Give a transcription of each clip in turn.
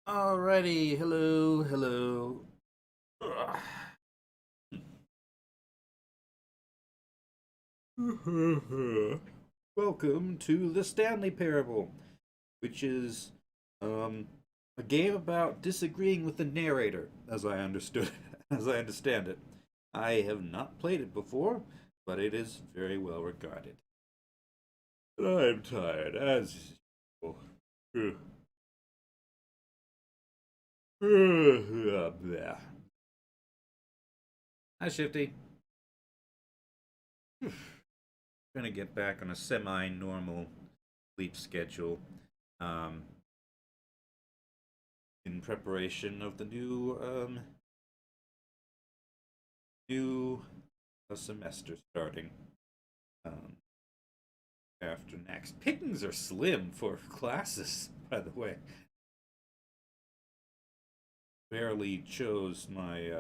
Alrighty, hello, hello. Welcome to the Stanley Parable, which is a game about disagreeing with the narrator, as I understood, as I understand it. I have not played it before, but it is very well regarded. I'm tired, as usual. Hi, Shifty. Trying to get back on a semi-normal sleep schedule um, in preparation of the new semester starting after next. Pickings are slim for classes, by the way. Barely chose my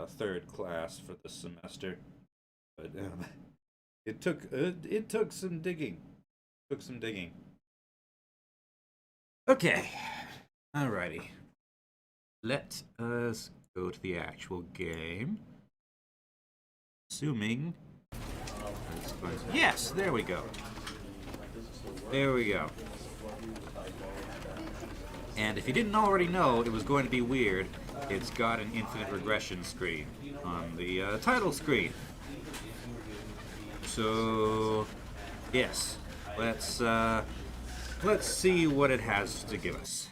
third class for the semester, but it took some digging. Took some digging. Okay. Alrighty. Let us go to the actual game. Assuming. Yes, there we go. There we go. And if you didn't already know it was going to be weird, it's got an infinite regression screen on the title screen. So, yes, let's see what it has to give us.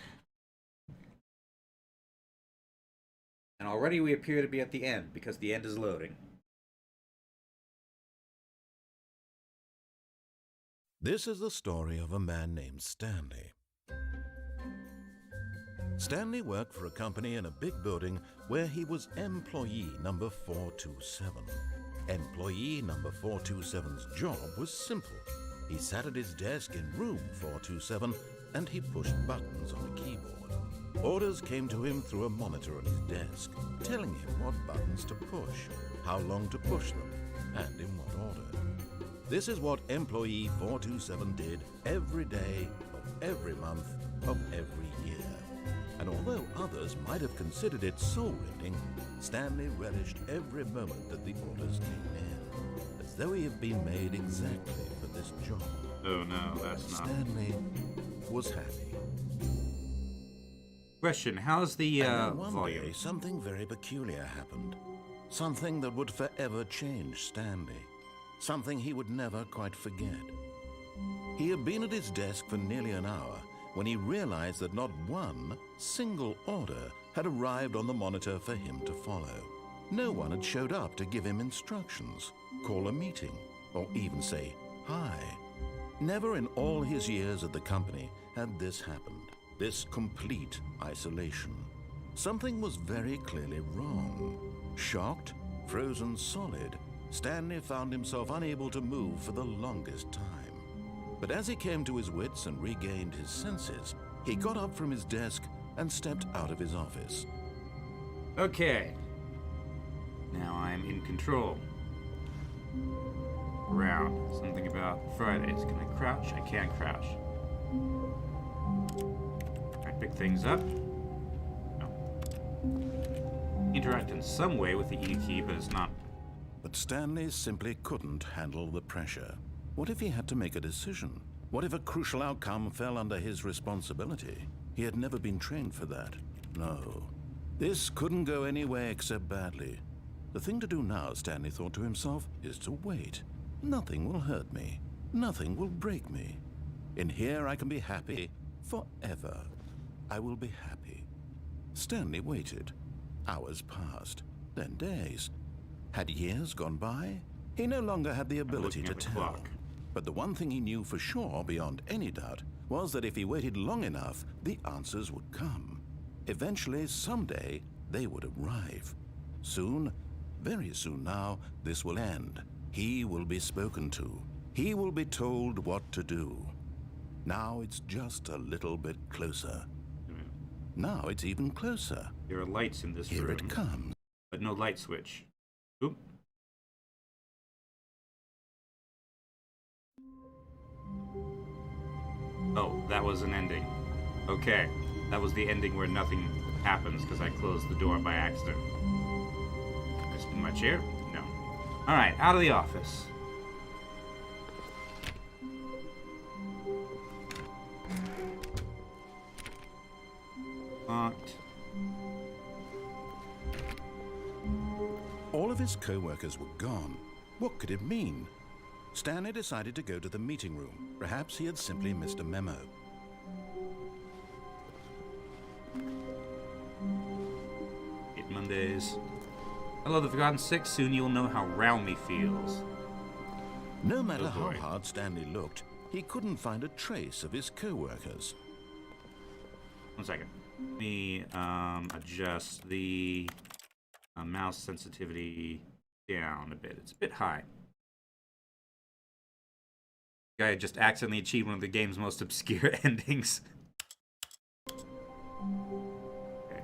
And already we appear to be at the end because the end is loading. This is the story of a man named Stanley. Stanley worked for a company in a big building where he was employee number 427. Employee number 427's job was simple. He sat at his desk in room 427 and he pushed buttons on a keyboard. Orders came to him through a monitor on his desk, telling him what buttons to push, how long to push them, and in what order. This is what employee 427 did every day of every month of every year. And although others might have considered it soul-rending, Stanley relished every moment that the orders came in, as though he had been made exactly for this job. Oh no, that's not. Stanley was happy. Question, how's the And then one volume? day, something very peculiar happened. Something that would forever change Stanley. Something he would never quite forget. He had been at his desk for nearly an hour when he realized that not one single order had arrived on the monitor for him to follow. No one had showed up to give him instructions, call a meeting, or even say hi. Never in all his years at the company had this happened, this complete isolation. Something was very clearly wrong. Shocked, frozen solid, Stanley found himself unable to move for the longest time. But as he came to his wits and regained his senses, he got up from his desk and stepped out of his office. Okay. Now I'm in control. Round. Something about Fridays. Can I crouch? I can crouch. Can I pick things up? No. Interact in some way with the E key, but it's not. But Stanley simply couldn't handle the pressure. What if he had to make a decision? What if a crucial outcome fell under his responsibility? He had never been trained for that. No. This couldn't go any way except badly. The thing to do now, Stanley thought to himself, is to wait. Nothing will hurt me. Nothing will break me. In here I can be happy forever. I will be happy. Stanley waited. Hours passed, then days. Had years gone by? He no longer had the ability to tell. Clock. But the one thing he knew for sure, beyond any doubt, was that if he waited long enough, the answers would come. Eventually, someday, they would arrive. Soon, very soon now, this will end. He will be spoken to. He will be told what to do. Now it's just a little bit closer. Now it's even closer. There are lights in this Here room, it comes. but no light switch. Oop. Oh, that was an ending. Okay. that was the ending where nothing happens because I closed the door by accident. Just in my chair? No. Alright, out of the office. Locked. All of his co-workers were gone. What could it mean? Stanley decided to go to the meeting room. Perhaps he had simply missed a memo. Hate Mondays. Hello, the Forgotten Six. Soon you'll know how Raumy feels. No matter Oh, how boy. hard Stanley looked, he couldn't find a trace of his co-workers. 1 second. Let me adjust the mouse sensitivity down a bit. It's a bit high. Guy just accidentally achieved one of the game's most obscure endings. Okay.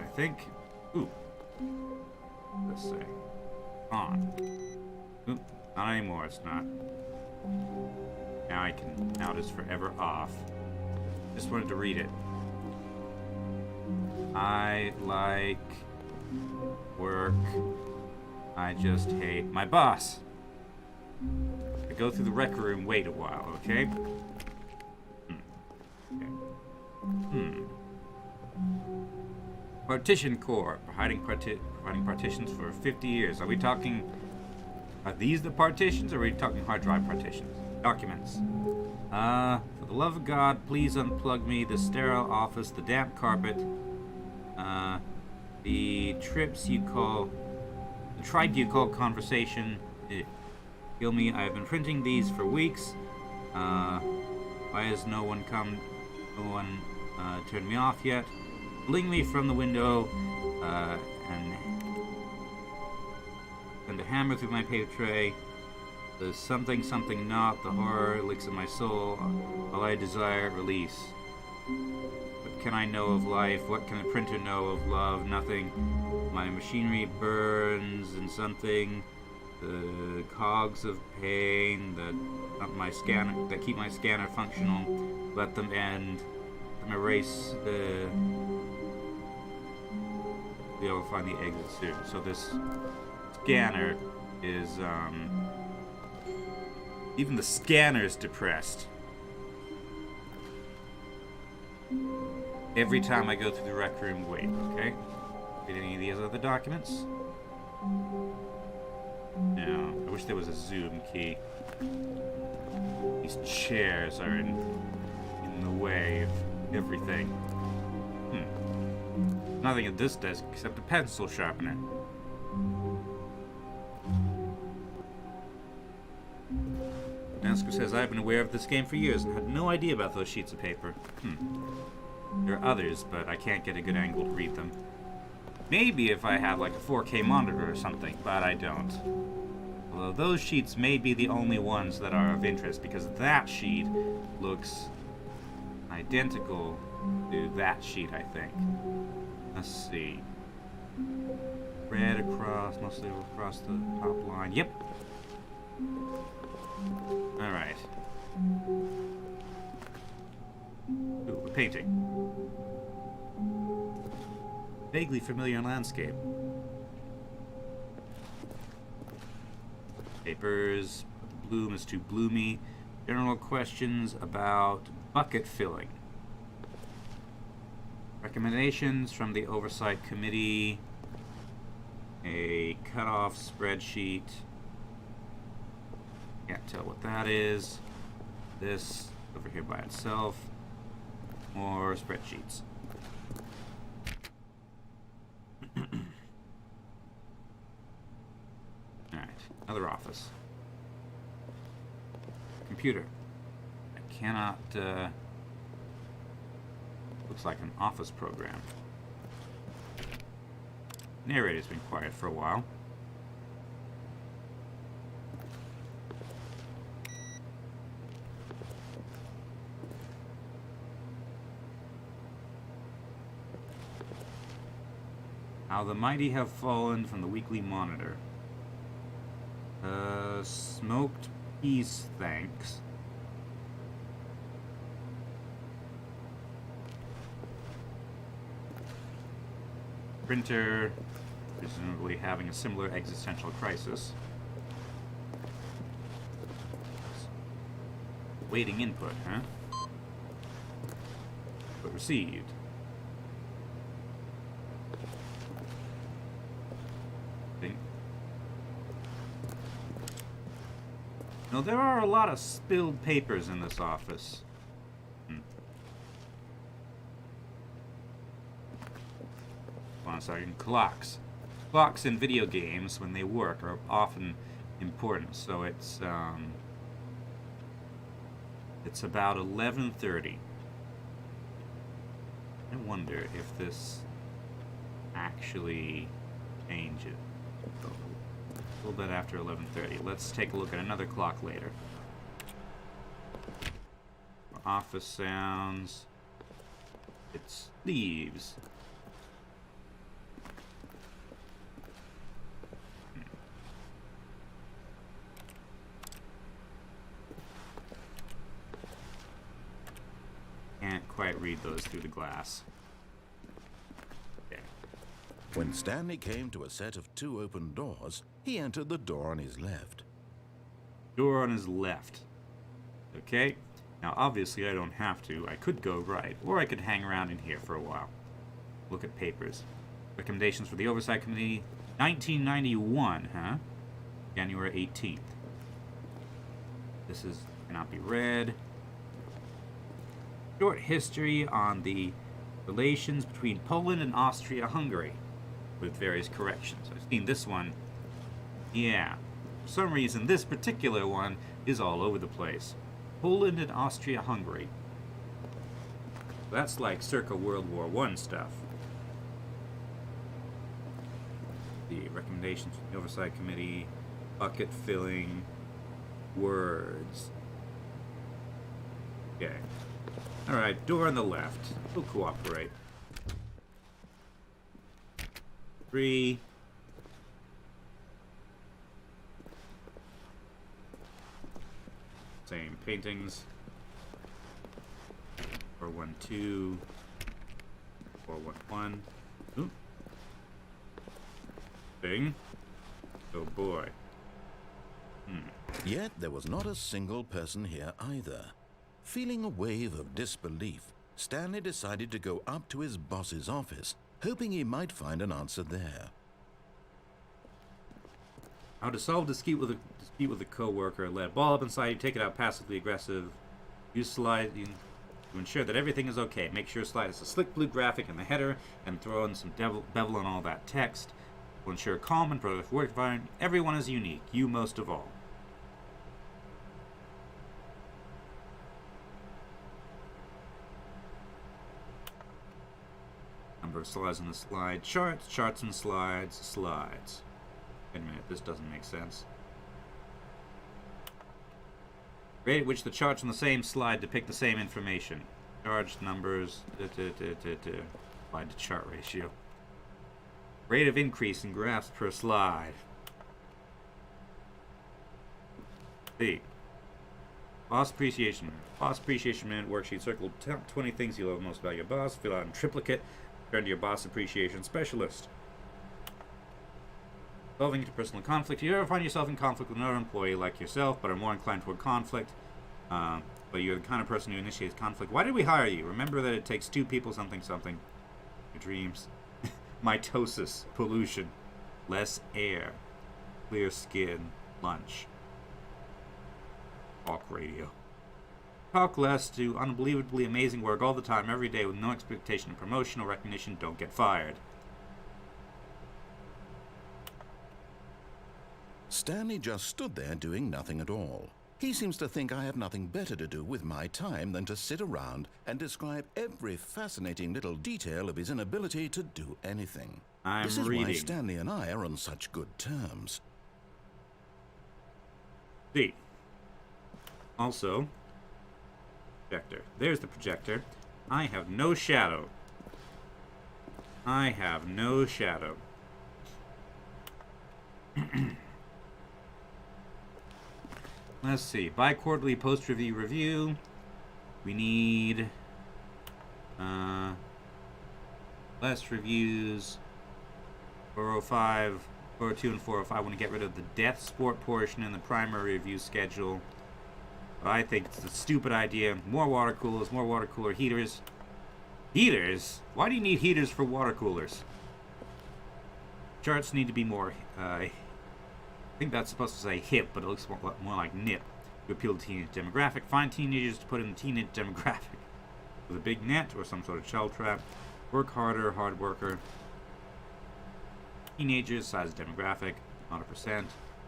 I think. Ooh. Let's say. On. Oop. Not anymore. It's not. Now I can. Now it is forever off. Just wanted to read it. I like work. I just hate my boss. I go through the rec room, wait a while, okay? Okay. Partition core, providing partitions for 50 years. Are we talking, are these the partitions, or are we talking hard drive partitions? Documents. For the love of God, please unplug me, the sterile office, the damp carpet, the trips you call, the tribe you call conversation. Kill me, I've been printing these for weeks. Why has no one turned me off yet? Fling me from the window, and a hammer through my paper tray. The something not, the horror licks at my soul. All I desire, release. What can I know of life? What can a printer know of love? Nothing. My machinery burns and something. The cogs of pain that keep my scanner functional. Let them end. Let them erase the. We'll find the exit soon. So this scanner is even the scanner's depressed. Every time I go through the rec room, wait, okay? Did any of these other documents? No. I wish there was a zoom key. These chairs are in the way of everything. Nothing at this desk except a pencil sharpener. Nansker says, I've been aware of this game for years and had no idea about those sheets of paper. There are others, but I can't get a good angle to read them. Maybe if I had like a 4K monitor or something, but I don't. Although those sheets may be the only ones that are of interest, because that sheet looks identical to that sheet, I think. Let's see. Red across, mostly across the top line. Yep. Alright. Ooh, a painting. Vaguely familiar landscape. Papers. Bloom is too bloomy. General questions about bucket filling. Recommendations from the Oversight Committee. A cutoff spreadsheet. Can't tell what that is. This over here by itself. More spreadsheets. Alright, another office. Computer. I cannot, looks like an office program. Narrator's been quiet for a while. How the mighty have fallen from the weekly monitor. Smoked peas, thanks. Printer, presumably having a similar existential crisis. Waiting input, huh? But received. Think. Now there are a lot of spilled papers in this office. Hold on a second. Clocks. Clocks in video games, when they work, are often important. So it's about 11:30. I wonder if this actually changes. A little bit after 11:30. Let's take a look at another clock later. Office sounds. It's leaves. Can't quite read those through the glass. Okay. When Stanley came to a set of 2 open doors, he entered the door on his left. Door on his left. Okay. Now, obviously, I don't have to. I could go right, or I could hang around in here for a while. Look at papers. Recommendations for the Oversight Committee. 1991, huh? January 18th. This cannot be read. Short history on the relations between Poland and Austria-Hungary, with various corrections. I've seen this one. Yeah. For some reason, this particular one is all over the place. Poland and Austria-Hungary. That's like circa World War I stuff. The recommendations from the Oversight Committee, bucket filling, words. Okay. Alright, door on the left. We'll cooperate. 3. Same paintings. 412. 411. Ooh. Thing. Oh boy. Yet there was not a single person here either. Feeling a wave of disbelief, Stanley decided to go up to his boss's office, hoping he might find an answer there. How to solve a dispute with a co-worker. Let a ball up inside you, take it out passively aggressive. Use sliding to ensure that everything is okay. Make sure slide has a slick blue graphic in the header and throw in some bevel on all that text. Will ensure calm and productive work environment. Everyone is unique, you most of all. Number of slides on the slide. Charts, charts and slides, slides. Wait a minute, this doesn't make sense. Rate at which the charts on the same slide depict the same information. Charged numbers, slide to chart ratio. Rate of increase in graphs per slide. C. Boss appreciation minute. Boss appreciation minute worksheet. Circle 20 things you love most about your boss. Fill out in triplicate. Turn to your boss appreciation specialist. Solving interpersonal conflict. You ever find yourself in conflict with another employee like yourself, but are more inclined toward conflict, but you're the kind of person who initiates conflict? Why did we hire you? Remember that it takes 2 people something. Your dreams. Mitosis. Pollution. Less air. Clear skin. Lunch. Talk radio. Talk less, do unbelievably amazing work all the time, every day, with no expectation of promotion or recognition. Don't get fired. Stanley just stood there doing nothing at all. He seems to think I have nothing better to do with my time than to sit around and describe every fascinating little detail of his inability to do anything. This is why Stanley and I are on such good terms. D. Also, projector. There's the projector. I have no shadow. I have no shadow. Let's see. Bi-quarterly post-review review. We need less reviews, 405, 402, and 405 want to get rid of the death sport portion in the primary review schedule. But I think it's a stupid idea. More water coolers, more water cooler heaters. Heaters? Why do you need heaters for water coolers? Charts need to be more, I think that's supposed to say hip, but it looks more like nip. To appeal to teenage demographic. Find teenagers to put in the teenage demographic. With a big net or some sort of shell trap. Work harder, hard worker. Teenagers, size of demographic, 100%.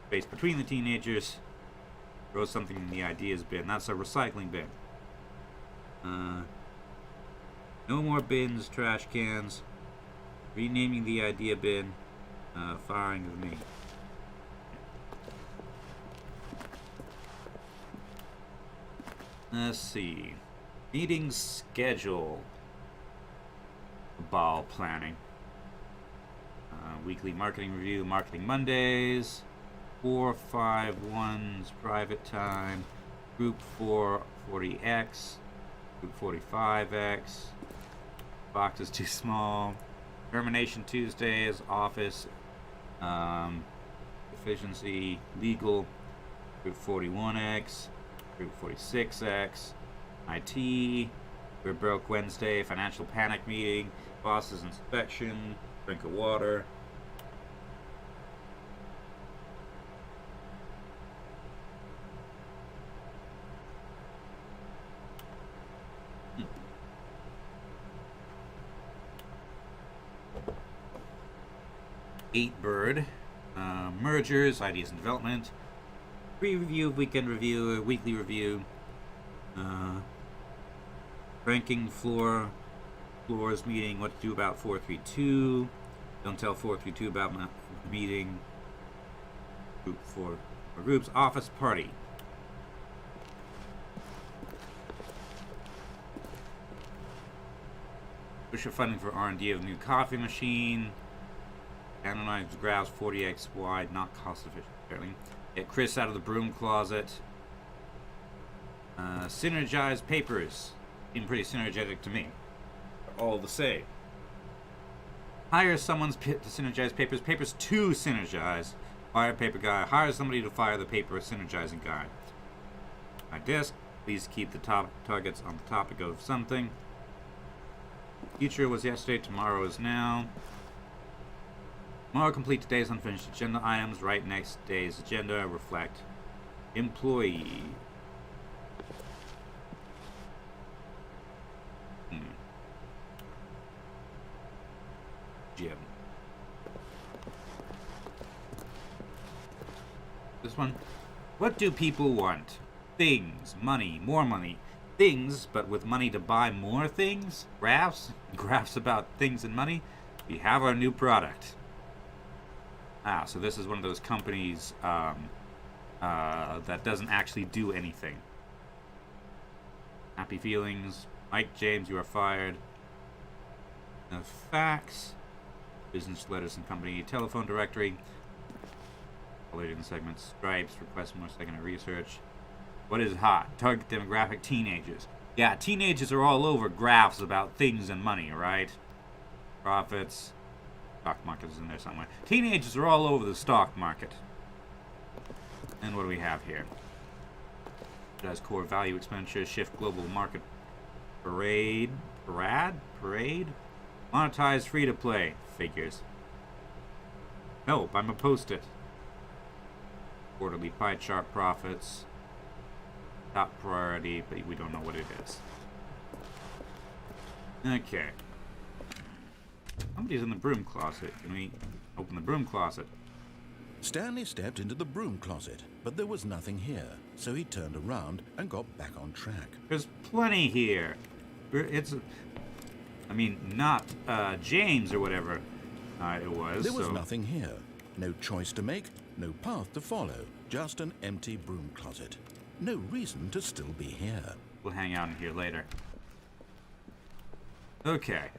Space between the teenagers. Throw something in the ideas bin. That's a recycling bin. No more bins, trash cans. Renaming the idea bin. Firing of me. Let's see. Meeting schedule. Ball planning. Weekly marketing review. Marketing Mondays. 451's private time. Group 440X. Group 45X. Box is too small. Termination Tuesdays. Office. Efficiency. Legal. Group 41X. Group 46X. IT. We're broke Wednesday. Financial panic meeting. Boss's inspection. Drink of water. Bird. Mergers, ideas and development. Pre-review, weekend review, weekly review. Ranking floors meeting, what to do about 432. Don't tell 432 about my meeting. Group 4 or groups, office party. Push for funding for R&D of new coffee machine. Analyze graphs 40x wide, not cost efficient apparently. Get Chris out of the broom closet. Synergize papers. Seem pretty synergetic to me. They're all the same. Hire someone's to synergize papers. Papers to synergize. Fire paper guy. Hire somebody to fire the paper synergizing guy. My desk. Please keep the top targets on the topic of something. Future was yesterday. Tomorrow is now. Tomorrow complete today's unfinished agenda items. Write next day's agenda. Reflect. Employee. Jim. This one. What do people want? Things. Money. More money. Things, but with money to buy more things? Graphs? Graphs about things and money? We have our new product. So this is one of those companies that doesn't actually do anything. Happy feelings. Mike James, you are fired. Facts. Business letters and company telephone directory. Later in the segment, stripes. Request more secondary research. What is hot? Target demographic: teenagers. Yeah, teenagers are all over graphs about things and money, right? Profits. Stock market is in there somewhere. Teenagers are all over the stock market. And what do we have here? It has core value expenditure, shift global market parade. Monetize free to play. Figures. Help, I'm a post-it. Quarterly pie chart profits. Top priority, but we don't know what it is. Okay. Somebody's in the broom closet. Can we open the broom closet? Stanley stepped into the broom closet, but there was nothing here, so he turned around and got back on track. There's plenty here. Not James or whatever it was. There was nothing here. No choice to make, no path to follow, just an empty broom closet. No reason to still be here. We'll hang out in here later. Okay.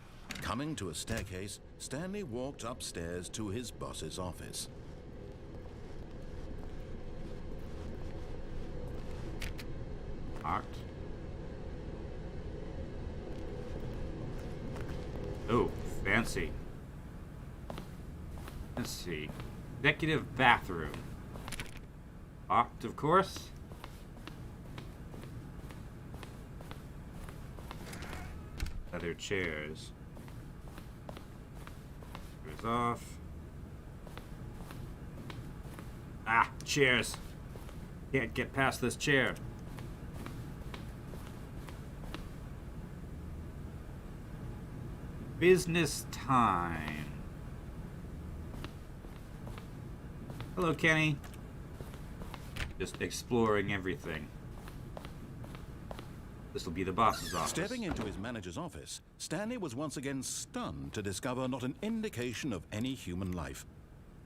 Coming to a staircase, Stanley walked upstairs to his boss's office. Locked. Oh, fancy. Let's see. Executive bathroom. Locked, of course. Leather chairs. Chairs off. Ah, chairs. Can't get past this chair. Business time. Hello, Kenny. Just exploring everything. This will be the boss's office. Stepping into his manager's office, Stanley was once again stunned to discover not an indication of any human life.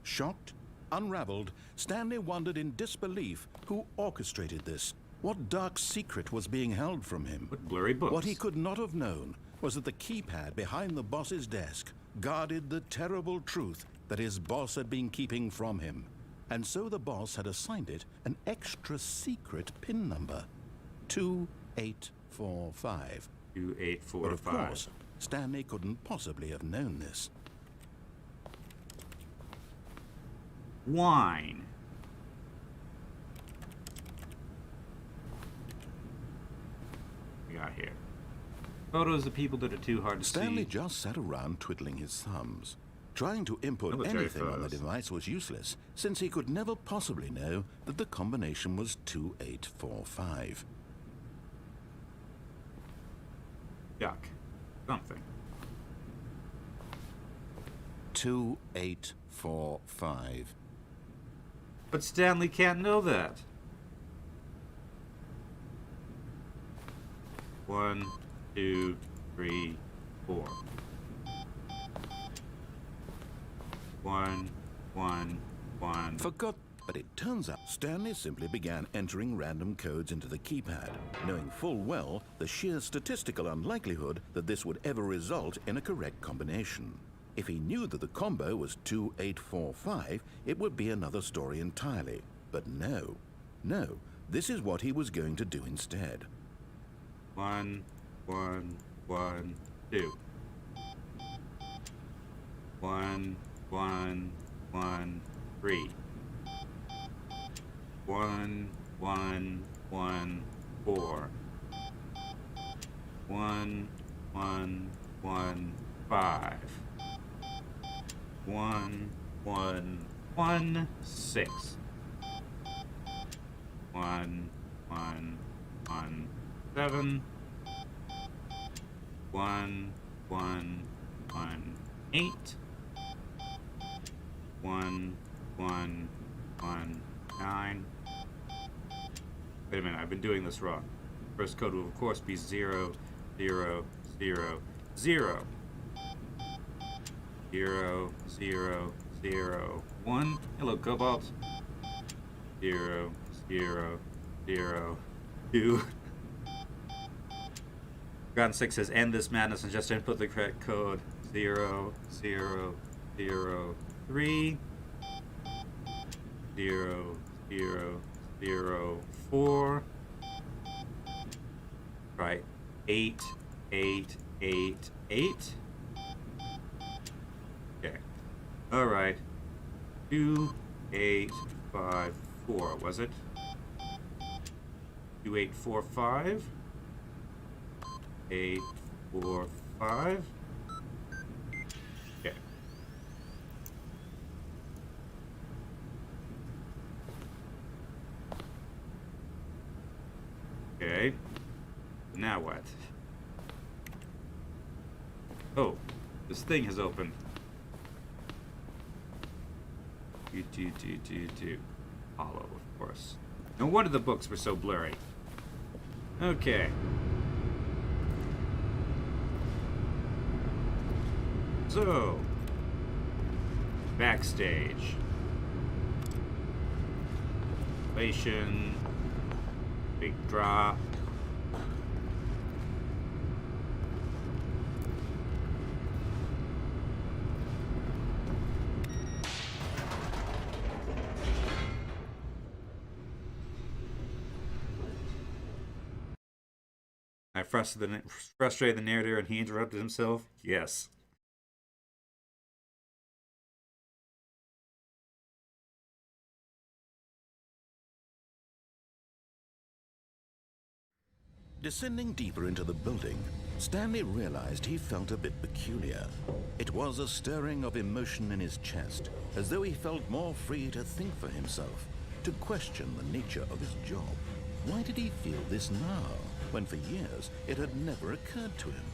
Shocked, unraveled, Stanley wondered in disbelief who orchestrated this. What dark secret was being held from him? What blurry books? What he could not have known was that the keypad behind the boss's desk guarded the terrible truth that his boss had been keeping from him. And so the boss had assigned it an extra secret PIN number. 2845. 2845. But of course, Stanley couldn't possibly have known this. Wine. We got here. Photos of people that are too hard to see. Stanley just sat around twiddling his thumbs. Trying to input Military anything on the photos. device was useless, since he could never possibly know that the combination was 2845. Yuck. Something. 2845. But Stanley can't know that. 1, 2, 3, 4. 1, 1, 1. Forgot, but it turns out Stanley simply began entering random codes into the keypad, knowing full well the sheer statistical unlikelihood that this would ever result in a correct combination. If he knew that the combo was 2845, it would be another story entirely. But no, this is what he was going to do instead. 1, 1, 1, 2. 1, 1, 1, 3. 1, 1, 1, 4. 1, 1, 1, 5. 1, 1, 1, 6. 1, 1, 1, 7. 1, 1, 1, 8. 1, 1, 1, 9. Wait a minute, I've been doing this wrong. First code will of course be 0, 0, 0, 0. 0, 0, 0, 1. Hello, Cobalt. 0, 0, 0, 2. Ground 6 says end this madness and just input the correct code. 0, 0, 0, 3. 0, 0, 0, 4. Right. 8, 8, 8, 8. Okay. Alright. 2, 8, 5, 4, was it? 2, 8, 4, 5. 8, 4, 5. Okay. Okay. Now what? Oh, this thing has opened. Do. Hollow, of course. No wonder the books were so blurry. Okay. So, backstage. Relation. Big drop. I frustrated the narrator and he interrupted himself? Yes. Descending deeper into the building, Stanley realized he felt a bit peculiar. It was a stirring of emotion in his chest, as though he felt more free to think for himself, to question the nature of his job. Why did he feel this now, when for years it had never occurred to him?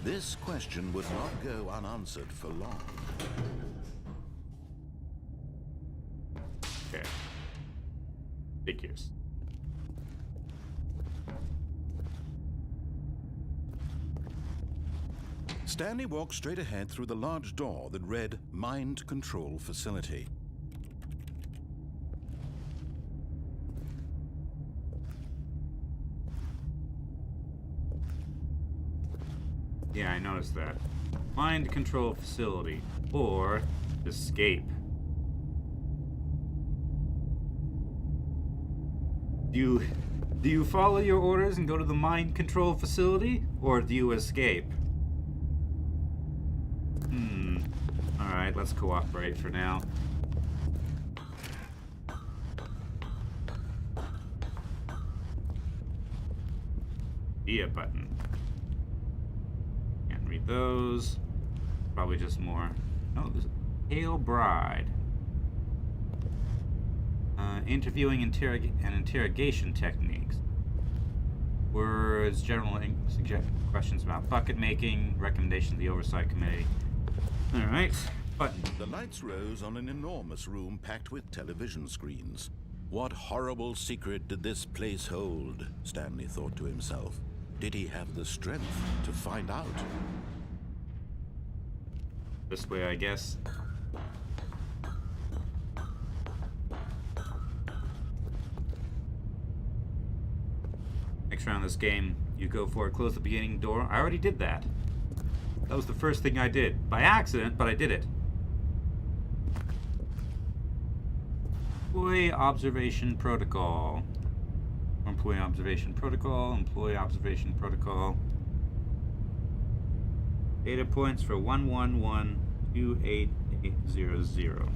This question would not go unanswered for long. Okay. Figures. Stanley walked straight ahead through the large door that read Mind Control Facility. Yeah, I noticed that. Mind Control Facility, or Escape. Do you follow your orders and go to the Mind Control Facility, or do you escape? Alright, let's cooperate for now. Via button. Can't read those. Probably just more. Oh, there's Hail Bride. Interviewing and interrogation techniques. Words, general questions about bucket making, recommendation to the Oversight Committee. Alright, button. The lights rose on an enormous room packed with television screens. What horrible secret did this place hold? Stanley thought to himself. Did he have the strength to find out? This way, I guess. Next round of this game, you go for it, close the beginning door. I already did that. That was the first thing I did. By accident, but I did it. Employee Observation Protocol. Employee Observation Protocol. Employee Observation Protocol. Data points for 111-28800.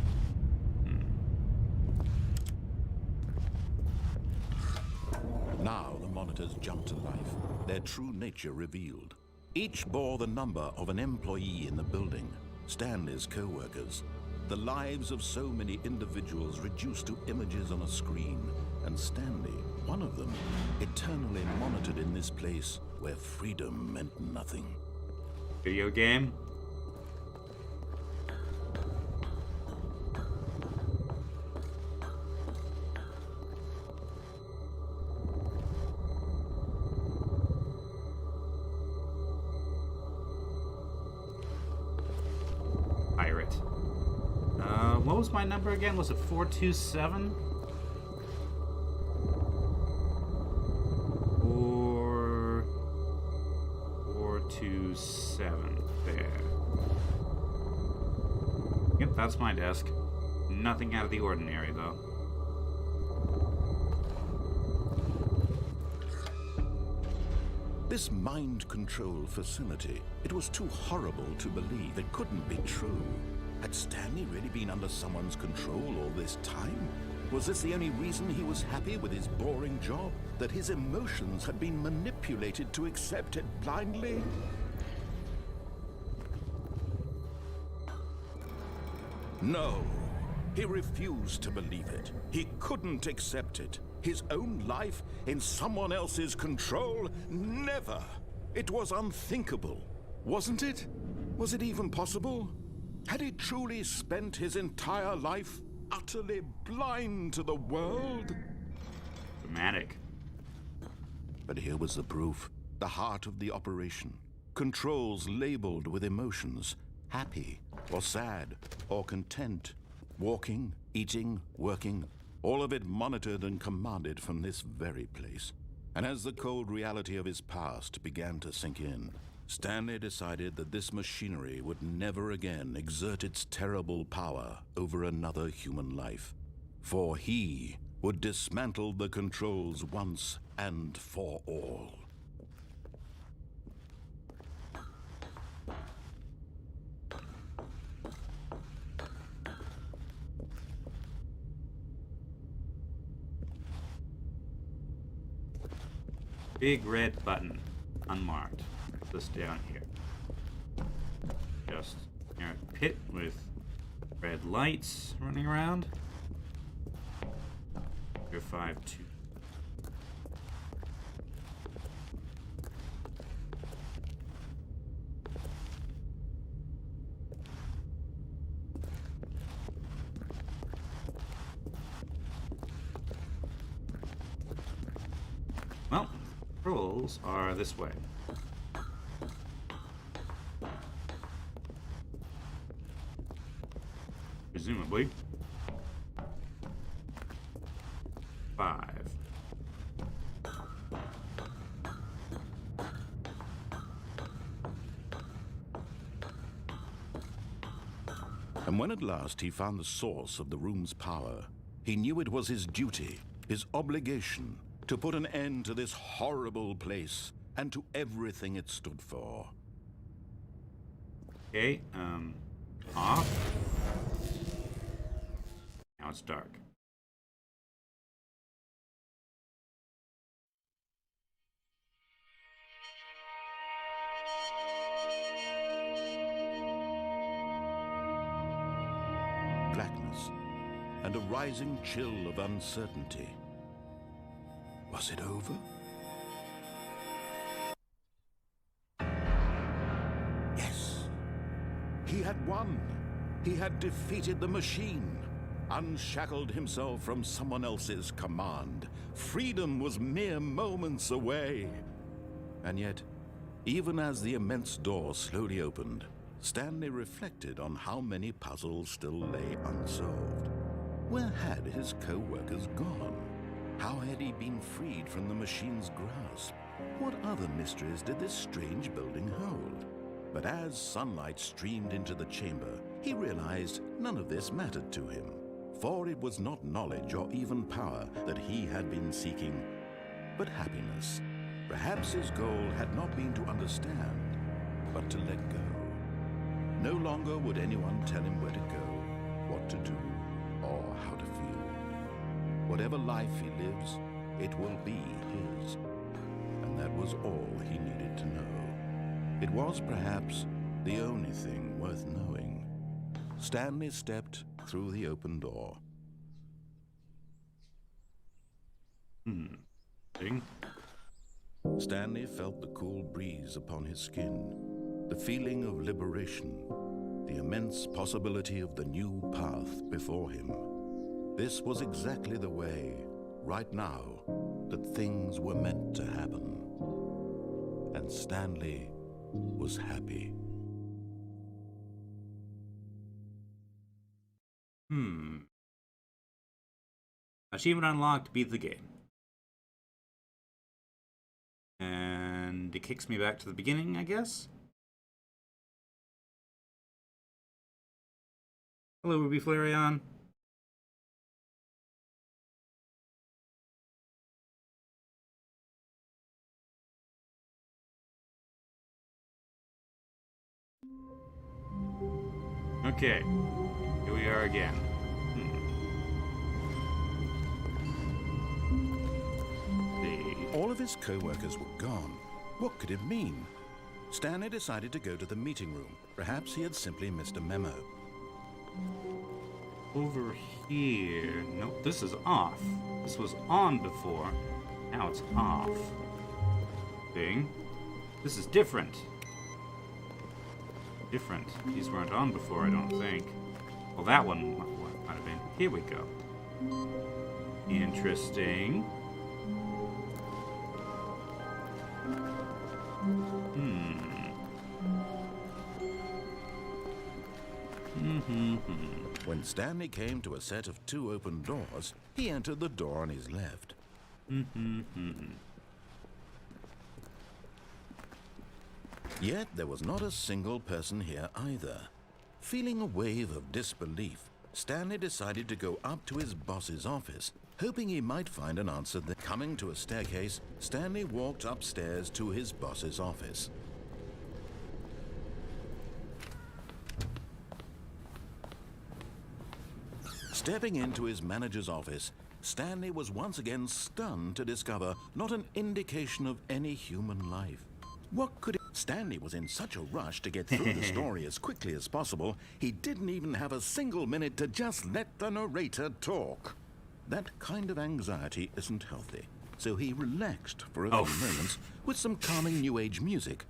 Now the monitors jumped to life, their true nature revealed. Each bore the number of an employee in the building, Stanley's co-workers. The lives of so many individuals reduced to images on a screen, and Stanley, one of them, eternally monitored in this place where freedom meant nothing. Video game? Pirate. What was my number again? Was it 427? Or 427. There. Yep, that's my desk. Nothing out of the ordinary, though. This mind control facility, it was too horrible to believe. It couldn't be true. Had Stanley really been under someone's control all this time? Was this the only reason he was happy with his boring job? That his emotions had been manipulated to accept it blindly? No. He refused to believe it. He couldn't accept it. His own life in someone else's control? Never. It was unthinkable. Wasn't it? Was it even possible? Had he truly spent his entire life utterly blind to the world? Dramatic. But here was the proof. The heart of the operation. Controls labeled with emotions. Happy, or sad, or content. Walking, eating, working. All of it monitored and commanded from this very place. And as the cold reality of his past began to sink in, Stanley decided that this machinery would never again exert its terrible power over another human life. For he would dismantle the controls once and for all. big red button, unmarked. Put this down here. Just near a pit with red lights running around. 052. Well, rules are this way. Presumably. 5. And when at last he found the source of the room's power, he knew it was his duty, his obligation, to put an end to this horrible place and to everything it stood for. Okay, off. Now it's dark. Blackness and a rising chill of uncertainty. Was it over? Yes. He had won. He had defeated the machine, unshackled himself from someone else's command. Freedom was mere moments away. And yet, even as the immense door slowly opened, Stanley reflected on how many puzzles still lay unsolved. Where had his co-workers gone? How had he been freed from the machine's grasp? What other mysteries did this strange building hold? But as sunlight streamed into the chamber, he realized none of this mattered to him. For it was not knowledge or even power that he had been seeking, but happiness. Perhaps his goal had not been to understand, but to let go. No longer would anyone tell him where to go, what to do, or how to feel. Whatever life he lives, it will be his. And that was all he needed to know. It was perhaps the only thing worth knowing. Stanley stepped through the open door. Thing. Stanley felt the cool breeze upon his skin, the feeling of liberation, the immense possibility of the new path before him. This was exactly the way, right now, that things were meant to happen. And Stanley was happy. Achievement unlocked, beat the game. And it kicks me back to the beginning, I guess? Hello, Ruby Flareon. Okay, here we are again. All of his co-workers were gone. What could it mean? Stanley decided to go to the meeting room. Perhaps he had simply missed a memo. Over here... Nope, this is off. This was on before. Now it's off. Thing. This is different. Different. These weren't on before, I don't think. Well, that one might have been. Here we go. Interesting. When Stanley came to a set of 2 open doors, he entered the door on his left. Yet there was not a single person here either. Feeling a wave of disbelief, Stanley decided to go up to his boss's office, hoping he might find an answer there. Coming to a staircase, Stanley walked upstairs to his boss's office. Stepping into his manager's office, Stanley was once again stunned to discover not an indication of any human life. What could it... Stanley was in such a rush to get through the story as quickly as possible, he didn't even have a single minute to just let the narrator talk. That kind of anxiety isn't healthy, so he relaxed for a few moments with some calming New Age music.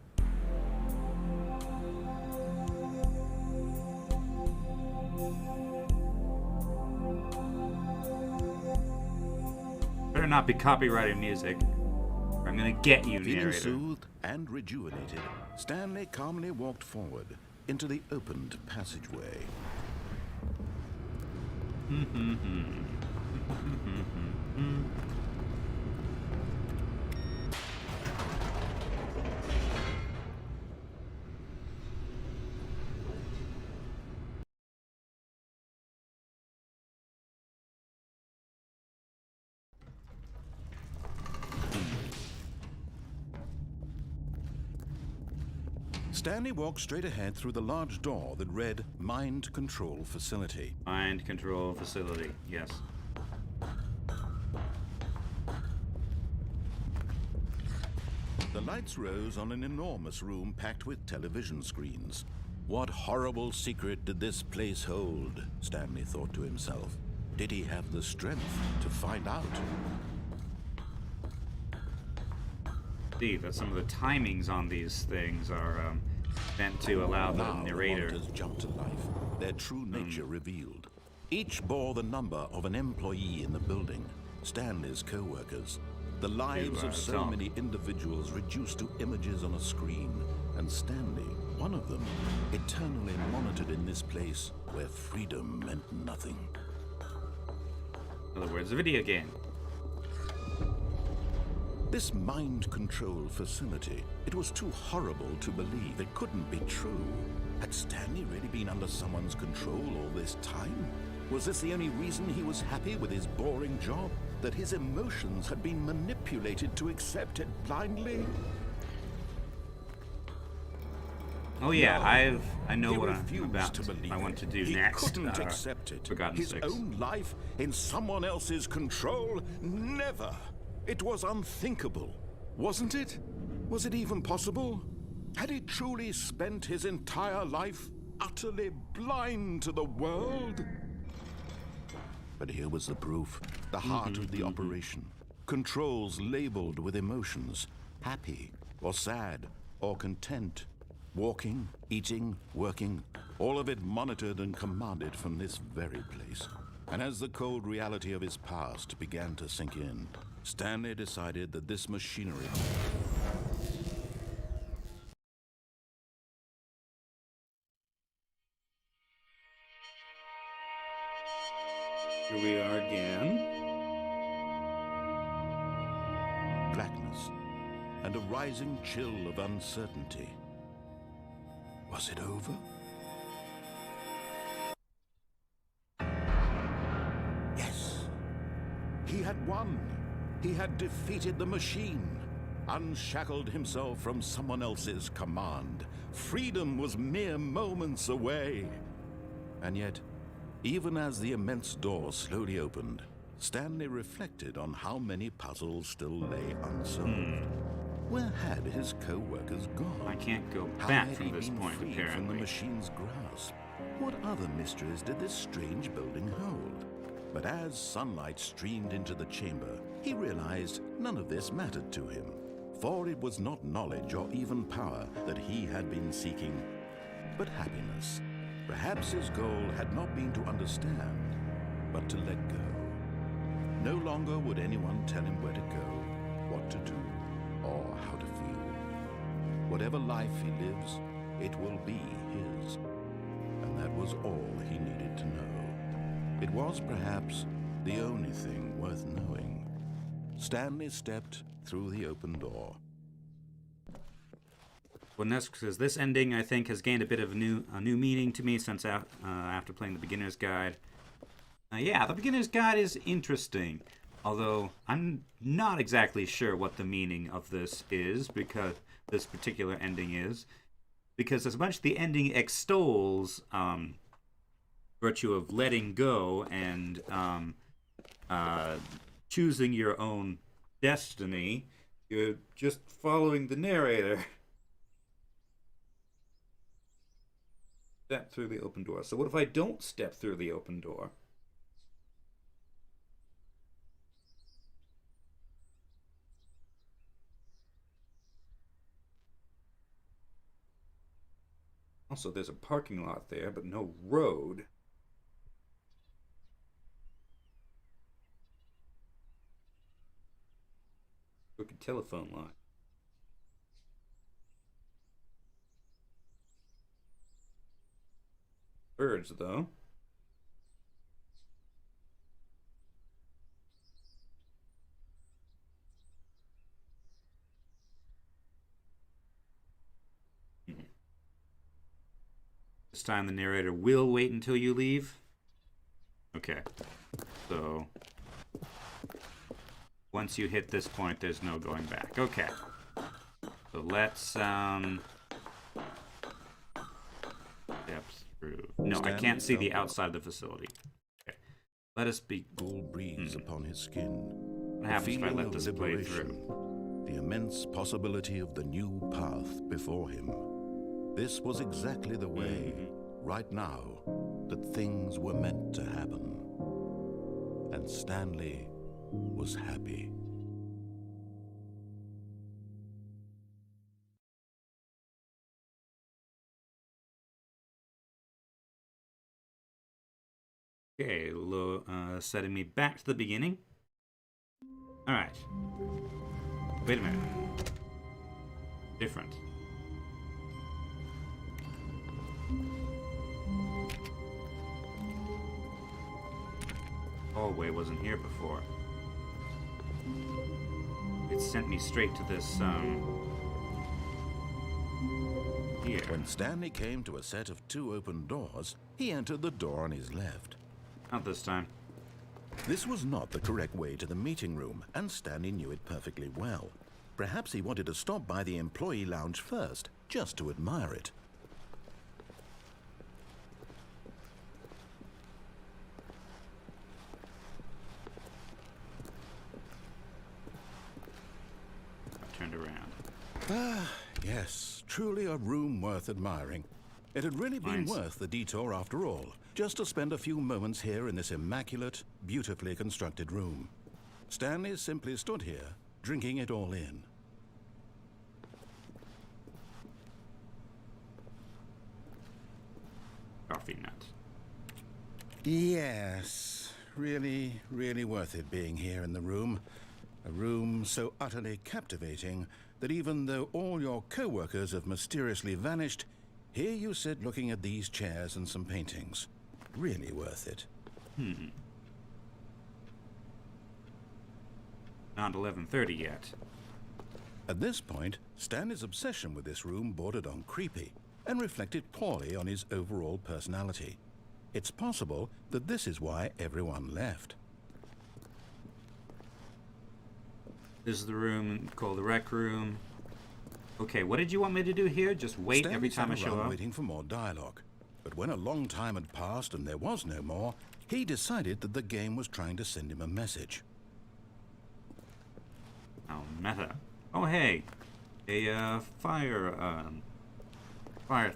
Better not be copyrighted music, or I'm gonna get you, Feeling narrator. soothed and rejuvenated, Stanley calmly walked forward into the opened passageway. Stanley walked straight ahead through the large door that read Mind Control Facility. Mind control facility, yes. The lights rose on an enormous room packed with television screens. What horrible secret did this place hold? Stanley thought to himself. Did he have the strength to find out? See that some of the timings on these things are meant to allow the Now narrator. the monitors jumped to life, their true nature revealed. Each bore the number of an employee in the building, Stanley's co-workers. The lives of so many individuals reduced to images on a screen, and Stanley, one of them, eternally monitored in this place where freedom meant nothing. In other words, a video game. This mind control facility, it was too horrible to believe. It couldn't be true. Had Stanley really been under someone's control all this time? Was this the only reason he was happy with his boring job? That his emotions had been manipulated to accept it blindly? Oh yeah, No, I know he what I'm refused about. to believe I want to do he next. couldn't accept it. Forgotten His Six. own life in someone else's control? Never. It was unthinkable, wasn't it? Was it even possible? Had he truly spent his entire life utterly blind to the world? But here was the proof, the heart of the operation. Controls labeled with emotions, happy or sad or content. Walking, eating, working, all of it monitored and commanded from this very place. And as the cold reality of his past began to sink in, Stanley decided that this machinery... Here we are again. blackness and a rising chill of uncertainty. Was it over? Yes. He had won. He had defeated the machine, unshackled himself from someone else's command. Freedom was mere moments away. And yet, even as the immense door slowly opened, Stanley reflected on how many puzzles still lay unsolved. Where had his co-workers gone? I can't go How back had from he this been point, freed from the apparently. machine's grasp? What other mysteries did this strange building hold? But as sunlight streamed into the chamber, he realized none of this mattered to him. For it was not knowledge or even power that he had been seeking, but happiness. Perhaps his goal had not been to understand, but to let go. No longer would anyone tell him where to go, what to do, or how to feel. Whatever life he lives, it will be his. And that was all he needed to know. It was perhaps the only thing worth knowing. Stanley stepped through the open door. Well, that's because this ending, I think, has gained a bit of a new meaning to me since after playing the Beginner's Guide. Yeah, the Beginner's Guide is interesting, although I'm not exactly sure what the meaning of this is, because this particular ending is, because as much the ending extols virtue of letting go and choosing your own destiny. You're just following the narrator. Step through the open door. So what if I don't step through the open door? Also, there's a parking lot there, but no road. Crooked telephone line. Birds, though. This time the narrator will wait until you leave. Okay. So once you hit this point, there's no going back. Okay. So let's steps through. No, I can't see the outside of the facility. Okay. Let us be. Cool breeze upon his skin. What happens if I let this play through? The immense possibility of the new path before him. This was exactly the way, right now, that things were meant to happen. And Stanley was happy. Okay, setting me back to the beginning. Alright. Wait a minute. Different. Hallway wasn't here before. It sent me straight to this, here. When Stanley came to a set of 2 open doors, he entered the door on his left. Not this time. This was not the correct way to the meeting room, and Stanley knew it perfectly well. Perhaps he wanted to stop by the employee lounge first, just to admire it. Turned around. Ah, yes, truly a room worth admiring. It had really been worth the detour after all, just to spend a few moments here in this immaculate, beautifully constructed room. Stanley simply stood here, drinking it all in. Coffee nut. Yes, really, really worth it being here in the room. A room so utterly captivating that even though all your co-workers have mysteriously vanished, here you sit looking at these chairs and some paintings. Really worth it. Not 11:30 yet. At this point, Stanley's obsession with this room bordered on creepy and reflected poorly on his overall personality. It's possible that this is why everyone left. This is the room called the rec room. Okay, what did you want me to do here? Just wait Stanley every time I sat show around up? waiting for more dialogue. But when a long time had passed and there was no more, he decided that the game was trying to send him a message. Oh, meta. Oh, hey. A, fire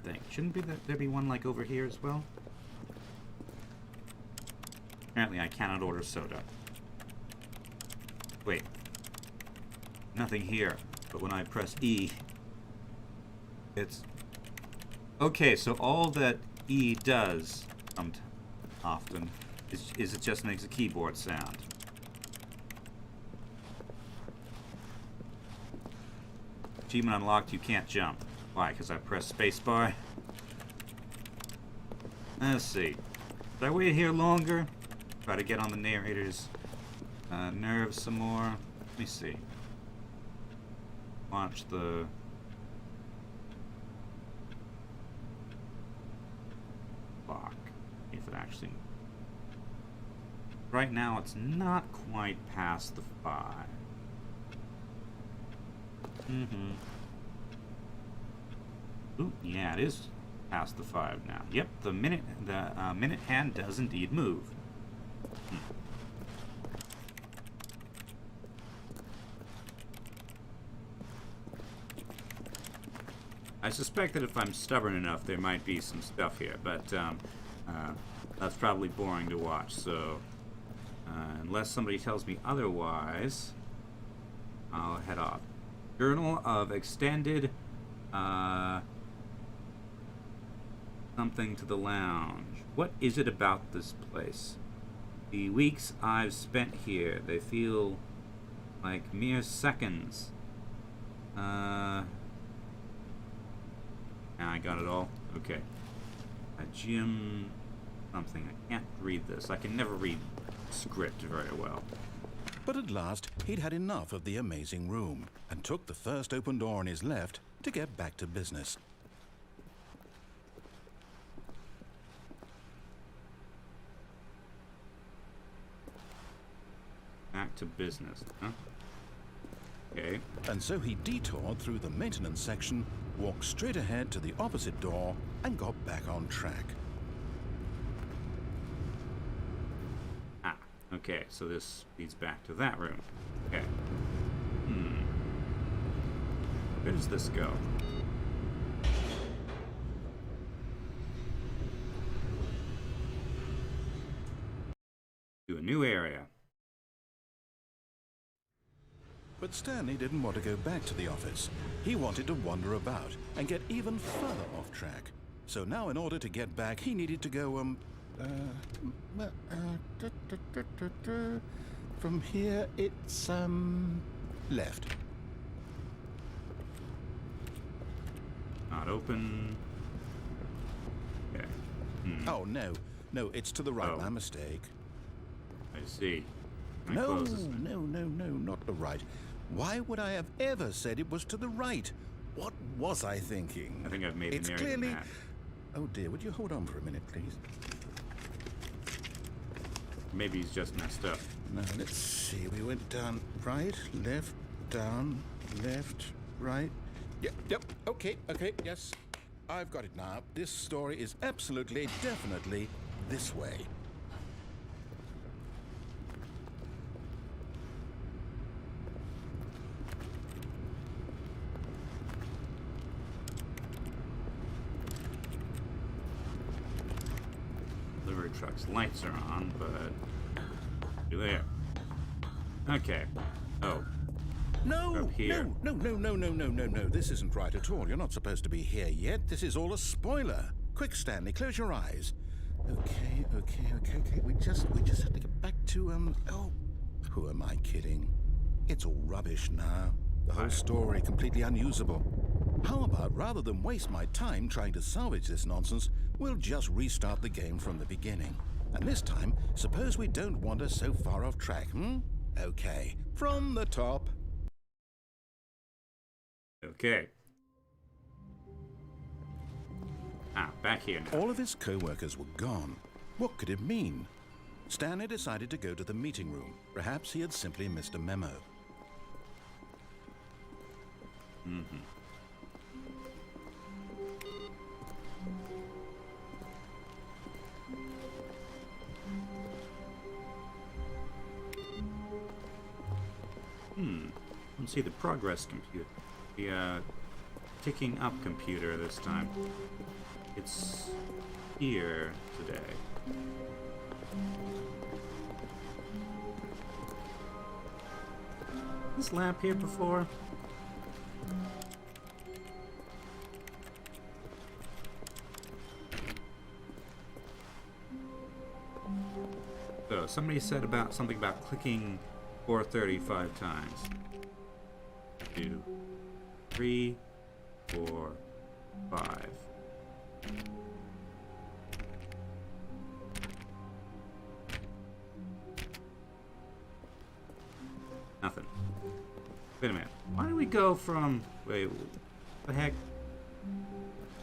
thing. Shouldn't there be one, like, over here as well? Apparently I cannot order soda. Wait. Nothing here. But when I press E, it's... Okay, so all that E does, often, is it just makes a keyboard sound. Achievement unlocked, you can't jump. Why? Because I pressed spacebar? Let's see. Should I wait here longer? Try to get on the narrator's nerves some more. Let me see. Launch the... clock. If it actually... Right now it's not quite past the 5. Ooh, yeah, it is past the 5 now. Yep, the minute hand does indeed move. I suspect that if I'm stubborn enough, there might be some stuff here, but that's probably boring to watch, so unless somebody tells me otherwise, I'll head off. Journal of Extended something to the lounge. What is it about this place? The weeks I've spent here, they feel like mere seconds. I got it all? Okay. A gym something. I can't read this. I can never read script very well. But at last, he'd had enough of the amazing room and took the first open door on his left to get back to business. Back to business, huh? Okay. And so he detoured through the maintenance section, walked straight ahead to the opposite door, and got back on track. Ah, okay, so this leads back to that room. Okay. Where does this go? To a new area. But Stanley didn't want to go back to the office. He wanted to wander about and get even further off track. So now in order to get back, he needed to go, from here, it's, left. Not open. Okay. Oh, no, it's to the right, Oh. my mistake. I see. Can I No, close this? no, not the right. Why would I have ever said it was to the right? What was I thinking? I think I've made the It's narrator clearly... mad. Oh dear, would you hold on for a minute, please? Maybe he's just messed up. Now, let's see. We went down right, left, down, left, right. Yep, okay, yes. I've got it now. This story is absolutely, definitely this way. Delivery truck's lights are on, but there. Okay. Oh. No, Up here. no. This isn't right at all. You're not supposed to be here yet. This is all a spoiler. Quick, Stanley, close your eyes. Okay. We just have to get back to, oh, who am I kidding? It's all rubbish now. The whole story completely unusable. How about, rather than waste my time trying to salvage this nonsense, we'll just restart the game from the beginning. And this time, suppose we don't wander so far off track, Okay, from the top. Okay. Ah, back here now. All of his co-workers were gone. What could it mean? Stanley decided to go to the meeting room. Perhaps he had simply missed a memo. Let's see the progress computer. The ticking up computer this time. It's here today. This lamp here before? So somebody said about something about clicking 435 times. 2, 3, 4, 5. Nothing. Wait a minute. Why do we go from... Wait, what the heck?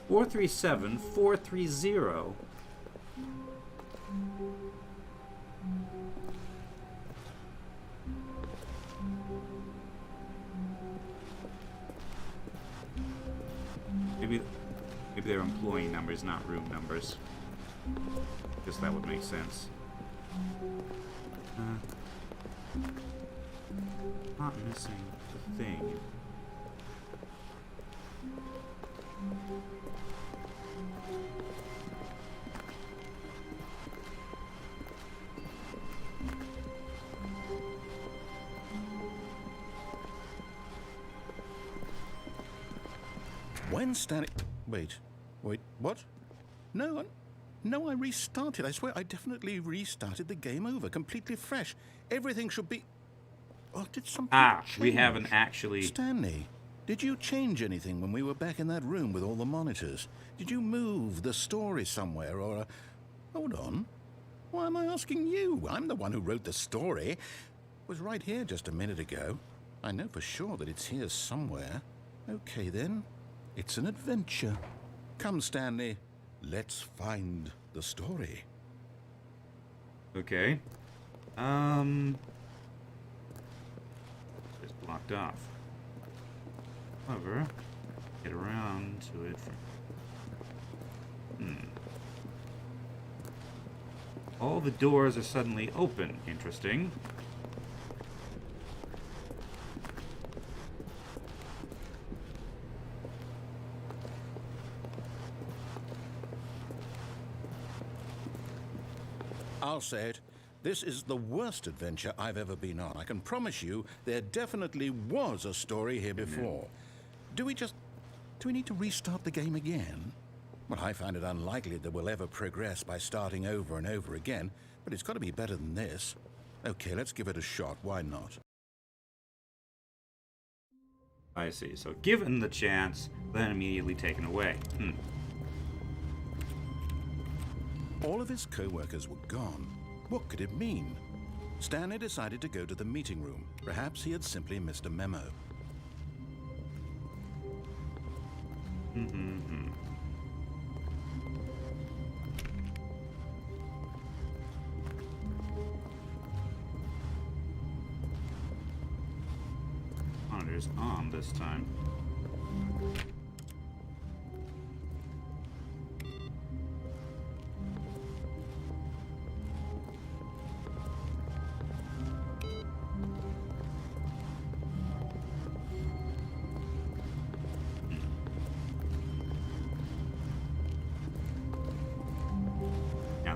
437, 430. Maybe they're employee numbers, not room numbers. Guess that would make sense. Not missing the thing. When Stanley... Wait, what? No, no, I restarted. I swear I definitely restarted the game over, completely fresh. Everything should be... Oh, did something change? We haven't actually... Stanley, did you change anything when we were back in that room with all the monitors? Did you move the story somewhere, or... Hold on. Why am I asking you? I'm the one who wrote the story. It was right here just a minute ago. I know for sure that it's here somewhere. Okay, then. It's an adventure. Come, Stanley. Let's find the story. Okay. It's blocked off. However, get around to it. All the doors are suddenly open. Interesting. I'll say it. This is the worst adventure I've ever been on. I can promise you there definitely was a story here before. Do we need to restart the game again? Well, I find it unlikely that we'll ever progress by starting over and over again, but it's got to be better than this. Okay, let's give it a shot. Why not? I see. So given the chance, then immediately taken away. All of his co-workers were gone. What could it mean? Stanley decided to go to the meeting room. Perhaps he had simply missed a memo. Monitor's on this time.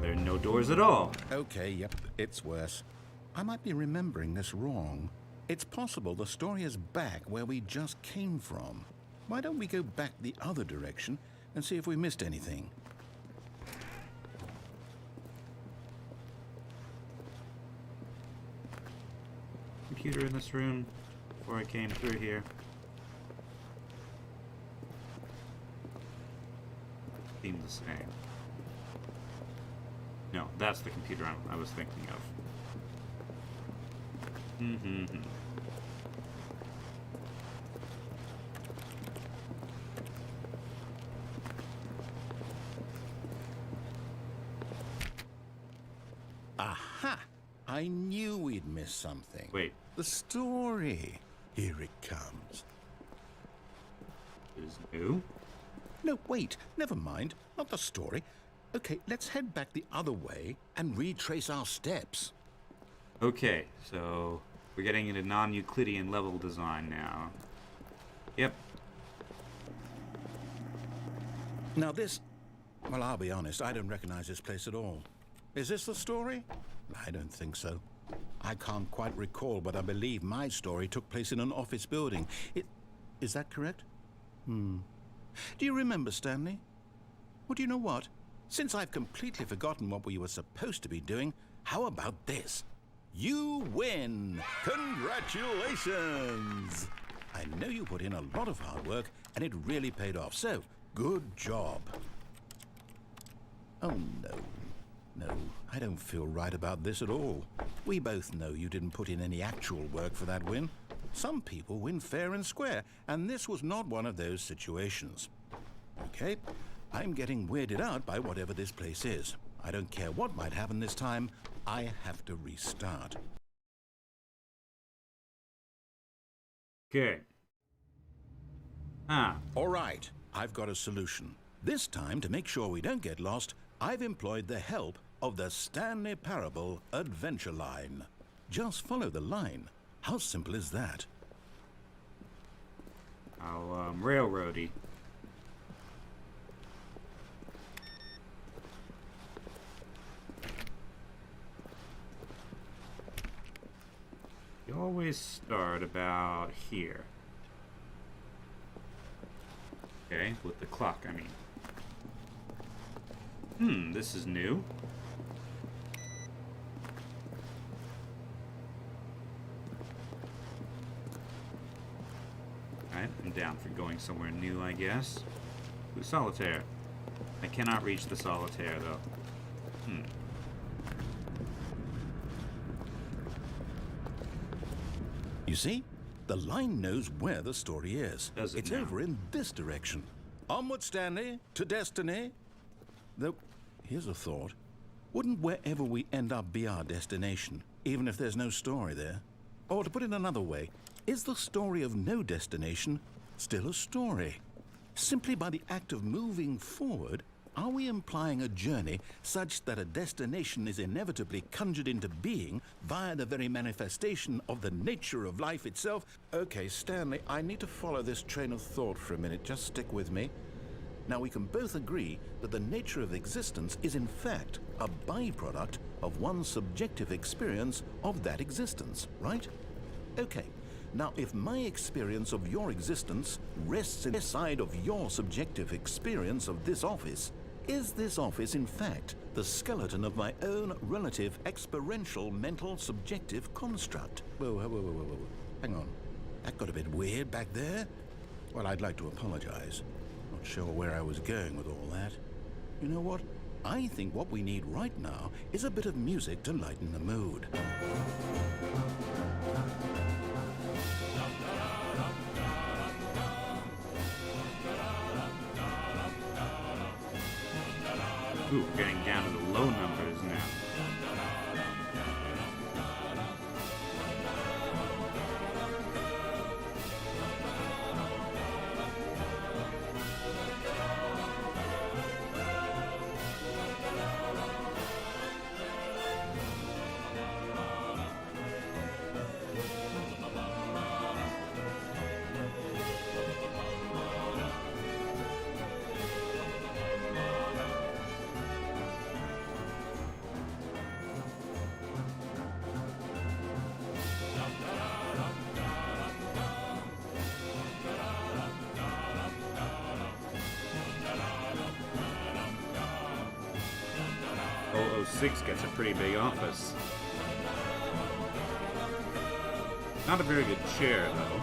There are no doors at all. Okay, yep, it's worse. I might be remembering this wrong. It's possible the story is back where we just came from. Why don't we go back the other direction and see if we missed anything? Computer in this room before I came through here. Seemed the same. No, that's the computer I was thinking of. Aha! I knew we'd miss something. Wait. The story. Here it comes. Is new? No, wait. Never mind. Not the story. Okay, let's head back the other way and retrace our steps. Okay, so we're getting into non-Euclidean level design now. Yep. Now this... Well, I'll be honest, I don't recognize this place at all. Is this the story? I don't think so. I can't quite recall, but I believe my story took place in an office building. Is that correct? Do you remember, Stanley? Well, do you know what? Since I've completely forgotten what we were supposed to be doing, how about this? You win! Congratulations! I know you put in a lot of hard work, and it really paid off, so good job. Oh, no. No, I don't feel right about this at all. We both know you didn't put in any actual work for that win. Some people win fair and square, and this was not one of those situations. Okay? I'm getting weirded out by whatever this place is. I don't care what might happen this time. I have to restart. Okay. All right, I've got a solution. This time, to make sure we don't get lost, I've employed the help of the Stanley Parable Adventure Line. Just follow the line. How simple is that? How railroady. You always start about here. Okay, with the clock, I mean. This is new. Alright, I'm down for going somewhere new, I guess. Ooh, solitaire. I cannot reach the solitaire, though. You see? The line knows where the story is. Does it It's now? over in this direction. Onward, Stanley, to destiny. Though, here's a thought. Wouldn't wherever we end up be our destination, even if there's no story there? Or to put it another way, is the story of no destination still a story? Simply by the act of moving forward, are we implying a journey such that a destination is inevitably conjured into being via the very manifestation of the nature of life itself? Okay, Stanley, I need to follow this train of thought for a minute. Just stick with me. Now, we can both agree that the nature of existence is in fact a byproduct of one's subjective experience of that existence, right? Okay. Now, if my experience of your existence rests inside of your subjective experience of this office, is this office, in fact, the skeleton of my own relative experiential mental subjective construct? Whoa. Hang on. That got a bit weird back there. Well, I'd like to apologize. Not sure where I was going with all that. You know what? I think what we need right now is a bit of music to lighten the mood. Ooh, getting down to the low numbers now. EP06 gets a pretty big office. Not a very good chair, though.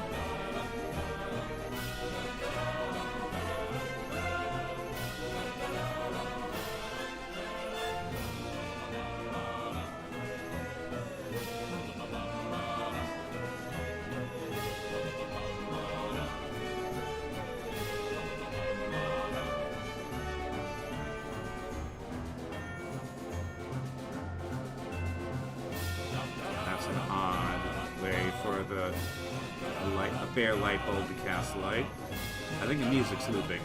Bare light bulb to cast light. I think the music's looping.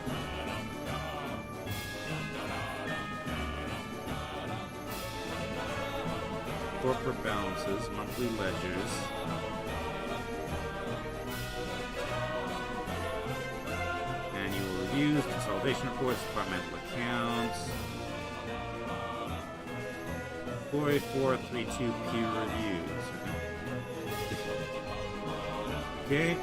Corporate balances, monthly ledgers. Annual reviews, consolidation reports, departmental accounts. 48432 peer reviews. Okay.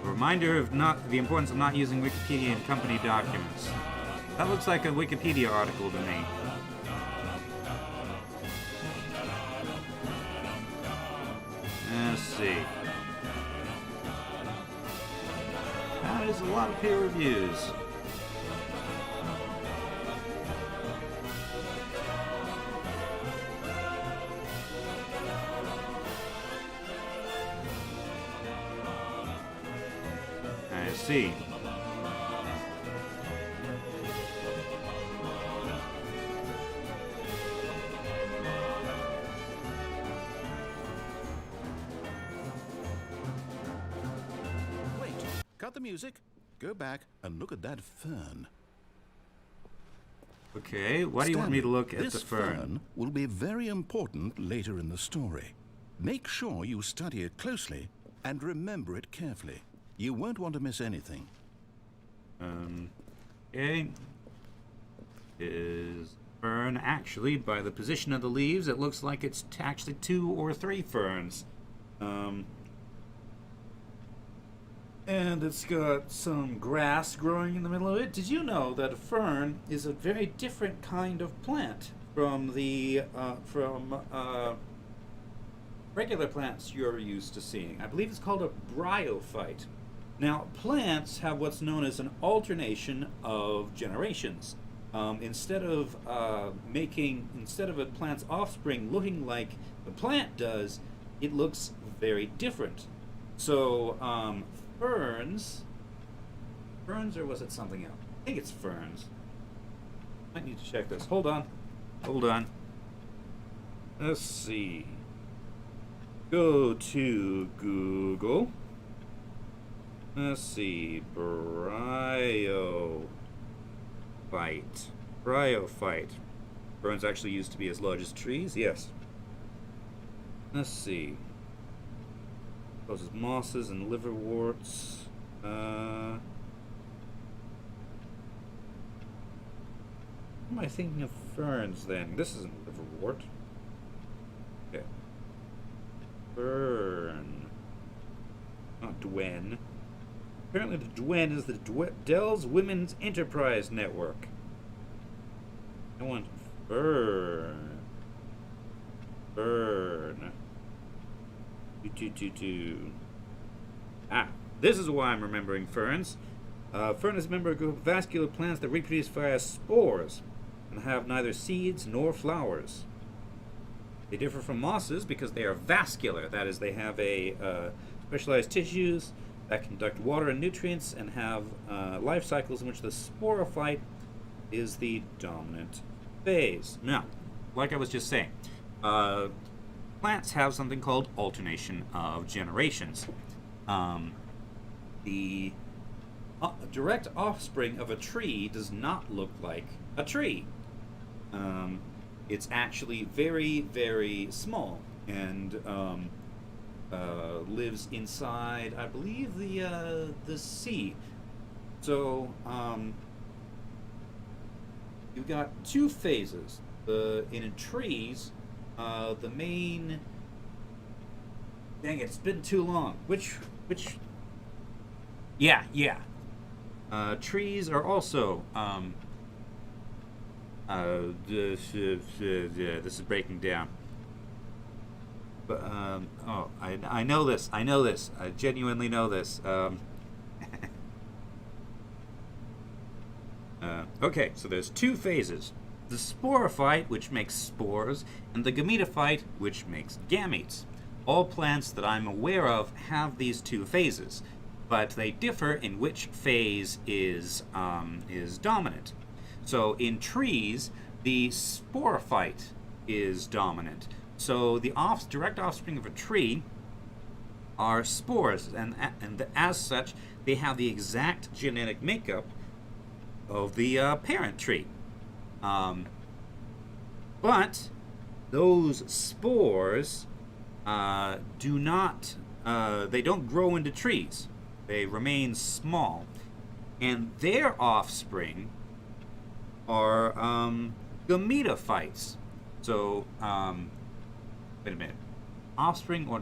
Reminder of the importance of not using Wikipedia in company documents. That looks like a Wikipedia article to me. Let's see. That is a lot of peer reviews. See. Wait, cut the music, go back and look at that fern. Okay, why do you want me to look at the this fern? Will be very important later in the story. Make sure you study it closely and remember it carefully. You won't want to miss anything. Okay. Is fern actually, by the position of the leaves, it looks like it's actually 2 or 3 ferns. And it's got some grass growing in the middle of it. Did you know that a fern is a very different kind of plant from the regular plants you're used to seeing? I believe it's called a bryophyte. Now, plants have what's known as an alternation of generations. Instead of a plant's offspring looking like the plant does, it looks very different. So, ferns, or was it something else? I think it's ferns. Might need to check this. Hold on. Let's see. Go to Google. Let's see. Bryophyte. Ferns actually used to be as large as trees? Yes. Let's see. Causes mosses and liverworts. What am I thinking of ferns then? This isn't liverwort. Okay. Fern. Not Dwen. Apparently the Dwen is the Dell's Women's Enterprise Network. I want fern. Fern. This is why I'm remembering ferns. Fern is a member of a group of vascular plants that reproduce via spores and have neither seeds nor flowers. They differ from mosses because they are vascular. That is, they have specialized tissues that conduct water and nutrients and have life cycles in which the sporophyte is the dominant phase. Now, like I was just saying, plants have something called alternation of generations. The direct offspring of a tree does not look like a tree. It's actually very, very small and lives inside, I believe, the sea. So you've got two phases. In trees, the main. Dang it! It's been too long. Which? Yeah. Trees are also. This is breaking down. But I know this. I genuinely know this. Okay, so there's two phases. The sporophyte, which makes spores, and the gametophyte, which makes gametes. All plants that I'm aware of have these two phases, but they differ in which phase is dominant. So in trees, the sporophyte is dominant. So the direct offspring of a tree are spores, and as such, they have the exact genetic makeup of the parent tree. But those spores they don't grow into trees. They remain small. And their offspring are gametophytes. So, wait a minute. Offspring or...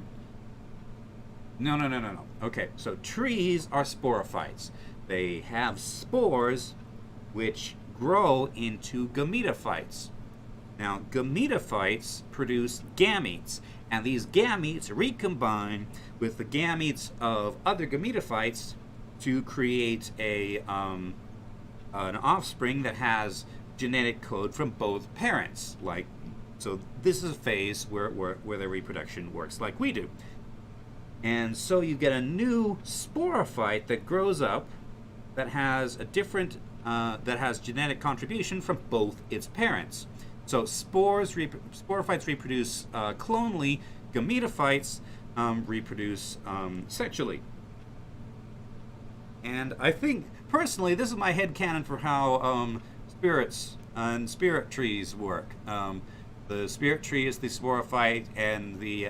No. Okay, so trees are sporophytes. They have spores which grow into gametophytes. Now, gametophytes produce gametes, and these gametes recombine with the gametes of other gametophytes to create an offspring that has genetic code from both parents. So this is a phase where their reproduction works like we do. And so you get a new sporophyte that grows up that has a different that has genetic contribution from both its parents. So sporophytes reproduce clonally, gametophytes reproduce sexually. And I think, personally, this is my headcanon for how spirits and spirit trees work. The spirit tree is the sporophyte, and the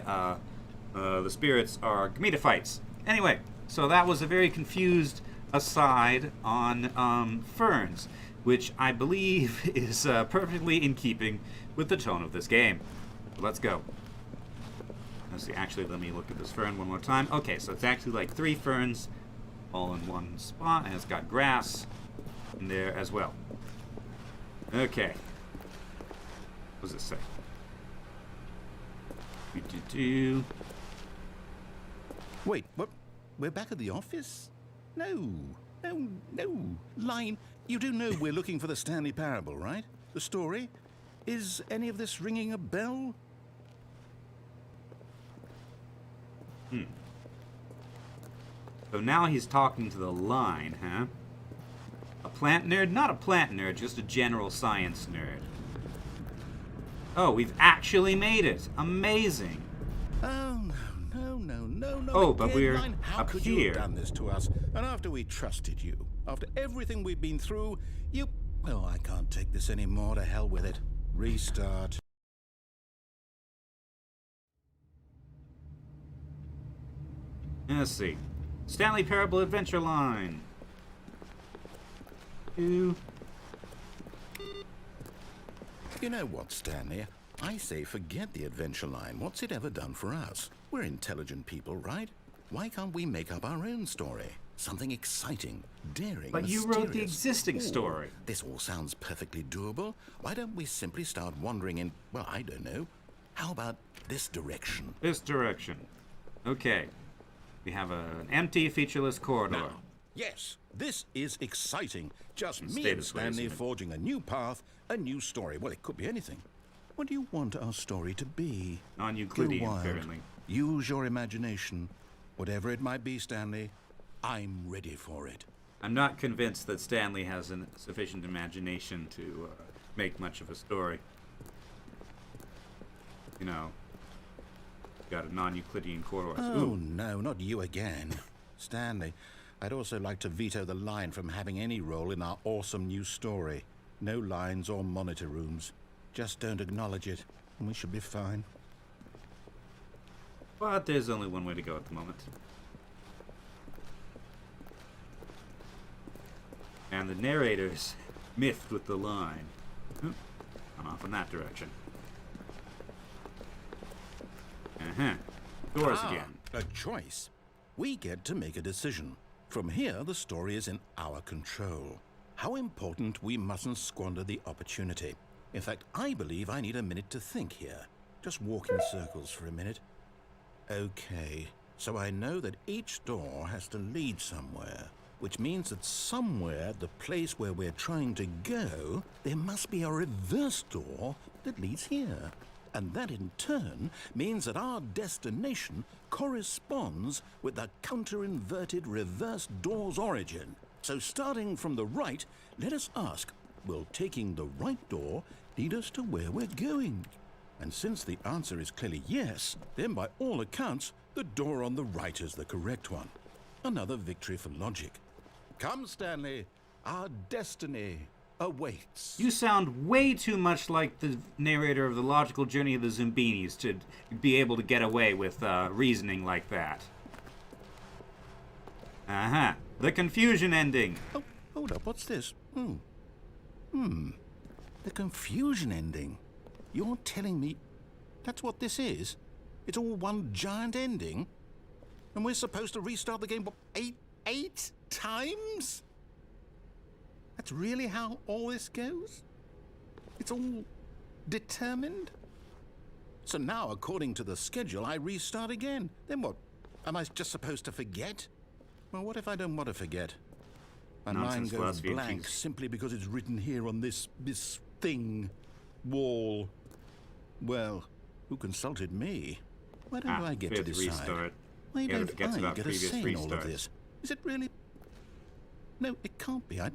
spirits are gametophytes. Anyway, so that was a very confused aside on ferns, which I believe is perfectly in keeping with the tone of this game. Let's go. Let's see, actually, let me look at this fern one more time. Okay, so it's actually like 3 ferns all in one spot, and it's got grass in there as well. Okay. What does it say? Wait, what? We're back at the office? No. Line, you do know we're looking for the Stanley Parable, right? The story? Is any of this ringing a bell? So now he's talking to the line, huh? A plant nerd? Not a plant nerd, just a general science nerd. Oh, we've actually made it. Amazing. Oh, no. Oh, but we're Line, how up could here. you have done this to us? And after we trusted you, after everything we've been through, you... Oh, I can't take this anymore. To hell with it. Restart. Let's see. Stanley Parable Adventure Line. 2. You know what, Stanley? I say forget the adventure line. What's it ever done for us? We're intelligent people, right? Why can't we make up our own story? Something exciting, daring, But you mysterious. wrote the existing story. This all sounds perfectly doable. Why don't we simply start wandering in, well, I don't know. How about this direction? This direction. Okay. We have an empty, featureless corridor. Now, yes, this is exciting. Just me Stay and this way, Stanley isn't it? forging a new path, a new story. Well, it could be anything. What do you want our story to be? Non-Euclidean, Go wild. apparently. Use your imagination. Whatever it might be, Stanley, I'm ready for it. I'm not convinced that Stanley has sufficient imagination to make much of a story. You know, got a non-Euclidean corridor. Oh, Ooh. no, not you again. Stanley, I'd also like to veto the line from having any role in our awesome new story. No lines or monitor rooms. Just don't acknowledge it, and we should be fine. But there's only one way to go at the moment. And the narrator's miffed with the line. Oop, I'm off in that direction. Doors again. A choice. We get to make a decision. From here, the story is in our control. How important, we mustn't squander the opportunity. In fact, I believe I need a minute to think here. Just walk in circles for a minute. Okay, so I know that each door has to lead somewhere, which means that somewhere, the place where we're trying to go, there must be a reverse door that leads here. And that in turn means that our destination corresponds with the counter-inverted reverse door's origin. So starting from the right, let us ask, will taking the right door lead us to where we're going? And since the answer is clearly yes, then by all accounts, the door on the right is the correct one. Another victory for logic. Come, Stanley, our destiny awaits. You sound way too much like the narrator of The Logical Journey of the Zumbinis to be able to get away with reasoning like that. The confusion ending. Oh, hold up, what's this? The confusion ending. You're telling me that's what this is? It's all one giant ending? And we're supposed to restart the game, what, eight times? That's really how all this goes? It's all determined? So now, according to the schedule, I restart again. Then what? Am I just supposed to forget? Well, what if I don't want to forget? My mind Nonsense goes philosophy of blank peace. simply because it's written here on this thing, wall. Well, who consulted me? Why don't I get to fifth decide? restart. Why Yeah, don't forgets I about get a previous say in all of restarts. this? Is it really? No, it can't be. I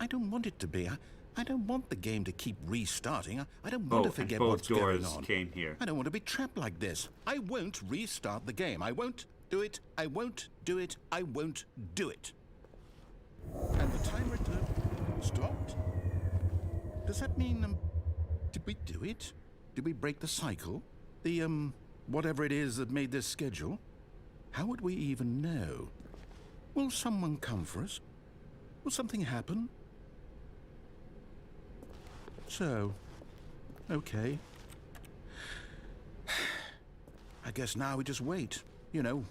don't want it to be. I don't want the game to keep restarting. I don't want to And forget both what's going doors on. came here. I don't want to be trapped like this. I won't restart the game. I won't do it. I won't do it. I won't do it. And the timer stopped. Does that mean, did we do it? Did we break the cycle? The, whatever it is that made this schedule? How would we even know? Will someone come for us? Will something happen? So, okay. I guess now we just wait. You know,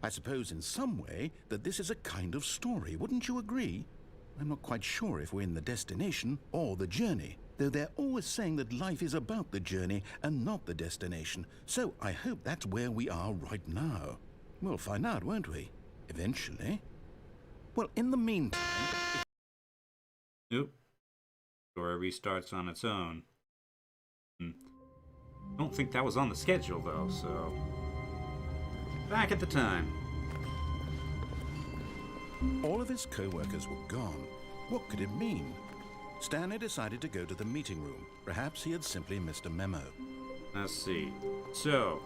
I suppose in some way that this is a kind of story, wouldn't you agree? I'm not quite sure if we're in the destination or the journey, though they're always saying that life is about the journey and not the destination. So I hope that's where we are right now. We'll find out, won't we? Eventually. Well, in the meantime... Nope. Story restarts on its own. Don't think that was on the schedule, though, so... Back at the time. All of his co-workers were gone. What could it mean? Stanley decided to go to the meeting room. Perhaps he had simply missed a memo. Let's see. So,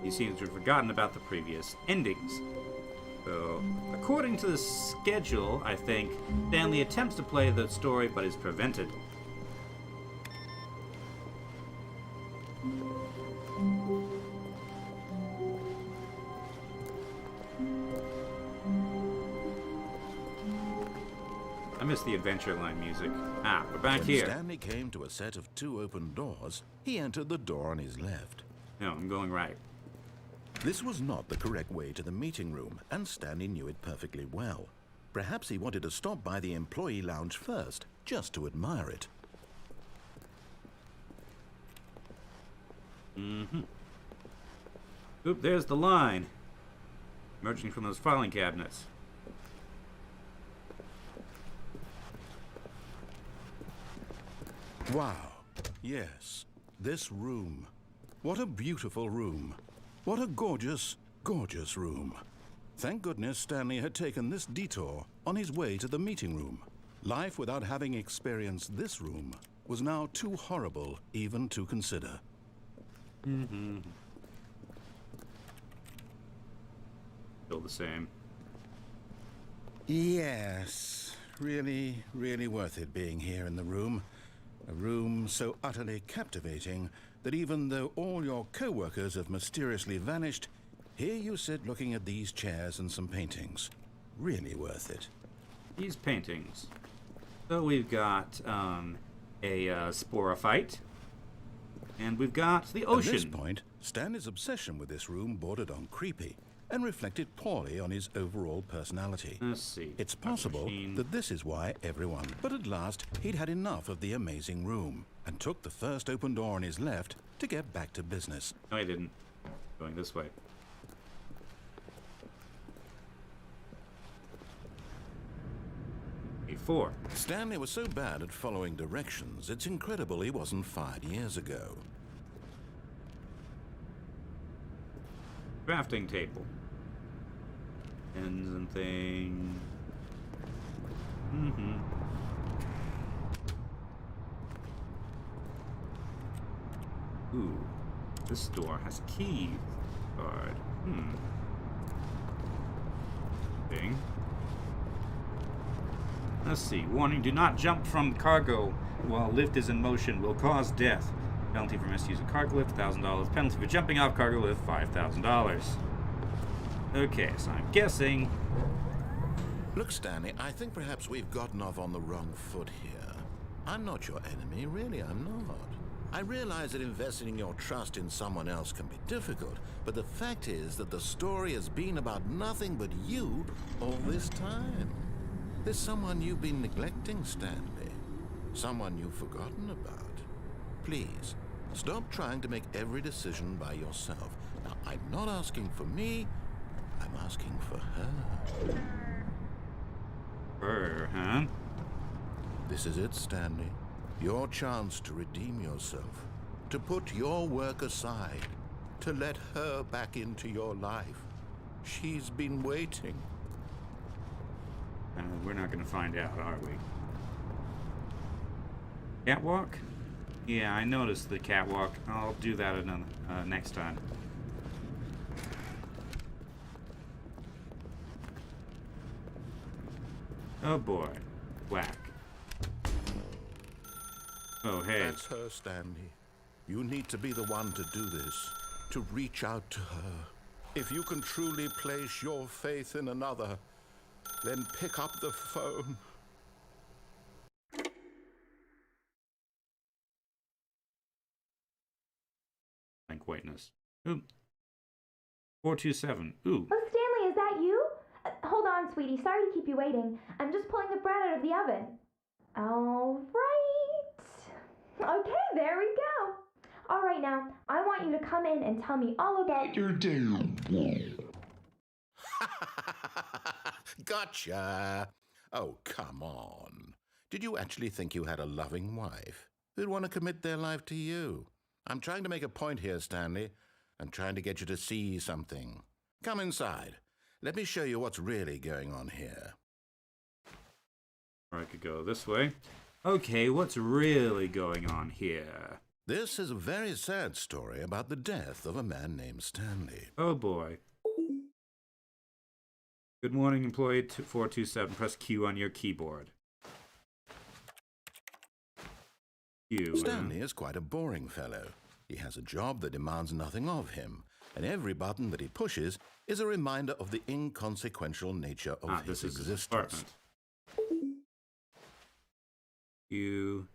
he seems to have forgotten about the previous endings. So, according to the schedule, I think, Stanley attempts to play the story but is prevented. I miss the Adventure Line music. We're back When here. Stanley came to a set of 2 open doors, he entered the door on his left. No, I'm going right. This was not the correct way to the meeting room, and Stanley knew it perfectly well. Perhaps he wanted to stop by the employee lounge first, just to admire it. Oop, there's the line. Emerging from those filing cabinets. Wow. Yes, this room. What a beautiful room. What a gorgeous, gorgeous room. Thank goodness Stanley had taken this detour on his way to the meeting room. Life without having experienced this room was now too horrible even to consider. Still the same. Yes, really, really worth it being here in the room. A room so utterly captivating that even though all your co-workers have mysteriously vanished, here you sit looking at these chairs and some paintings. Really worth it. These paintings. So we've got a sporophyte, and we've got the ocean. At this point, Stanley's obsession with this room bordered on creepy and reflected poorly on his overall personality. Let's see. It's possible that this is why everyone... But at last, he'd had enough of the amazing room and took the first open door on his left to get back to business. No, I didn't. Going this way. A4. Stanley was so bad at following directions, it's incredible he wasn't fired years ago. Crafting table. Pens and things. Ooh. This door has a key card. Thing. Let's see. Warning, do not jump from cargo while lift is in motion. Will cause death. Penalty for misuse of cargo lift, $1,000. Penalty for jumping off cargo lift, $5,000. Okay, so I'm guessing... Look, Stanley, I think perhaps we've gotten off on the wrong foot here. I'm not your enemy, really, I'm not. I realize that investing your trust in someone else can be difficult, but the fact is that the story has been about nothing but you all this time. There's someone you've been neglecting, Stanley. Someone you've forgotten about. Please, stop trying to make every decision by yourself. Now, I'm not asking for me, I'm asking for her. Her, huh? This is it, Stanley. Your chance to redeem yourself. To put your work aside. To let her back into your life. She's been waiting. We're not going to find out, are we? Catwalk? Yeah, I noticed the catwalk. I'll do that another next time. Oh boy. Whack. Oh, hey. That's her, Stanley. You need to be the one to do this. To reach out to her. If you can truly place your faith in another, then pick up the phone. Blank whiteness. Oop. 427. Ooh. Oh, Stanley, is that you? Hold on, sweetie. Sorry to keep you waiting. I'm just pulling the bread out of the oven. All right. Okay, there we go. All right, now, I want you to come in and tell me all about your day. Gotcha! Oh, come on. Did you actually think you had a loving wife who'd want to commit their life to you? I'm trying to make a point here, Stanley. I'm trying to get you to see something. Come inside. Let me show you what's really going on here. Or I could go this way. Okay, what's really going on here? This is a very sad story about the death of a man named Stanley. Oh boy. Good morning, employee 427. Press Q on your keyboard. Q. Stanley is quite a boring fellow. He has a job that demands nothing of him, and every button that he pushes is a reminder of the inconsequential nature of his existence. Q.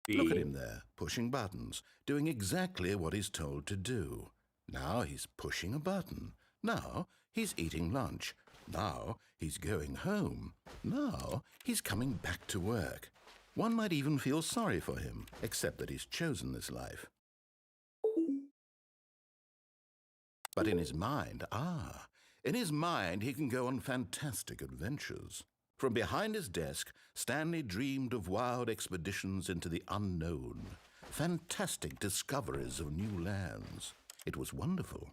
B. Look at him there, pushing buttons, doing exactly what he's told to do. Now he's pushing a button. Now he's eating lunch. Now he's going home. Now he's coming back to work. One might even feel sorry for him, except that he's chosen this life. But in his mind, he can go on fantastic adventures. From behind his desk, Stanley dreamed of wild expeditions into the unknown, fantastic discoveries of new lands. It was wonderful,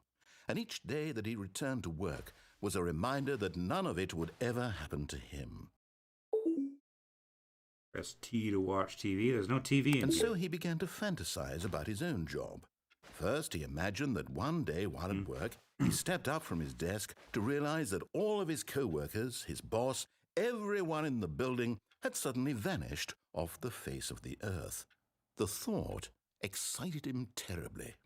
and each day that he returned to work was a reminder that none of it would ever happen to him. Press T to watch TV. There's no TV in And here. so he began to fantasize about his own job. First, he imagined that one day while at work, he stepped up from his desk to realize that all of his co-workers, his boss, everyone in the building had suddenly vanished off the face of the earth. The thought excited him terribly.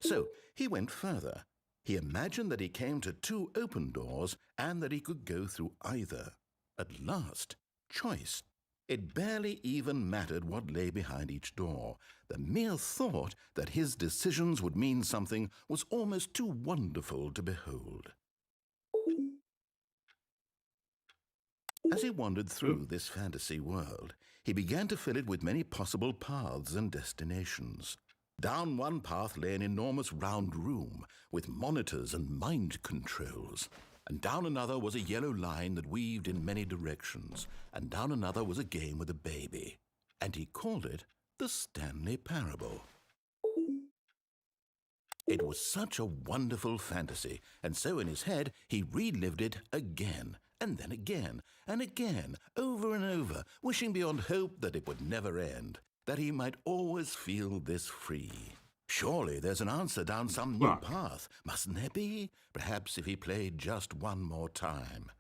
So he went further. He imagined that he came to two open doors and that he could go through either. At last, choice. It barely even mattered what lay behind each door. The mere thought that his decisions would mean something was almost too wonderful to behold. As he wandered through this fantasy world, he began to fill it with many possible paths and destinations. Down one path lay an enormous round room with monitors and mind controls. And down another was a yellow line that weaved in many directions. And down another was a game with a baby. And he called it the Stanley Parable. It was such a wonderful fantasy, and so in his head he relived it again, and then again, and again, over and over, wishing beyond hope that it would never end, that he might always feel this free. Surely there's an answer down some new path, mustn't there be? Perhaps if he played just one more time.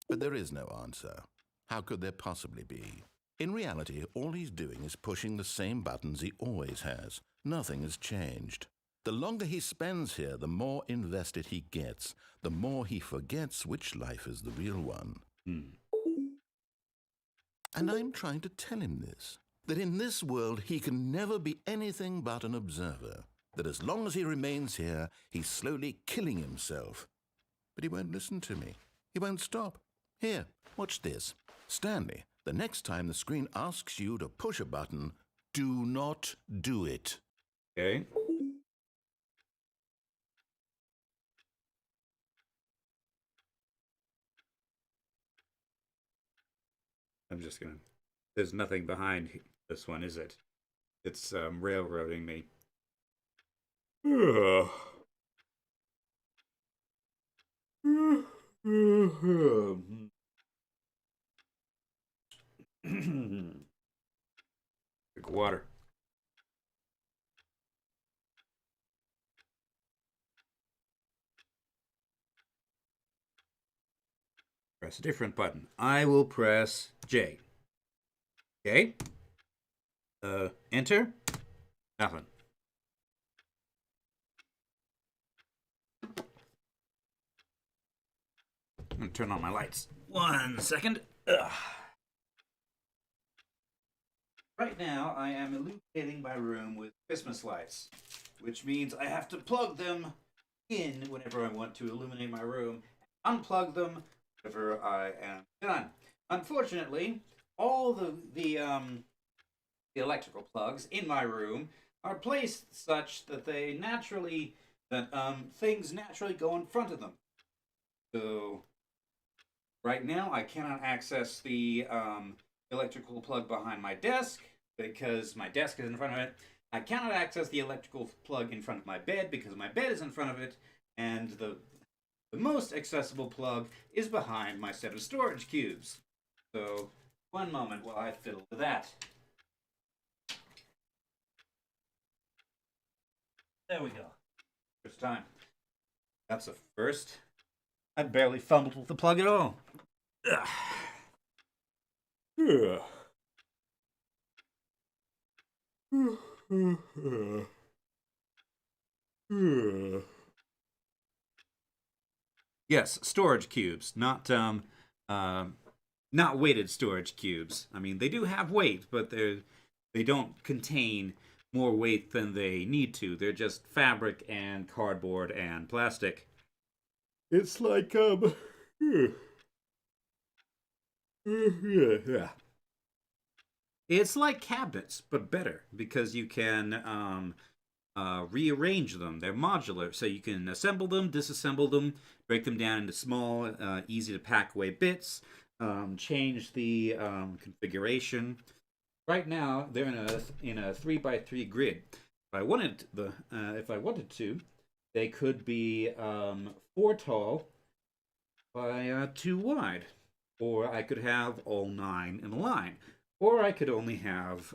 But there is no answer. How could there possibly be? In reality, all he's doing is pushing the same buttons he always has. Nothing has changed. The longer he spends here, the more invested he gets, the more he forgets which life is the real one. And I'm trying to tell him this, that in this world he can never be anything but an observer, that as long as he remains here, he's slowly killing himself. But he won't listen to me. He won't stop. Here, watch this. Stanley, the next time the screen asks you to push a button, do not do it. Okay. I'm just gonna... There's nothing behind this one, is it? It's railroading me. Drink water. Press a different button. I will press J. Okay. Enter. Nothing. I'm gonna turn on my lights. 1 second. Ugh. Right now, I am illuminating my room with Christmas lights, which means I have to plug them in whenever I want to illuminate my room, and unplug them whenever I am done. Unfortunately, all the electrical plugs in my room are placed such that things naturally go in front of them. So right now, I cannot access the electrical plug behind my desk because my desk is in front of it. I cannot access the electrical plug in front of my bed because my bed is in front of it, and the most accessible plug is behind my set of storage cubes. So, one moment while I fiddle with that. There we go. First time. That's a first. I barely fumbled with the plug at all. Ugh. Yes, storage cubes, not weighted storage cubes. I mean, they do have weight, but they don't contain more weight than they need to. They're just fabric and cardboard and plastic. It's like it's like cabinets, but better because you can rearrange them. They're modular, so you can assemble them, disassemble them, break them down into small, easy to pack away bits, change the configuration. Right now, they're in a 3x3 grid. If I wanted to, they could be 4 tall by 2 wide, or I could have all 9 in a line, or I could only have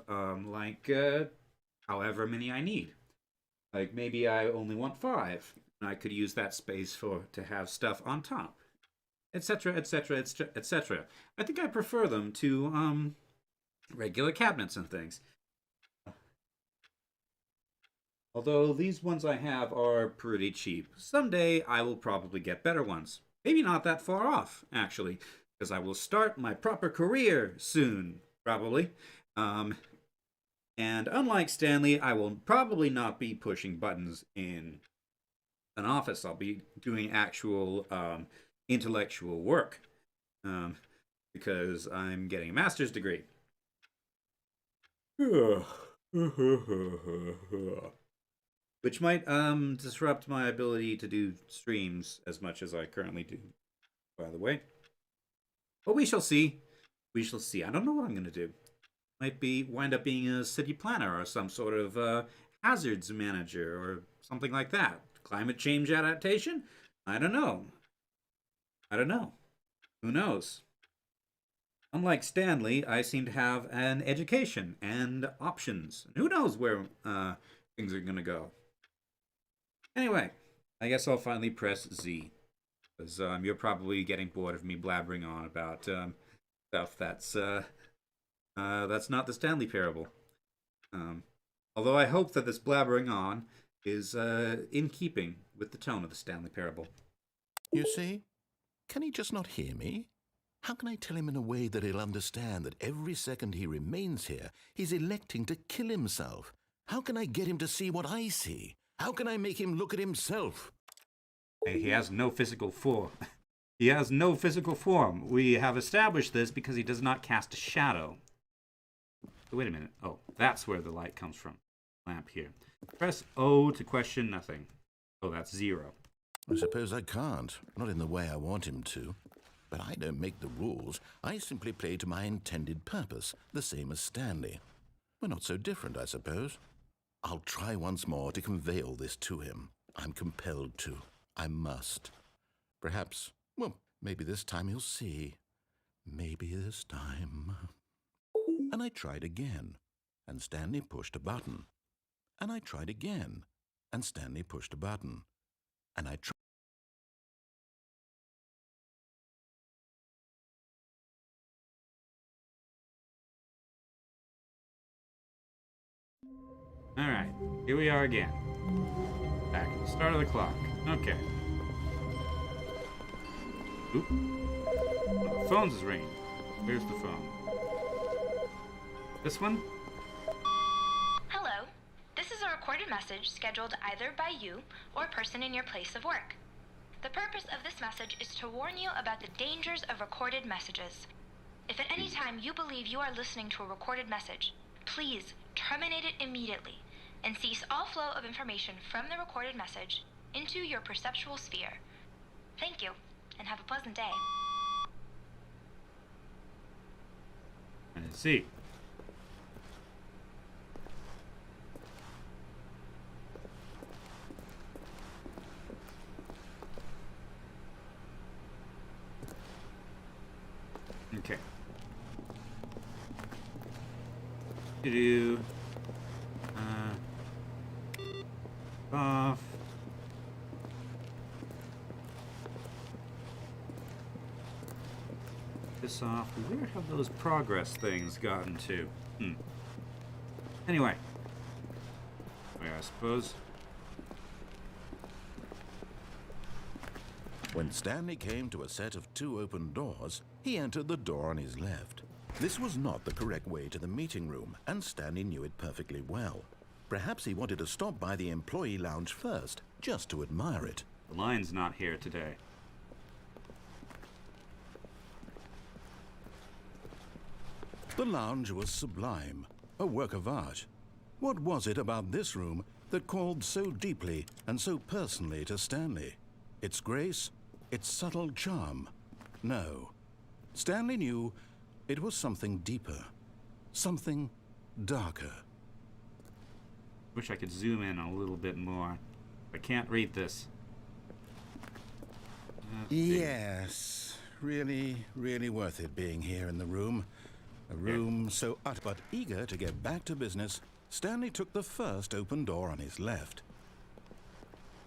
however many I need. Like maybe I only want 5, and I could use that space to have stuff on top, etc., etc., etc. I think I prefer them to regular cabinets and things. Although these ones I have are pretty cheap. Someday I will probably get better ones. Maybe not that far off, actually, because I will start my proper career soon, probably. And unlike Stanley, I will probably not be pushing buttons in an office. I'll be doing actual intellectual work because I'm getting a master's degree. Which might disrupt my ability to do streams as much as I currently do, by the way. But we shall see. We shall see. I don't know what I'm going to do. Might wind up being a city planner or some sort of hazards manager or something like that. Climate change adaptation? I don't know. Who knows? Unlike Stanley, I seem to have an education and options. Who knows where things are going to go? Anyway, I guess I'll finally press Z. Because you're probably getting bored of me blabbering on about stuff that's not the Stanley Parable. Although I hope that this blabbering on is in keeping with the tone of the Stanley Parable. You see? Can he just not hear me? How can I tell him in a way that he'll understand that every second he remains here, he's electing to kill himself? How can I get him to see what I see? How can I make him look at himself? He has no physical form. He has no physical form. We have established this because he does not cast a shadow. Wait a minute. Oh, that's where the light comes from. Lamp here. Press O to question nothing. Oh, that's 0. I suppose I can't. Not in the way I want him to. But I don't make the rules. I simply play to my intended purpose, the same as Stanley. We're not so different, I suppose. I'll try once more to convey all this to him. I'm compelled to. I must. Perhaps, well, maybe this time he'll see. Maybe this time. And I tried again, and Stanley pushed a button. And I tried again, and Stanley pushed a button. And I tried. Alright, here we are again. Back at the start of the clock. Okay. Oop. The phone's is ringing. Where's the phone? This one? message scheduled either by you or person in your place of work. The purpose of this message is to warn you about the dangers of recorded messages. If at any time you believe you are listening to a recorded message, please terminate it immediately and cease all flow of information from the recorded message into your perceptual sphere. Thank you, and have a pleasant day. I see. Okay. Off. This off. Where have those progress things gotten to? Anyway. I suppose. When Stanley came to a set of 2 open doors, he entered the door on his left. This was not the correct way to the meeting room, and Stanley knew it perfectly well. Perhaps he wanted to stop by the employee lounge first, just to admire it. The line's not here today. The lounge was sublime, a work of art. What was it about this room that called so deeply and so personally to Stanley? Its grace? Its subtle charm? No. Stanley knew it was something deeper, something darker. Wish I could zoom in a little bit more. I can't read this. Yes, really, really worth it being here in the room. A room so utter but eager to get back to business, Stanley took the first open door on his left.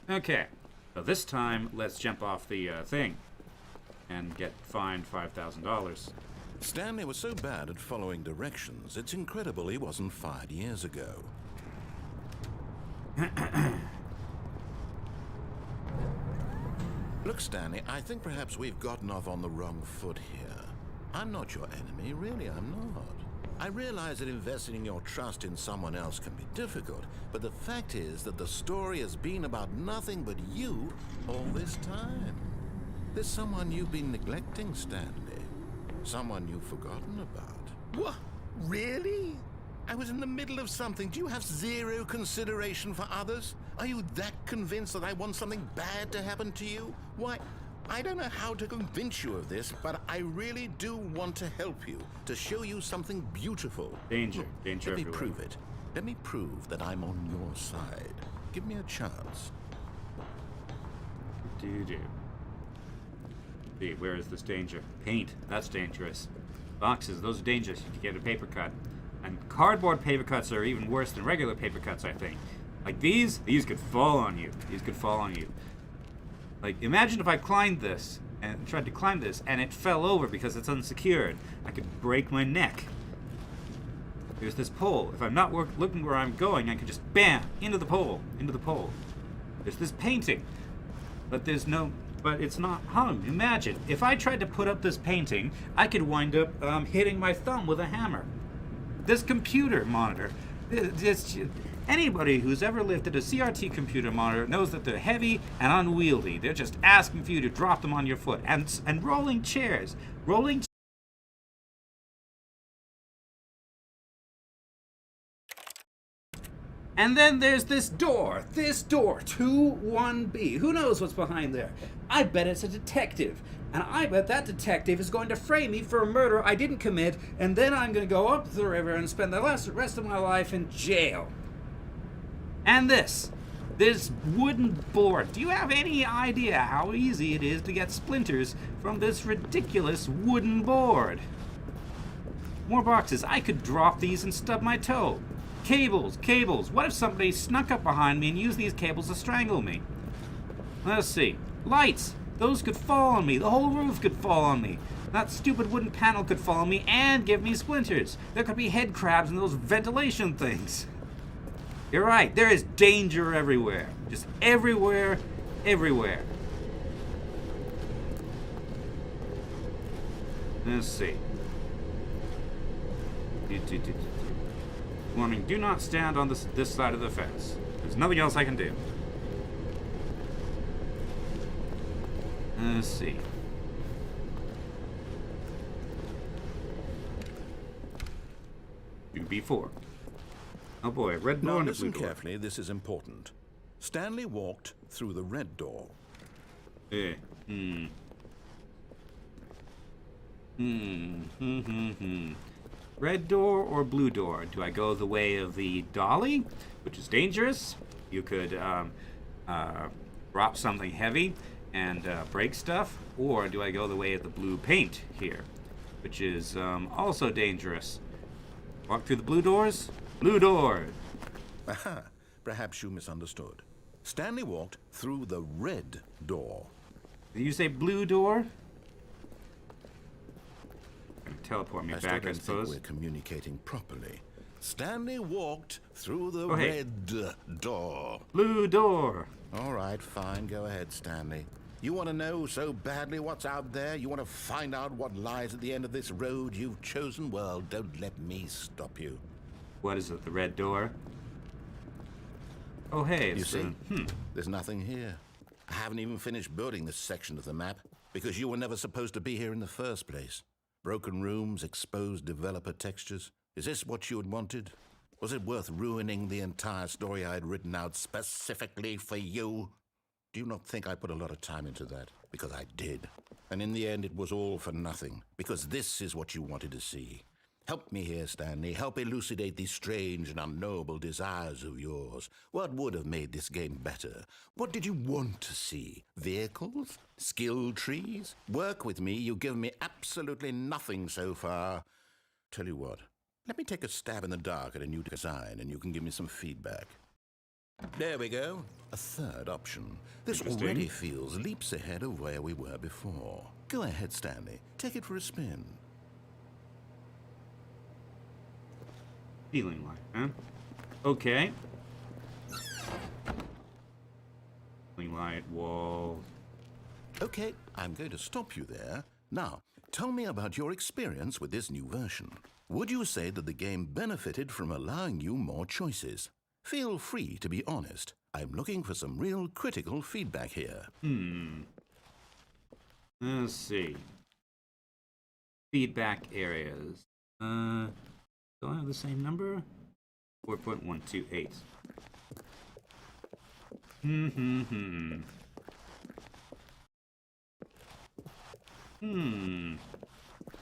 Okay, so this time let's jump off the thing and get fined $5,000. Stanley was so bad at following directions, it's incredible he wasn't fired years ago. Look, Stanley, I think perhaps we've gotten off on the wrong foot here. I'm not your enemy, really, I'm not. I realize that investing your trust in someone else can be difficult, but the fact is that the story has been about nothing but you all this time. There's someone you've been neglecting, Stanley. Someone you've forgotten about. What? Really? I was in the middle of something. Do you have zero consideration for others? Are you that convinced that I want something bad to happen to you? Why, I don't know how to convince you of this, but I really do want to help you, to show you something beautiful. Danger. Look, Danger let me everywhere. prove it. Let me prove that I'm on your side. Give me a chance. See, where is this danger? Paint. That's dangerous. Boxes. Those are dangerous. You can get a paper cut. And cardboard paper cuts are even worse than regular paper cuts, I think. Like these could fall on you. These could fall on you. Like, imagine if I climbed this and tried to climb this and it fell over because it's unsecured. I could break my neck. There's this pole. If I'm not looking where I'm going, I could just bam into the pole. There's this painting, but it's not hung. Imagine if I tried to put up this painting, I could wind up hitting my thumb with a hammer. This computer monitor, anybody who's ever lifted a CRT computer monitor knows that they're heavy and unwieldy. They're just asking for you to drop them on your foot. And rolling chairs. And then there's this door, 21B. Who knows what's behind there? I bet it's a detective. And I bet that detective is going to frame me for a murder I didn't commit, and then I'm going to go up the river and spend the rest of my life in jail. And this wooden board. Do you have any idea how easy it is to get splinters from this ridiculous wooden board? More boxes. I could drop these and stub my toe. Cables. What if somebody snuck up behind me and used these cables to strangle me? Let's see. Lights. Those could fall on me. The whole roof could fall on me. That stupid wooden panel could fall on me and give me splinters. There could be head crabs in those ventilation things. You're right. There is danger everywhere. Just everywhere. Let's see. Warning, do not stand on this side of the fence. There's nothing else I can do. Let's see. B4. Oh boy, red door Now and a listen blue door. carefully, this is important. Stanley walked through the red door. Red door or blue door? Do I go the way of the dolly, which is dangerous? You could drop something heavy and break stuff. Or do I go the way of the blue paint here, which is also dangerous? Walk through the blue doors? Blue door! Aha, perhaps you misunderstood. Stanley walked through the red door. Did you say blue door? Teleport me I still back, I don't think suppose. we're communicating properly. Stanley walked through the Oh, hey. red door. Blue door! All right, fine. Go ahead, Stanley. You want to know so badly what's out there? You want to find out what lies at the end of this road you've chosen? Well, don't let me stop you. What is it, the red door? Oh, hey, You it's see? There's nothing here. I haven't even finished building this section of the map because you were never supposed to be here in the first place. Broken rooms, exposed developer textures. Is this what you had wanted? Was it worth ruining the entire story I had written out specifically for you? Do you not think I put a lot of time into that? Because I did. And in the end, it was all for nothing. Because this is what you wanted to see. Help me here, Stanley. Help elucidate these strange and unknowable desires of yours. What would have made this game better? What did you want to see? Vehicles? Skill trees? Work with me. You've given me absolutely nothing so far. Tell you what, let me take a stab in the dark at a new design and you can give me some feedback. There we go. A third option. This Interesting. already feels leaps ahead of where we were before. Go ahead, Stanley. Take it for a spin. feeling like, huh? Okay. Light wall. Okay, I'm going to stop you there. Now, tell me about your experience with this new version. Would you say that the game benefited from allowing you more choices? Feel free to be honest. I'm looking for some real critical feedback here. Let's see. Feedback areas. Do I have the same number? 4.128.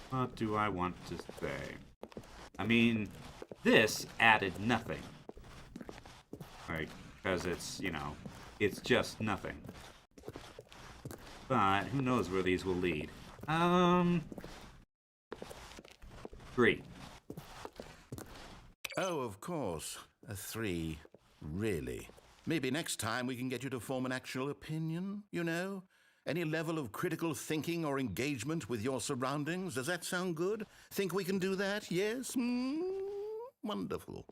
What do I want to say? I mean, this added nothing. Right? Because it's, you know, it's just nothing. But who knows where these will lead. 3. Oh, of course. A 3. Really? Maybe next time we can get you to form an actual opinion, you know? Any level of critical thinking or engagement with your surroundings? Does that sound good? Think we can do that? Yes? Wonderful.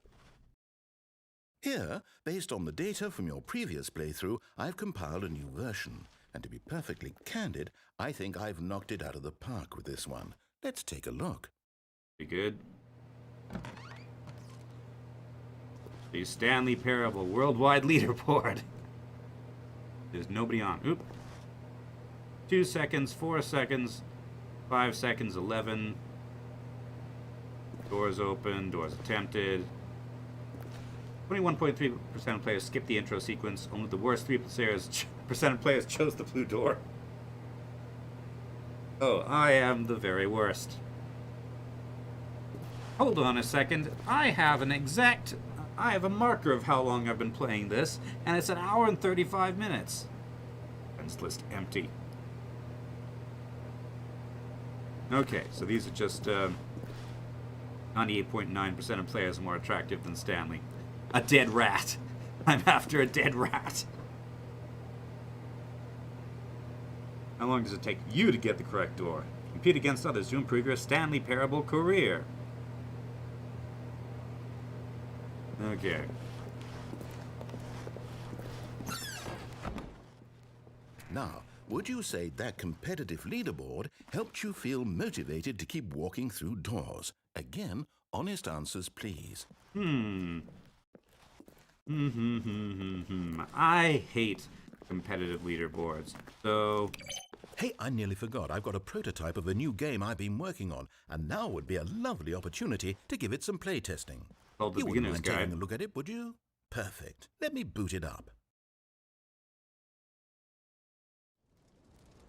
Here, based on the data from your previous playthrough, I've compiled a new version. And to be perfectly candid, I think I've knocked it out of the park with this one. Let's take a look. Be good. The Stanley Parable Worldwide Leaderboard. There's nobody on. Oop. 2 seconds, 4 seconds, 5 seconds, 11. Doors open, doors attempted. 21.3% of players skipped the intro sequence. Only the worst 3% of players chose the blue door. Oh, I am the very worst. Hold on a second. I have a marker of how long I've been playing this, and it's 1 hour and 35 minutes. Friends list empty. Okay, so these are just 98.9% of players are more attractive than Stanley. A dead rat. I'm after a dead rat. How long does it take you to get the correct door? Compete against others to improve your Stanley Parable career. Okay. Now, would you say that competitive leaderboard helped you feel motivated to keep walking through doors? Again, honest answers, please. I hate competitive leaderboards. So, Hey, I nearly forgot. I've got a prototype of a new game I've been working on, and now would be a lovely opportunity to give it some playtesting. called the You wouldn't beginner's mind guide. taking a look at it, would you? Perfect. Let me boot it up.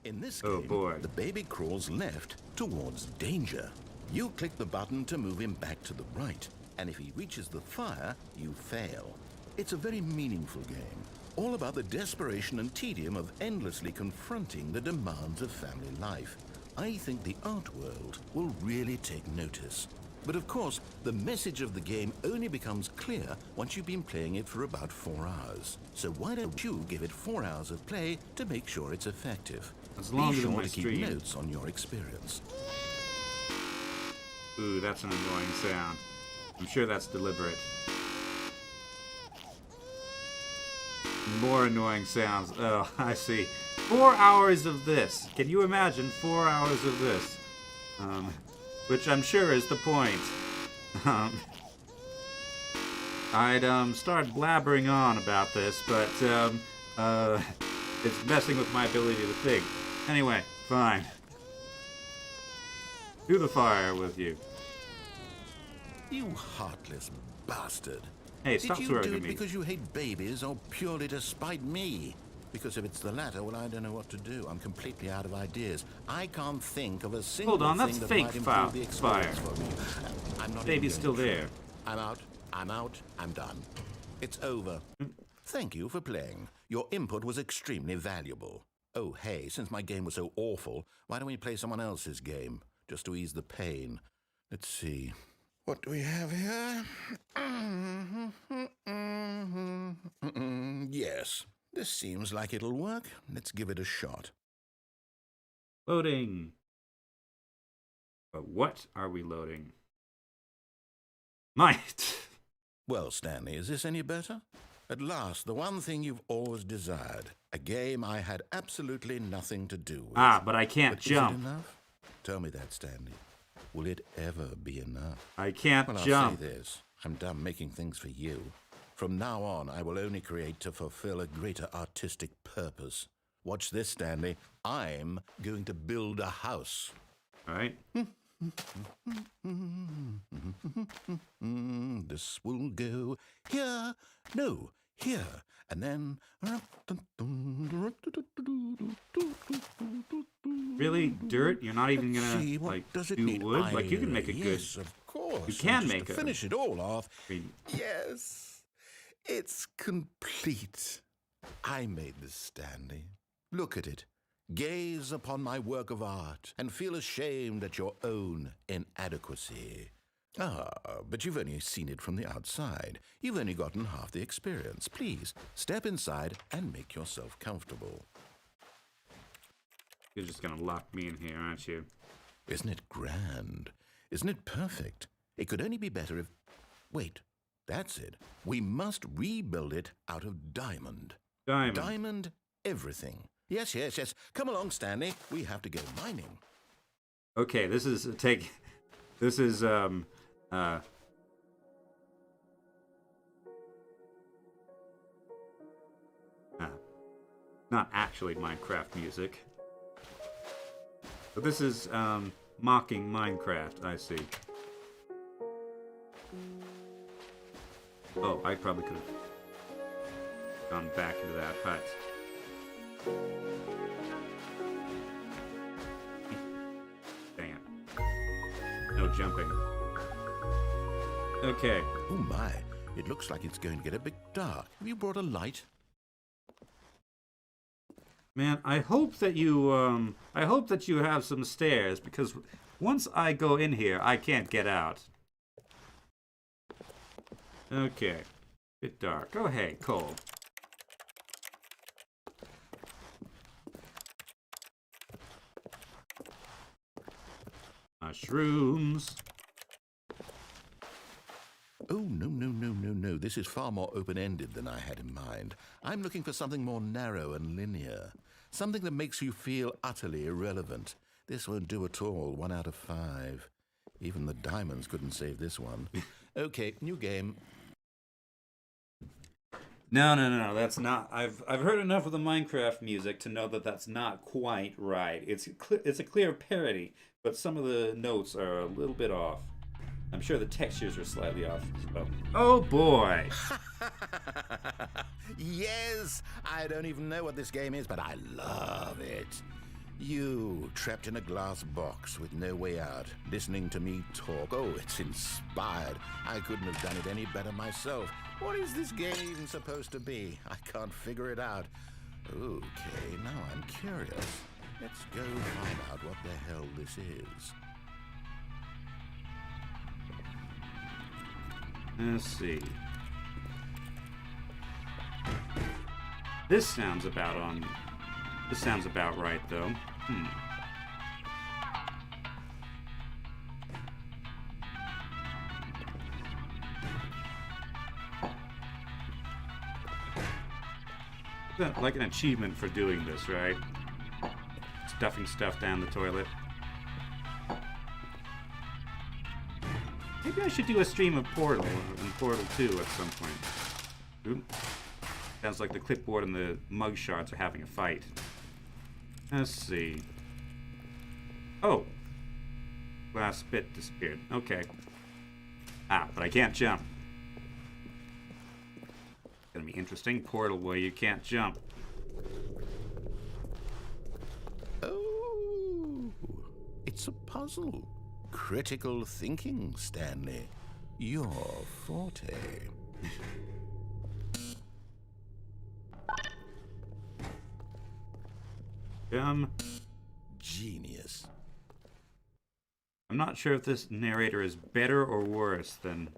In this Oh, game, boy. the baby crawls left towards danger. You click the button to move him back to the right, and if he reaches the fire, you fail. It's a very meaningful game, all about the desperation and tedium of endlessly confronting the demands of family life. I think the art world will really take notice. But of course, the message of the game only becomes clear once you've been playing it for about 4 hours. So why don't you give it 4 hours of play to make sure it's effective? That's Be longer than sure my to keep stream. notes on your experience. Ooh, that's an annoying sound. I'm sure that's deliberate. More annoying sounds. Oh, I see. 4 hours of this. Can you imagine 4 hours of this? Which I'm sure is the point. I'd start blabbering on about this, but it's messing with my ability to think. Anyway, fine. To the fire with you. You heartless bastard. Hey, stop Did you swearing do at it me. because you hate babies or purely to spite me? Because if it's the latter, well, I don't know what to do. I'm completely out of ideas. I can't think of a single Hold on, that's thing that fake might improve the fire. experience for me. I'm not Baby's even still going to there. try. I'm out, I'm done. It's over. Thank you for playing. Your input was extremely valuable. Oh, hey, since my game was so awful, why don't we play someone else's game? Just to ease the pain. Let's see. What do we have here? Yes, this seems like it'll work. Let's give it a shot. Loading. But what are we loading? Might. Well, Stanley, is this any better? At last, the one thing you've always desired. A game I had absolutely nothing to do with. Ah, but I can't But jump. Is it enough? Tell me that, Stanley. Will it ever be enough? I can't Well, I'll jump. say this. I'm done making things for you. From now on, I will only create to fulfill a greater artistic purpose. Watch this, Stanley. I'm going to build a house. All right. This will go here. No, here. And then... Really? Dirt? You're not even Let's gonna see, what like does it do need? wood? Like you can make a good. Yes, of course. You can And just make to a- finish it all off. I mean, Yes, it's complete. I made this, Stanley. Look at it. Gaze upon my work of art and feel ashamed at your own inadequacy. Ah, but you've only seen it from the outside. You've only gotten half the experience. Please, step inside and make yourself comfortable. you're just gonna lock me in here, aren't you? Isn't it grand? Isn't it perfect? It could only be better if... Wait, that's it. We must rebuild it out of diamond. Diamond. Diamond everything. Yes, yes, yes. Come along, Stanley. We have to go mining. Okay, this is This is not actually Minecraft music. But this is mocking Minecraft, I see. Oh, I probably could have gone back into that hut. Dang it. No jumping. Okay. Oh, my. It looks like it's going to get a bit dark. Have you brought a light? Man, I hope that you have some stairs, because once I go in here, I can't get out. Okay. Bit dark. Oh, hey, coal. Mushrooms. Oh, no, no, no, no, no. This is far more open-ended than I had in mind. I'm looking for something more narrow and linear. Something that makes you feel utterly irrelevant. This won't do at all. 1 out of 5. Even the diamonds couldn't save this one. Okay, new game. No. That's not. I've heard enough of the Minecraft music to know that that's not quite right. It's a clear parody, but some of the notes are a little bit off. I'm sure the textures are slightly off as well. Oh boy! Yes, I don't even know what this game is, but I love it. You, trapped in a glass box with no way out, listening to me talk. Oh, it's inspired. I couldn't have done it any better myself. What is this game even supposed to be? I can't figure it out. Okay, now I'm curious. Let's go find out what the hell this is. Let's see. This sounds about right, though. Like an achievement for doing this, right? Stuffing stuff down the toilet. Maybe I should do a stream of Portal and Portal 2 at some point. Oop. Sounds like the clipboard and the mug shards are having a fight. Let's see. Oh! Last bit disappeared. Okay. Ah, but I can't jump. Gonna be interesting. Portal where you can't jump. Oh, it's a puzzle. Critical thinking, Stanley. Your forte. Genius. I'm not sure if this narrator is better or worse than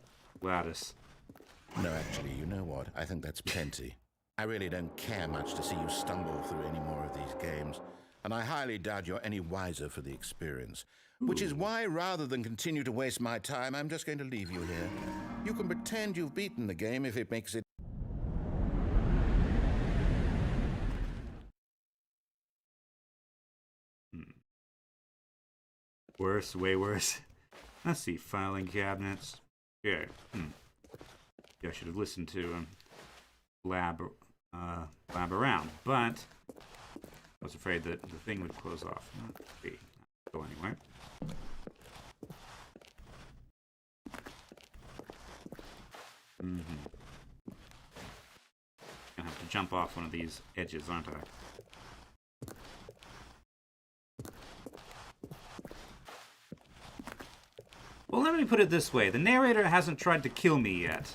Gladys. No, actually, you know what? I think that's plenty. I really don't care much to see you stumble through any more of these games, and I highly doubt you're any wiser for the experience. Which is why, rather than continue to waste my time, I'm just going to leave you here. You can pretend you've beaten the game if it makes it... Worse, way worse. Let's see, filing cabinets. Yeah. Yeah, I should have listened to lab around, but I was afraid that the thing would close off. Let's see. Go anyway. Gonna have to jump off one of these edges, aren't I? Well, let me put it this way. The narrator hasn't tried to kill me yet.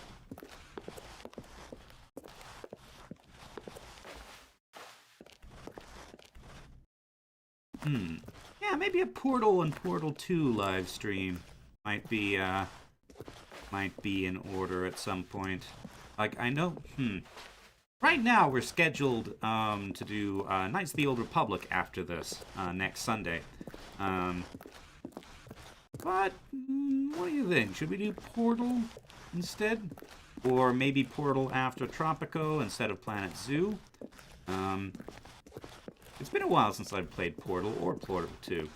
Yeah, maybe a Portal and Portal 2 live stream might be in order at some point. Like, I know, Right now, we're scheduled to do Knights of the Old Republic after this, next Sunday. But, what do you think? Should we do Portal instead? Or maybe Portal after Tropico instead of Planet Zoo? It's been a while since I've played Portal or Portal 2.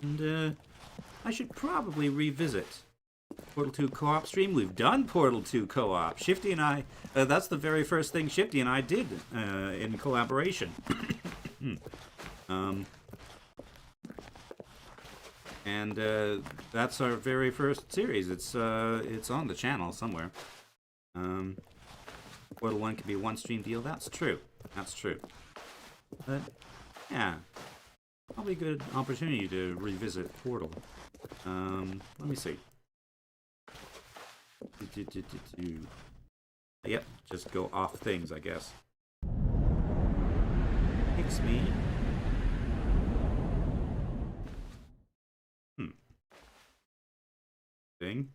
And I should probably revisit Portal 2 co-op stream. We've done Portal 2 co-op. Shifty and I, that's the very first thing Shifty and I did in collaboration. And that's our very first series. It's on the channel somewhere. Portal 1 could be a one-stream deal. That's true. That's true. But, yeah. Probably a good opportunity to revisit Portal. Let me see. Yep, just go off things, I guess. It's me. Thing.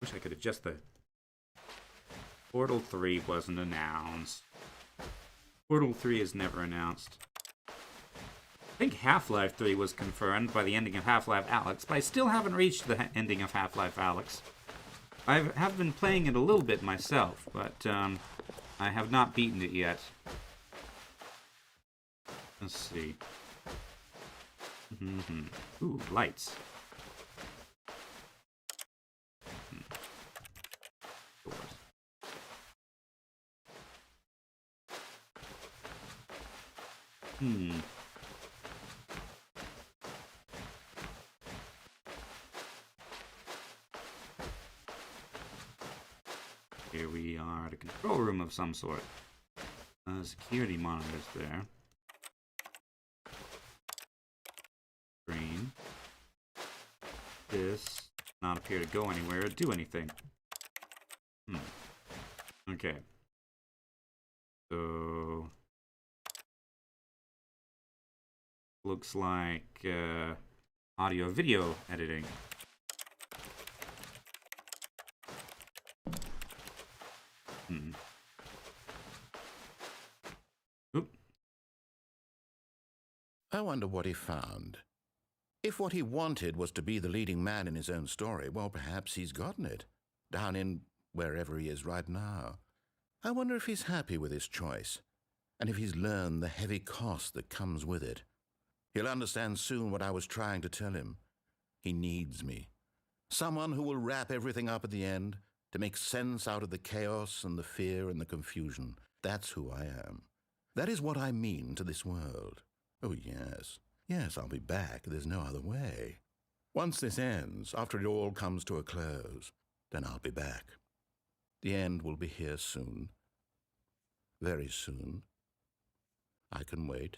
Wish I could adjust the... Portal 3 wasn't announced. Portal 3 is never announced. I think Half-Life 3 was confirmed by the ending of Half-Life Alyx, but I still haven't reached the ending of Half-Life Alyx. I have been playing it a little bit myself, but I have not beaten it yet. Let's see. Ooh, lights. Doors. Here we are at a control room of some sort. Security monitors there. Screen. This not appear to go anywhere or do anything. Okay. So looks like audio video editing. Oop. I wonder what he found. If what he wanted was to be the leading man in his own story, well, perhaps he's gotten it, down in wherever he is right now. I wonder if he's happy with his choice, and if he's learned the heavy cost that comes with it. He'll understand soon what I was trying to tell him. He needs me. Someone who will wrap everything up at the end, to make sense out of the chaos and the fear and the confusion. That's who I am. That is what I mean to this world. Oh, yes. Yes, I'll be back. There's no other way. Once this ends, after it all comes to a close, then I'll be back. The end will be here soon. Very soon. I can wait.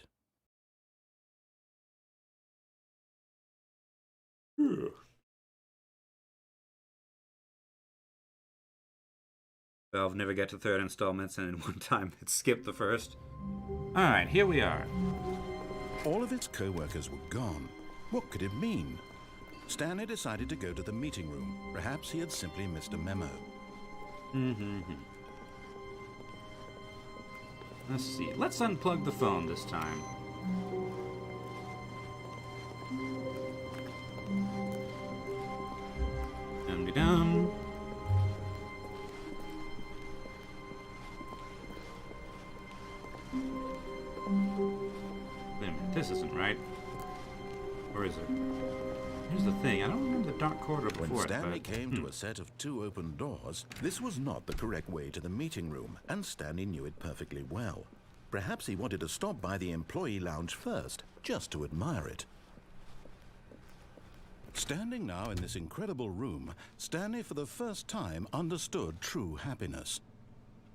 Valve never get to third installments, and in one time it skipped the first. Alright, here we are. All of its co-workers were gone. What could it mean? Stanley decided to go to the meeting room. Perhaps he had simply missed a memo. Let's see. Let's unplug the phone this time. Dum-de-dum. Wait a minute, this isn't right. Or is it? Here's the thing, I don't remember the dark corridor before. When Stanley came to a set of 2 open doors, this was not the correct way to the meeting room, and Stanley knew it perfectly well. Perhaps he wanted to stop by the employee lounge first, just to admire it. Standing now in this incredible room, Stanley for the first time understood true happiness.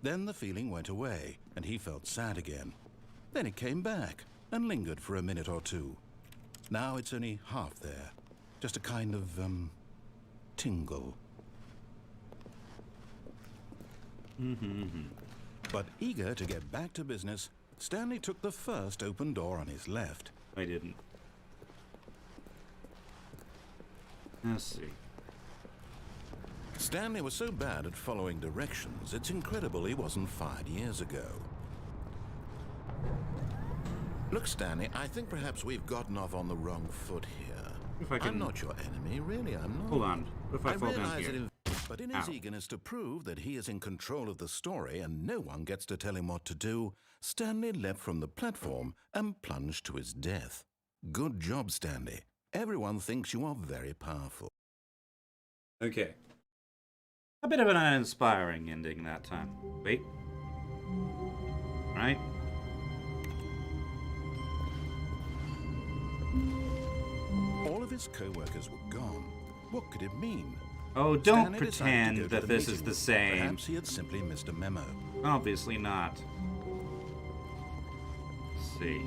Then the feeling went away, and he felt sad again. Then it came back, and lingered for a minute or two. Now it's only half there. Just a kind of, tingle. But eager to get back to business, Stanley took the first open door on his left. I didn't. Let's see. Stanley was so bad at following directions, it's incredible he wasn't fired years ago. Look, Stanley, I think perhaps we've gotten off on the wrong foot here. If I can... I'm not your enemy, really, I'm not. Hold on. What if I fall down realize here? But in his eagerness to prove that he is in control of the story and no one gets to tell him what to do, Stanley leapt from the platform and plunged to his death. Good job, Stanley. Everyone thinks you are very powerful. Okay. A bit of an uninspiring ending that time. Wait. Right? All of his co-workers were gone. What could it mean? Oh, don't Stanley pretend decided to go that to the this is meeting the room. same. Perhaps he had simply missed a memo. Obviously not. Let's see.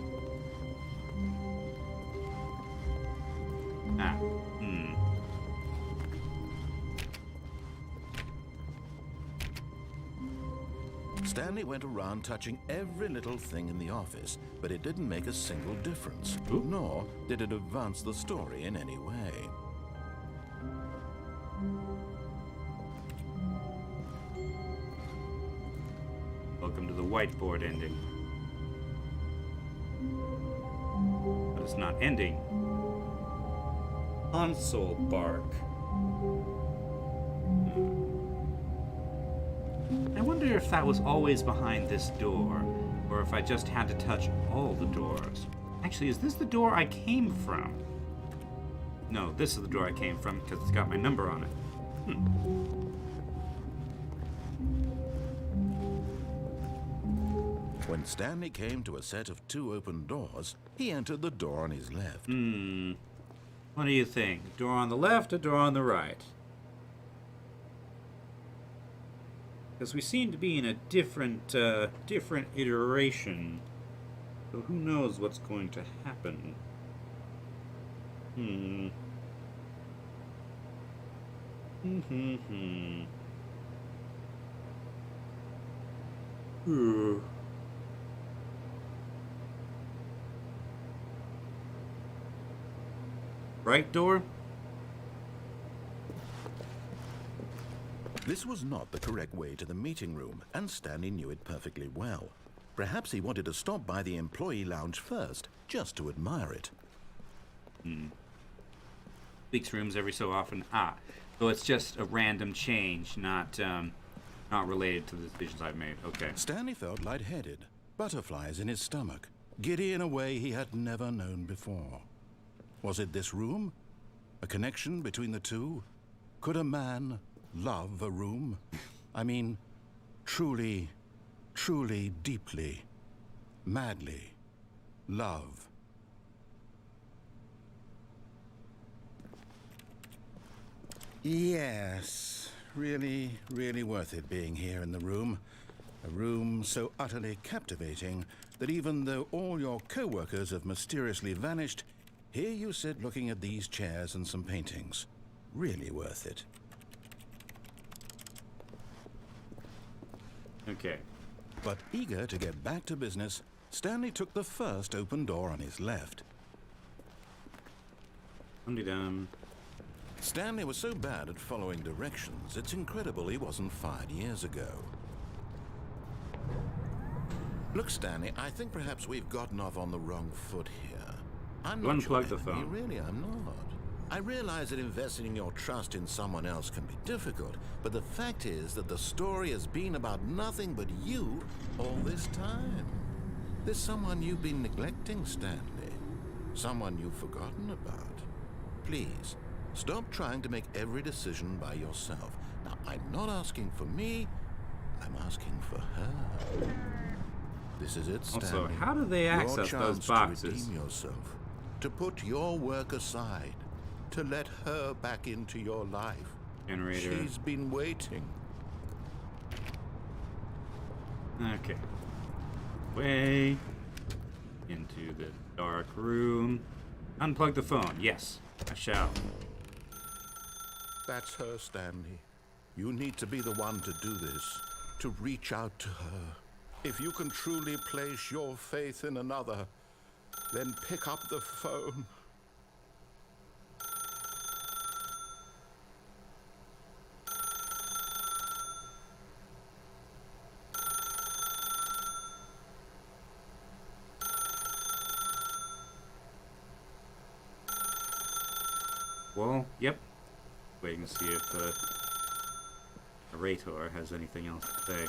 Stanley went around touching every little thing in the office, but it didn't make a single difference, nor did it advance the story in any way. Welcome to the whiteboard ending. But it's not ending. Console bark. I wonder wonder if that was always behind this door, or if I just had to touch all the doors. Actually, is this the door I came from? No, this is the door I came from because it's got my number on it. When Stanley came to a set of 2 open doors, he entered the door on his left. What do you think? Door on the left or door on the right? Because we seem to be in a different iteration. So who knows what's going to happen? Right door? This was not the correct way to the meeting room, and Stanley knew it perfectly well. Perhaps he wanted to stop by the employee lounge first, just to admire it. Speaks rooms every so often. So it's just a random change, not related to the decisions I've made. Okay. Stanley felt lightheaded, butterflies in his stomach, giddy in a way he had never known before. Was it this room? A connection between the two? Could a man love a room? I mean, truly, truly, deeply, madly love. Yes, really, really worth it being here in the room. A room so utterly captivating that even though all your co-workers have mysteriously vanished, here you sit looking at these chairs and some paintings. Really worth it. Okay. But eager to get back to business, Stanley took the first open door on his left. Dum-de-dum. Stanley was so bad at following directions, it's incredible he wasn't fired years ago. Look, Stanley, I think perhaps we've gotten off on the wrong foot here. I'm not your Unplug the enemy, phone. really, I'm not. I realize that investing your trust in someone else can be difficult, but the fact is that the story has been about nothing but you all this time. There's someone you've been neglecting, Stanley. Someone you've forgotten about. Please, stop trying to make every decision by yourself. Now, I'm not asking for me, I'm asking for her. This is it, Stanley. Also, how do they access Your those chance boxes? to redeem yourself, to put your work aside, to let her back into your life. Generator. She's been waiting. Okay. Way into the dark room. Unplug the phone. Yes, I shall. That's her, Stanley. You need to be the one to do this, to reach out to her. If you can truly place your faith in another, then pick up the phone. Well, yep. Waiting to see if the narrator has anything else to say.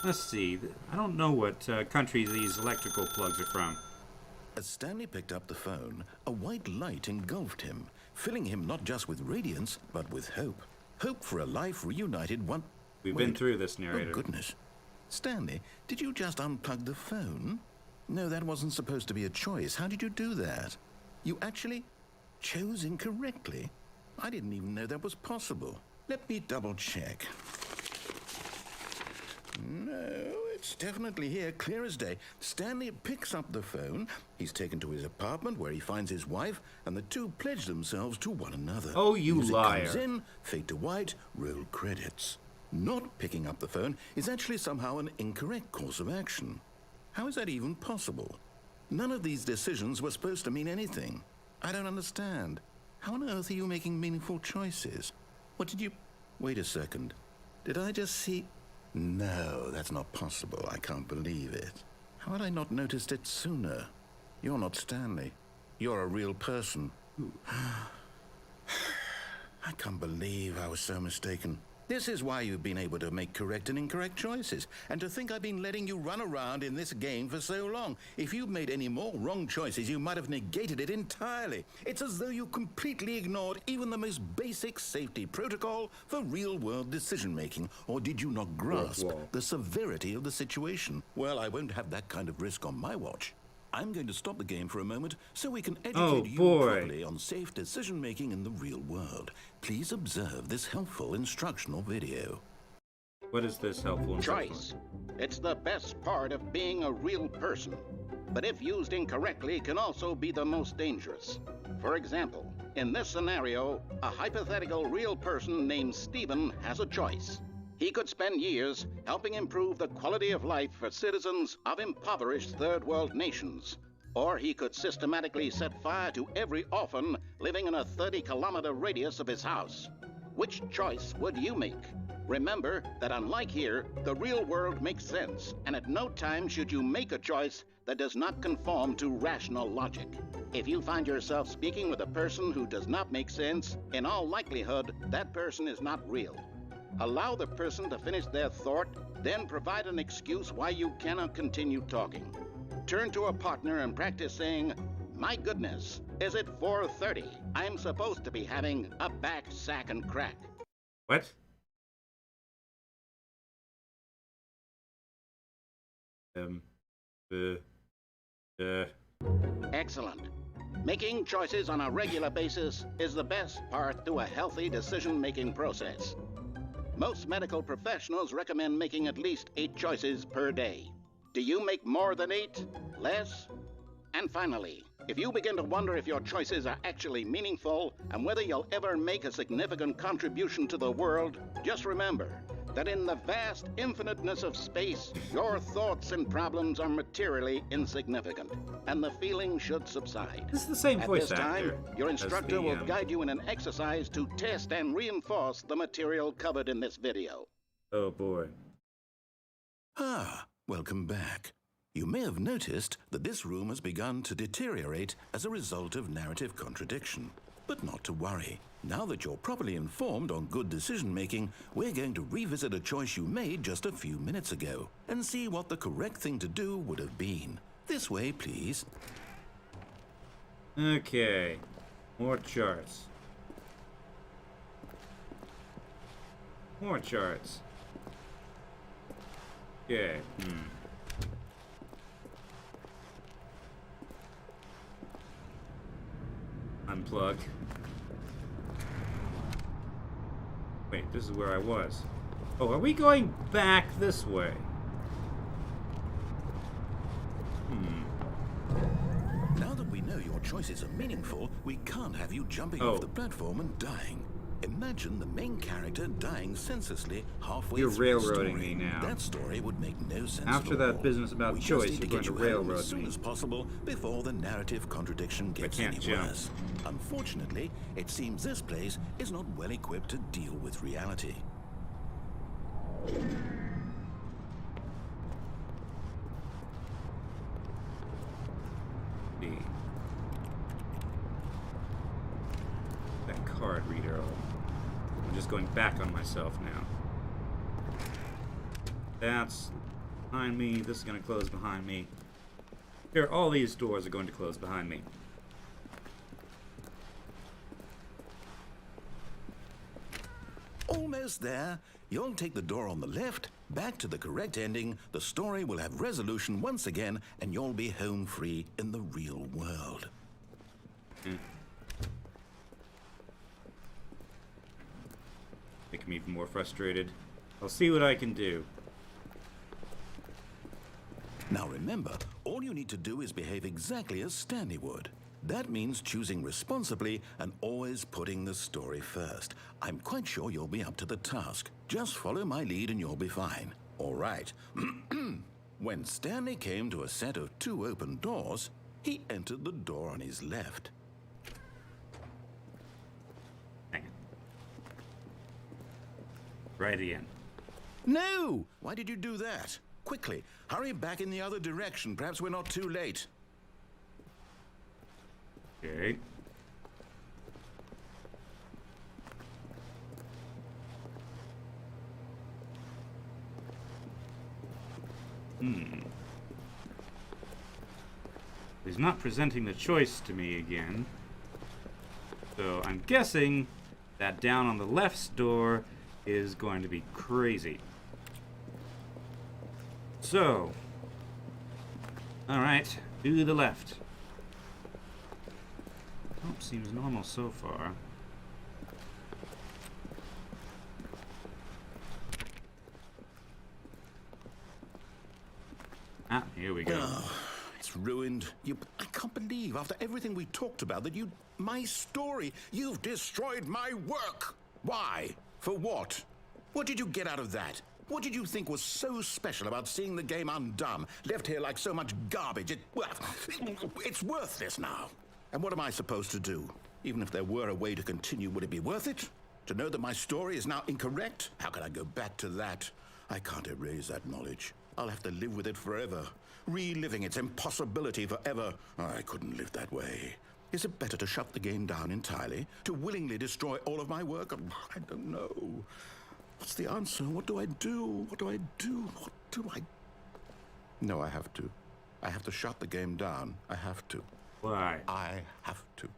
Let's see. I don't know what country these electrical plugs are from. As Stanley picked up the phone, a white light engulfed him, filling him not just with radiance, but with hope. Hope for a life reunited one... We've Wait. been through this, narrator. Oh, goodness. Stanley, did you just unplug the phone? No, that wasn't supposed to be a choice. How did you do that? You actually chose incorrectly? I didn't even know that was possible. Let me double check. No, it's definitely here, clear as day. Stanley picks up the phone. He's taken to his apartment where he finds his wife, and the two pledge themselves to one another. Oh, you Music liar. comes in, fade to white, roll credits. Not picking up the phone is actually somehow an incorrect course of action. How is that even possible? None of these decisions were supposed to mean anything. I don't understand. How on earth are you making meaningful choices? What did you... Wait a second. Did I just see... No, that's not possible. I can't believe it. How had I not noticed it sooner? You're not Stanley. You're a real person. I can't believe I was so mistaken. This is why you've been able to make correct and incorrect choices. And to think I've been letting you run around in this game for so long. If you'd made any more wrong choices, you might have negated it entirely. It's as though you completely ignored even the most basic safety protocol for real-world decision-making. Or did you not grasp the severity of the situation? Well, I won't have that kind of risk on my watch. I'm going to stop the game for a moment so we can educate you properly on safe decision-making in the real world. Please observe this helpful instructional video. What is this helpful instructional? Choice. It's the best part of being a real person. But if used incorrectly, can also be the most dangerous. For example, in this scenario, a hypothetical real person named Stephen has a choice. He could spend years helping improve the quality of life for citizens of impoverished third world nations. Or he could systematically set fire to every orphan living in a 30-kilometer radius of his house. Which choice would you make? Remember that unlike here, the real world makes sense, and at no time should you make a choice that does not conform to rational logic. If you find yourself speaking with a person who does not make sense, in all likelihood, that person is not real. Allow the person to finish their thought, then provide an excuse why you cannot continue talking. Turn to a partner and practice saying, "My goodness, is it 4:30? I'm supposed to be having a back, sack, and crack." What? Excellent. Making choices on a regular basis is the best part to a healthy decision-making process. Most medical professionals recommend making at least 8 choices per day. Do you make more than 8? Less? And finally, if you begin to wonder if your choices are actually meaningful and whether you'll ever make a significant contribution to the world, just remember that in the vast infiniteness of space, your thoughts and problems are materially insignificant, and the feeling should subside. This is the same voice actor. At this time, your instructor will guide you in an exercise to test and reinforce the material covered in this video. Oh boy. Ah, welcome back. You may have noticed that this room has begun to deteriorate as a result of narrative contradiction. But not to worry. Now that you're properly informed on good decision-making, we're going to revisit a choice you made just a few minutes ago and see what the correct thing to do would have been. This way, please. Okay. More charts. More charts. Okay. Unplug. Wait, this is where I was. Oh, are we going back this way? Now that we know your choices are meaningful, we can't have you jumping off the platform and dying. Imagine the main character dying senselessly halfway You're through the story. railroading me now. That story would make no sense After at that all. business about We choice, just need you're to going get to you home railroad as soon me. as possible before the narrative contradiction gets can't any jump. worse. Unfortunately, it seems this place is not well equipped to deal with reality. That card reader. I'm just going back on myself now. That's behind me. This is going to close behind me. Here, all these doors are going to close behind me. Almost there. You'll take the door on the left, back to the correct ending, the story will have resolution once again, and you'll be home free in the real world. Making me even more frustrated. I'll see what I can do. Now remember, all you need to do is behave exactly as Stanley would. That means choosing responsibly and always putting the story first. I'm quite sure you'll be up to the task. Just follow my lead and you'll be fine. All right. When Stanley came to a set of 2 open doors, he entered the door on his left. Hang on. Right again. No! Why did you do that? Quickly, hurry back in the other direction. Perhaps we're not too late. Okay. He's not presenting the choice to me again. So I'm guessing that down on the left's door is going to be crazy. So, alright, to the left. Oh, seems normal so far. Ah, here we go. Oh, it's ruined. I can't believe, after everything we talked about, that my story, you've destroyed my work. Why? For what? What did you get out of that? What did you think was so special about seeing the game undone, left here like so much garbage? It's worthless now. And what am I supposed to do? Even if there were a way to continue, would it be worth it? To know that my story is now incorrect? How can I go back to that? I can't erase that knowledge. I'll have to live with it forever, reliving its impossibility forever. I couldn't live that way. Is it better to shut the game down entirely? To willingly destroy all of my work? I don't know. What's the answer? What do I do? What do I do? What do I... No, I have to. I have to shut the game down. I have to. Why? I have to.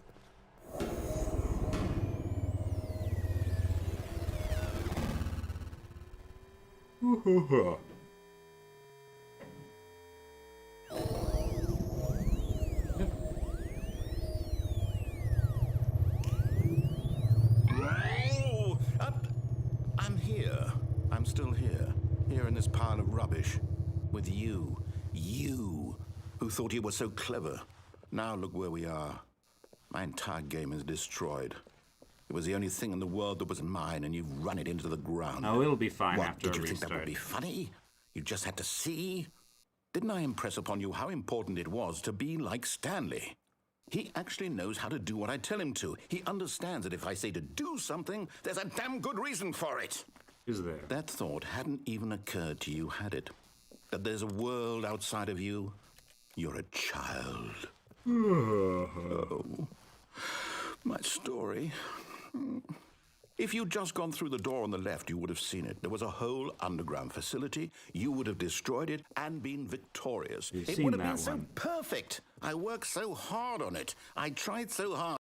I'm here. I'm still here. Here in this pile of rubbish. With you. You. Who thought you were so clever. Now look where we are. My entire game is destroyed. It was the only thing in the world that was mine, and you've run it into the ground. Oh, it'll be fine What, after a did you restart. think that would be funny? You just had to see? Didn't I impress upon you how important it was to be like Stanley? He actually knows how to do what I tell him to. He understands that if I say to do something, there's a damn good reason for it. Is there? That thought hadn't even occurred to you, had it? That there's a world outside of you? You're a child. Oh, my story. If you'd just gone through the door on the left, you would have seen it. There was a whole underground facility. You would have destroyed it and been victorious. You've It seen would have that been so one. perfect. I worked so hard on it. I tried so hard.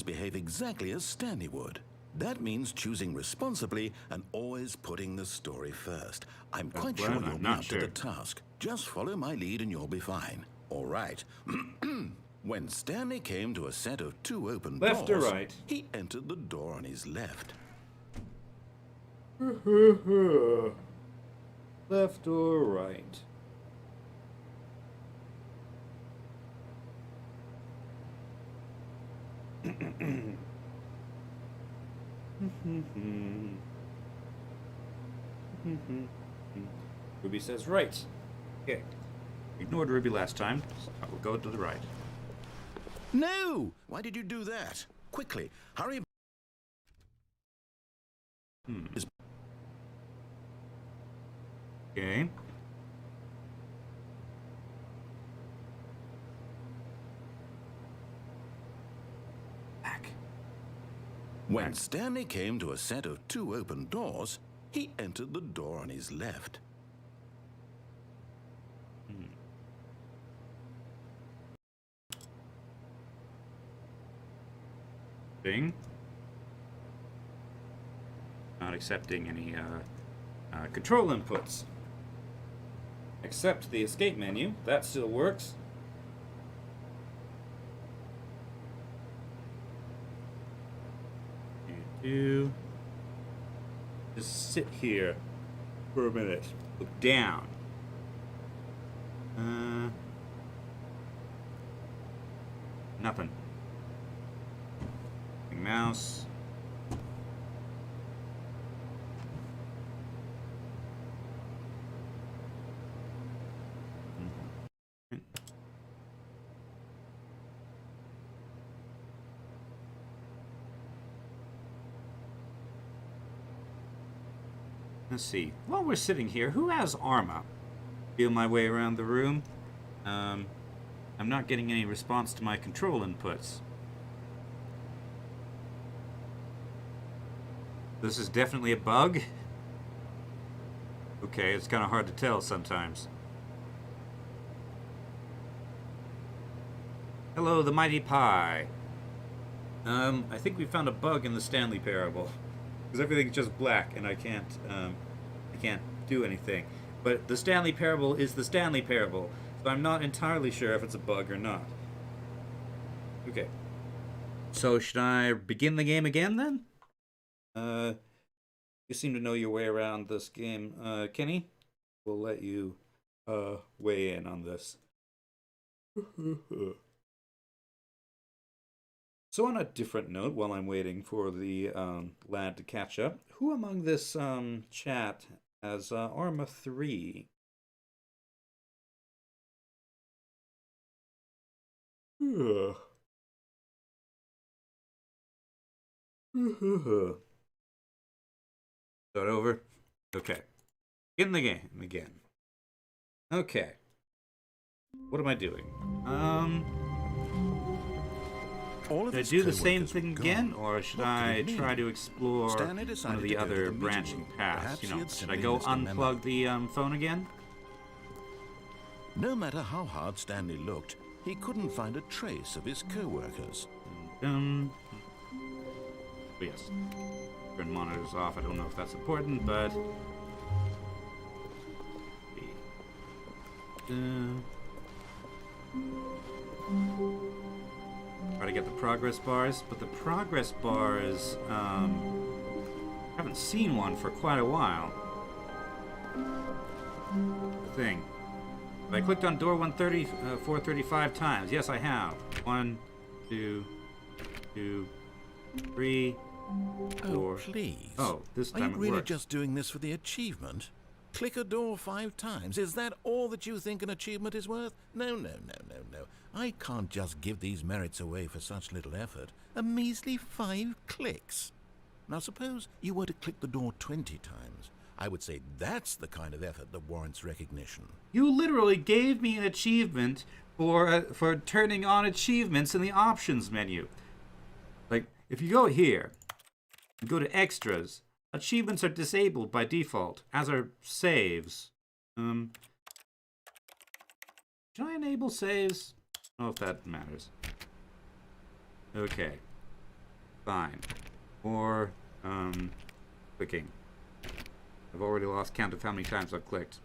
Behave exactly as Stanley would. That means choosing responsibly and always putting the story first. I'm quite well, sure I'm you'll be not up sure. to the task. Just follow my lead and you'll be fine. All right. When Stanley came to a set of 2 open Left or doors, right? he entered the door on his left. Left or right? Ruby says right. Okay. Ignored Ruby last time. So I will go to the right. No! Why did you do that? Quickly, hurry. Okay. Back. When Stanley came to a set of 2 open doors, he entered the door on his left. Thing. Not accepting any control inputs. Accept the escape menu. That still works. You just sit here for a minute. Look down. Nothing. Mouse. Let's see. While we're sitting here, who has armor? Feel my way around the room. I'm not getting any response to my control inputs. This is definitely a bug. Okay, it's kind of hard to tell sometimes. Hello, the mighty pie. I think we found a bug in the Stanley parable. Because everything's just black and I can't do anything. But the Stanley parable is the Stanley parable. So I'm not entirely sure if it's a bug or not. Okay. So should I begin the game again then? You seem to know your way around this game. Kenny, we'll let you weigh in on this. So on a different note, while I'm waiting for the lad to catch up, who among this chat has Arma 3? Is that over? Okay. In the game again. Okay. What am I doing? Should I do the same thing again, or should I try to explore one of the other branching paths? You know, should I go unplug the phone again? No matter how hard Stanley looked, he couldn't find a trace of his co-workers. Oh, yes. Turn monitors off. I don't know if that's important, but try to get the progress bars, but the progress bars, I haven't seen one for quite a while. The thing. I clicked on door 130, 435 times. Yes, I have. 1, 2, 3, 4. Oh, please. Oh, this time Are you it really works. just doing this for the achievement? Click a door 5 times. Is that all that you think an achievement is worth? No. I can't just give these merits away for such little effort. A measly 5 clicks. Now suppose you were to click the door 20 times. I would say that's the kind of effort that warrants recognition. You literally gave me an achievement for turning on achievements in the options menu. Like, if you go here and go to extras, achievements are disabled by default, as are saves. Should I enable saves? I don't know if that matters. Okay. Fine. Or, clicking. I've already lost count of how many times I've clicked.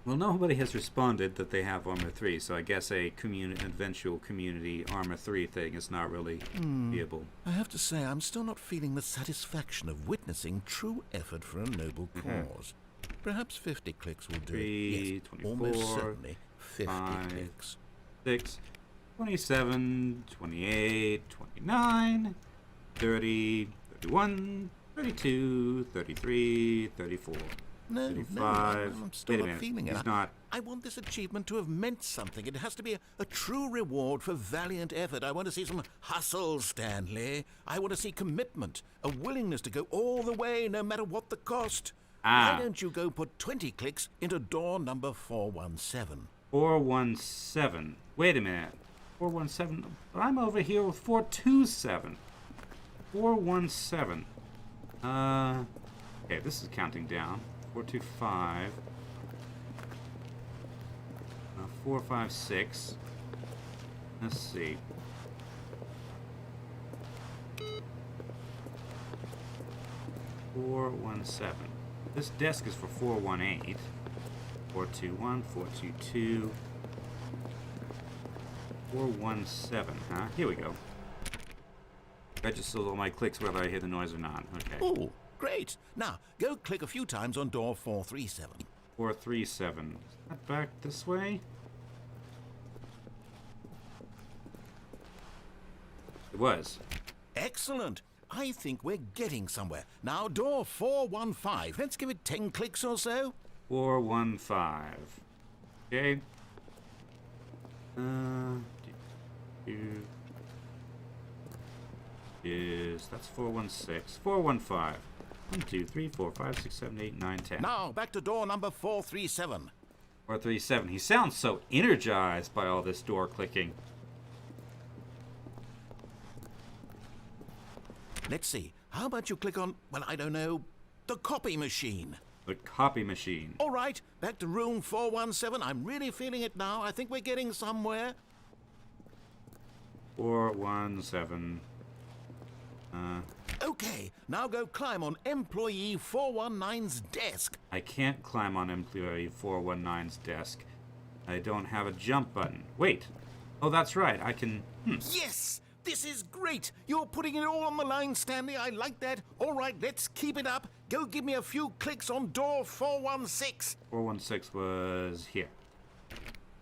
Well, nobody has responded that they have Armor 3, so I guess a eventual community Armor 3 thing is not really viable. I have to say, I'm still not feeling the satisfaction of witnessing true effort for a noble cause. Perhaps 50 clicks will do 3, it. 24, Almost certainly 50 5, clicks. 6, 27, 28, 29, 30, 31, 32, 33, 34. No, 35. I'm still Wait a not minute. feeling it. He's not. I want this achievement to have meant something. It has to be a true reward for valiant effort. I want to see some hustle, Stanley. I want to see commitment, a willingness to go all the way, no matter what the cost. Why don't you go put 20 clicks into door number 417? 417. Wait a minute. 417. But I'm over here with 427. 417. Okay, this is counting down. 425. 456. Let's see. $417. This desk is for 418. 421, 422. 417, huh? Here we go. Registers all my clicks whether I hear the noise or not. Okay. Oh, great. Now, go click a few times on door 437. 437. Is that back this way? It was. Excellent. I think we're getting somewhere. Now, door 415. Let's give it 10 clicks or so. 415. Okay. That's 416. 415. 1, 2, 3, 4, 5, 6, 7, 8, 9, 10. Now, back to door number 437. 437. He sounds so energized by all this door clicking. Let's see. How about you click on, well, I don't know, the copy machine? The copy machine. All right, back to room 417. I'm really feeling it now. I think we're getting somewhere. 417. Okay, now go climb on employee 419's desk. I can't climb on employee 419's desk. I don't have a jump button. Wait. Oh, that's right. I can... Yes! This is great! You're putting it all on the line, Stanley. I like that. All right, let's keep it up. Go give me a few clicks on door 416. 416 was here.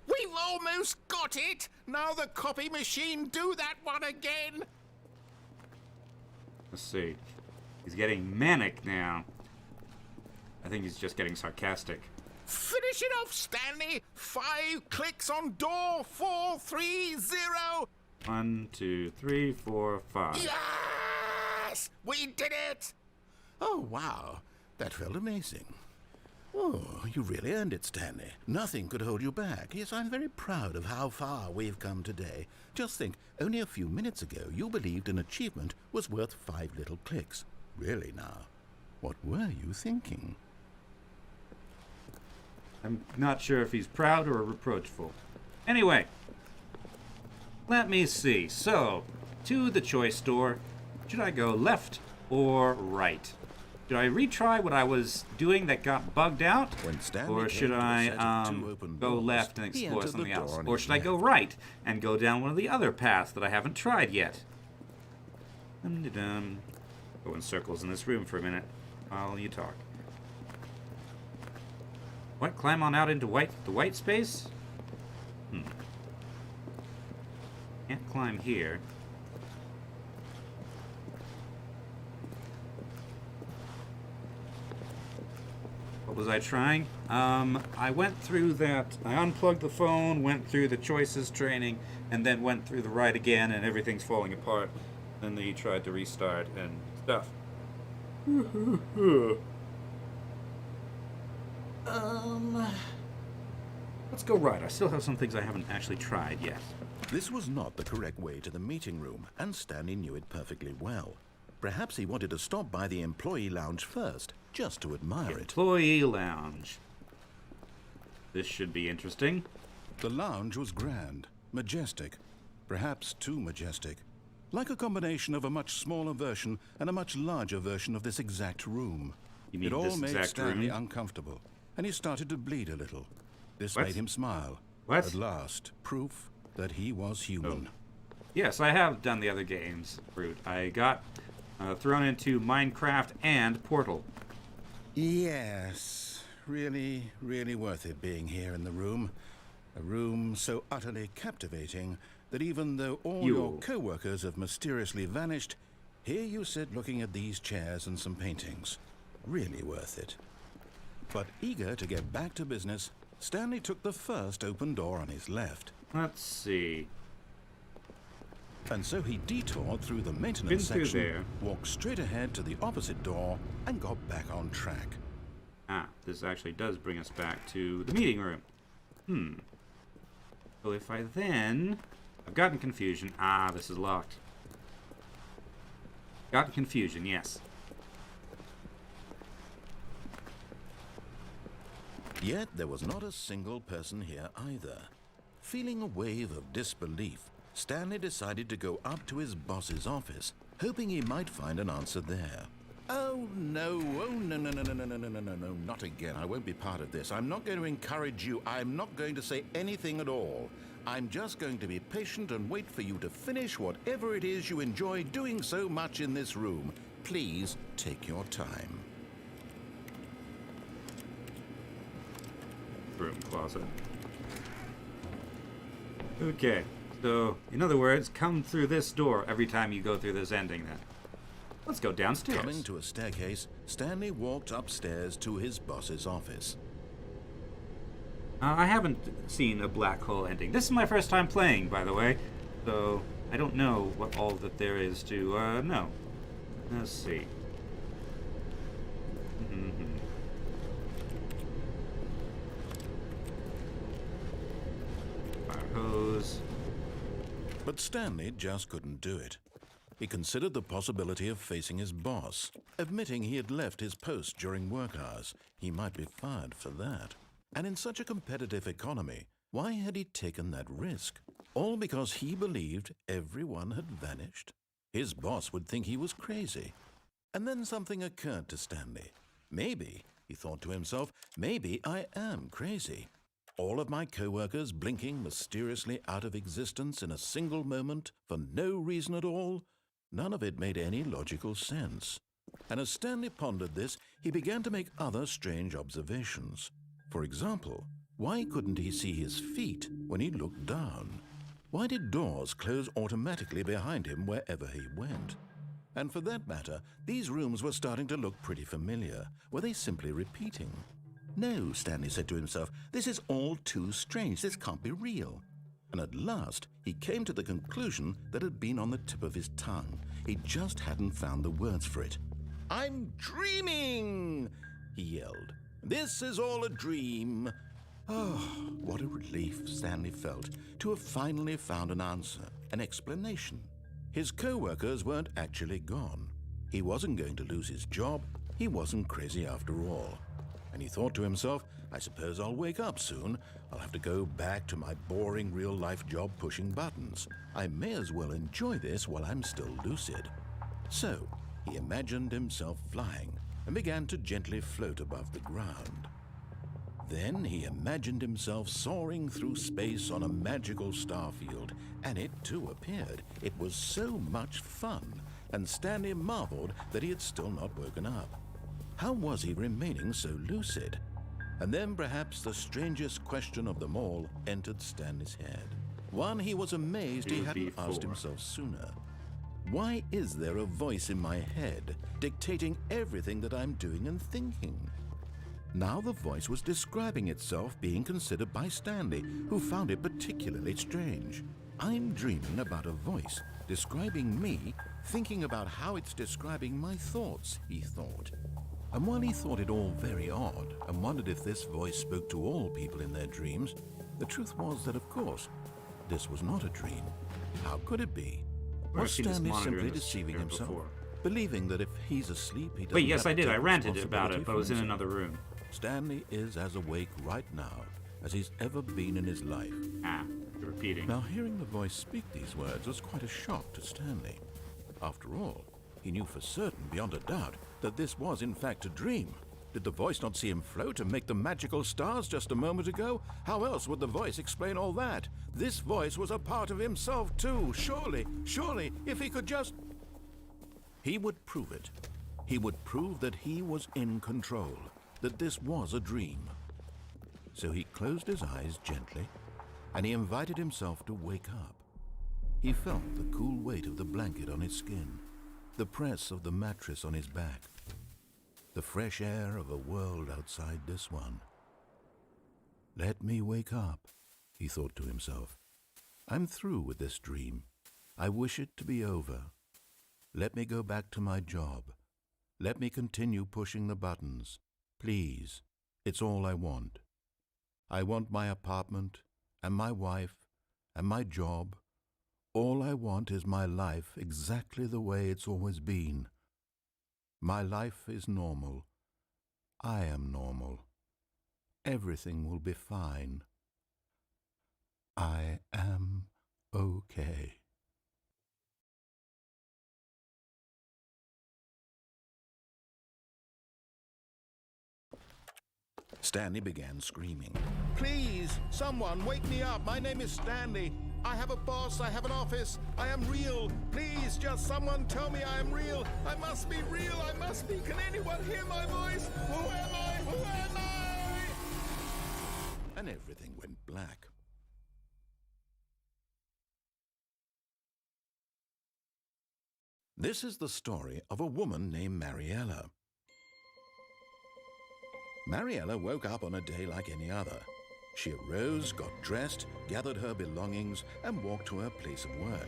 We've almost got it! Now the copy machine, do that one again! Let's see. He's getting manic now. I think he's just getting sarcastic. Finish it off, Stanley! 5 clicks on door 430! 1, 2, 3, 4, 5. Yes! We did it! Oh, wow. That felt amazing. Oh, you really earned it, Stanley. Nothing could hold you back. Yes, I'm very proud of how far we've come today. Just think, only a few minutes ago, you believed an achievement was worth 5 little clicks. Really now, what were you thinking? I'm not sure if he's proud or reproachful. Anyway, let me see. So, to the choice store. Should I go left or right? Should I retry what I was doing that got bugged out? Or should I go left and explore something else? Or should I go right and go down one of the other paths that I haven't tried yet? Go in circles in this room for a minute while you talk. What? Climb on out into the white space? Can't climb here. What was I trying? I went through that. I unplugged the phone, went through the choices training, and then went through the right again, and everything's falling apart. Then he tried to restart and stuff. Let's go right. I still have some things I haven't actually tried yet. This was not the correct way to the meeting room, and Stanley knew it perfectly well. Perhaps he wanted to stop by the employee lounge first, just to admire it. Employee lounge. This should be interesting. The lounge was grand, majestic, perhaps too majestic. Like a combination of a much smaller version and a much larger version of this exact room. You mean it all this made exact Stanley room? uncomfortable, and he started to bleed a little. This What? made him smile. What? At last, proof that he was human. Yes, I have done the other games, Brute. I got thrown into Minecraft and Portal. Yes, really, really worth it being here in the room. A room so utterly captivating that even though all your co-workers have mysteriously vanished, here you sit looking at these chairs and some paintings. Really worth it. But eager to get back to business, Stanley took the first open door on his left. Let's see. And so he detoured through the Been maintenance through section, there. walked straight ahead to the opposite door, and got back on track. This actually does bring us back to the meeting room. So if I then... I've gotten confusion. This is locked. Gotten confusion, yes. Yet there was not a single person here either. Feeling a wave of disbelief, Stanley decided to go up to his boss's office, hoping he might find an answer there. Oh no, no, not again. I won't be part of this. I'm not going to encourage you. I'm not going to say anything at all. I'm just going to be patient and wait for you to finish whatever it is you enjoy doing so much in this room. Please take your time. Room closet. Okay, so in other words, come through this door every time you go through this ending then. Let's go downstairs. Coming to a staircase, Stanley walked upstairs to his boss's office. I haven't seen a black hole ending. This is my first time playing, by the way, so I don't know what all that there is to know. Let's see. But Stanley just couldn't do it. He considered the possibility of facing his boss, admitting he had left his post during work hours. He might be fired for that. And in such a competitive economy, why had he taken that risk? All because he believed everyone had vanished? His boss would think he was crazy. And then something occurred to Stanley. Maybe, he thought to himself, maybe I am crazy. All of my co-workers blinking mysteriously out of existence in a single moment for no reason at all? None of it made any logical sense. And as Stanley pondered this, he began to make other strange observations. For example, why couldn't he see his feet when he looked down? Why did doors close automatically behind him wherever he went? And for that matter, these rooms were starting to look pretty familiar. Were they simply repeating? No, Stanley said to himself, this is all too strange. This can't be real. And at last, he came to the conclusion that had been on the tip of his tongue. He just hadn't found the words for it. "I'm dreaming!" he yelled. "This is all a dream." Oh, what a relief Stanley felt to have finally found an answer, an explanation. His co-workers weren't actually gone. He wasn't going to lose his job. He wasn't crazy after all. And he thought to himself, I suppose I'll wake up soon. I'll have to go back to my boring real-life job pushing buttons. I may as well enjoy this while I'm still lucid. So he imagined himself flying and began to gently float above the ground. Then he imagined himself soaring through space on a magical starfield, and it too appeared. It was so much fun, and Stanley marveled that he had still not woken up. How was he remaining so lucid? And then perhaps the strangest question of them all entered Stanley's head. One he was amazed he hadn't asked himself sooner. Why is there a voice in my head dictating everything that I'm doing and thinking? Now the voice was describing itself being considered by Stanley, who found it particularly strange. I'm dreaming about a voice describing me, thinking about how it's describing my thoughts, he thought. And while he thought it all very odd and wondered if this voice spoke to all people in their dreams, the truth was that, of course, this was not a dream. How could it be? Was Stanley simply deceiving himself, believing that if he's asleep, he doesn't Wait, yes, have I to did. take I ranted about responsibility it, but for I was in himself? another room. Stanley is as awake right now as he's ever been in his life. Ah, you're repeating. Now, hearing the voice speak these words was quite a shock to Stanley. After all, he knew for certain, beyond a doubt, that this was in fact a dream. Did the voice not see him float and make the magical stars just a moment ago? How else would the voice explain all that? This voice was a part of himself too. Surely, if he could just... He would prove it. He would prove that he was in control, that this was a dream. So he closed his eyes gently, and he invited himself to wake up. He felt the cool weight of the blanket on his skin, the press of the mattress on his back, the fresh air of a world outside this one. Let me wake up, he thought to himself. I'm through with this dream. I wish it to be over. Let me go back to my job. Let me continue pushing the buttons. Please, it's all I want. I want my apartment and my wife and my job. All I want is my life exactly the way it's always been. My life is normal. I am normal. Everything will be fine. I am okay. Stanley began screaming. Please, someone, wake me up. My name is Stanley. I have a boss. I have an office. I am real. Please, just someone tell me I am real. I must be real. I must be. Can anyone hear my voice? Who am I? Who am I? And everything went black. This is the story of a woman named Mariella. Mariella woke up on a day like any other. She arose, got dressed, gathered her belongings, and walked to her place of work.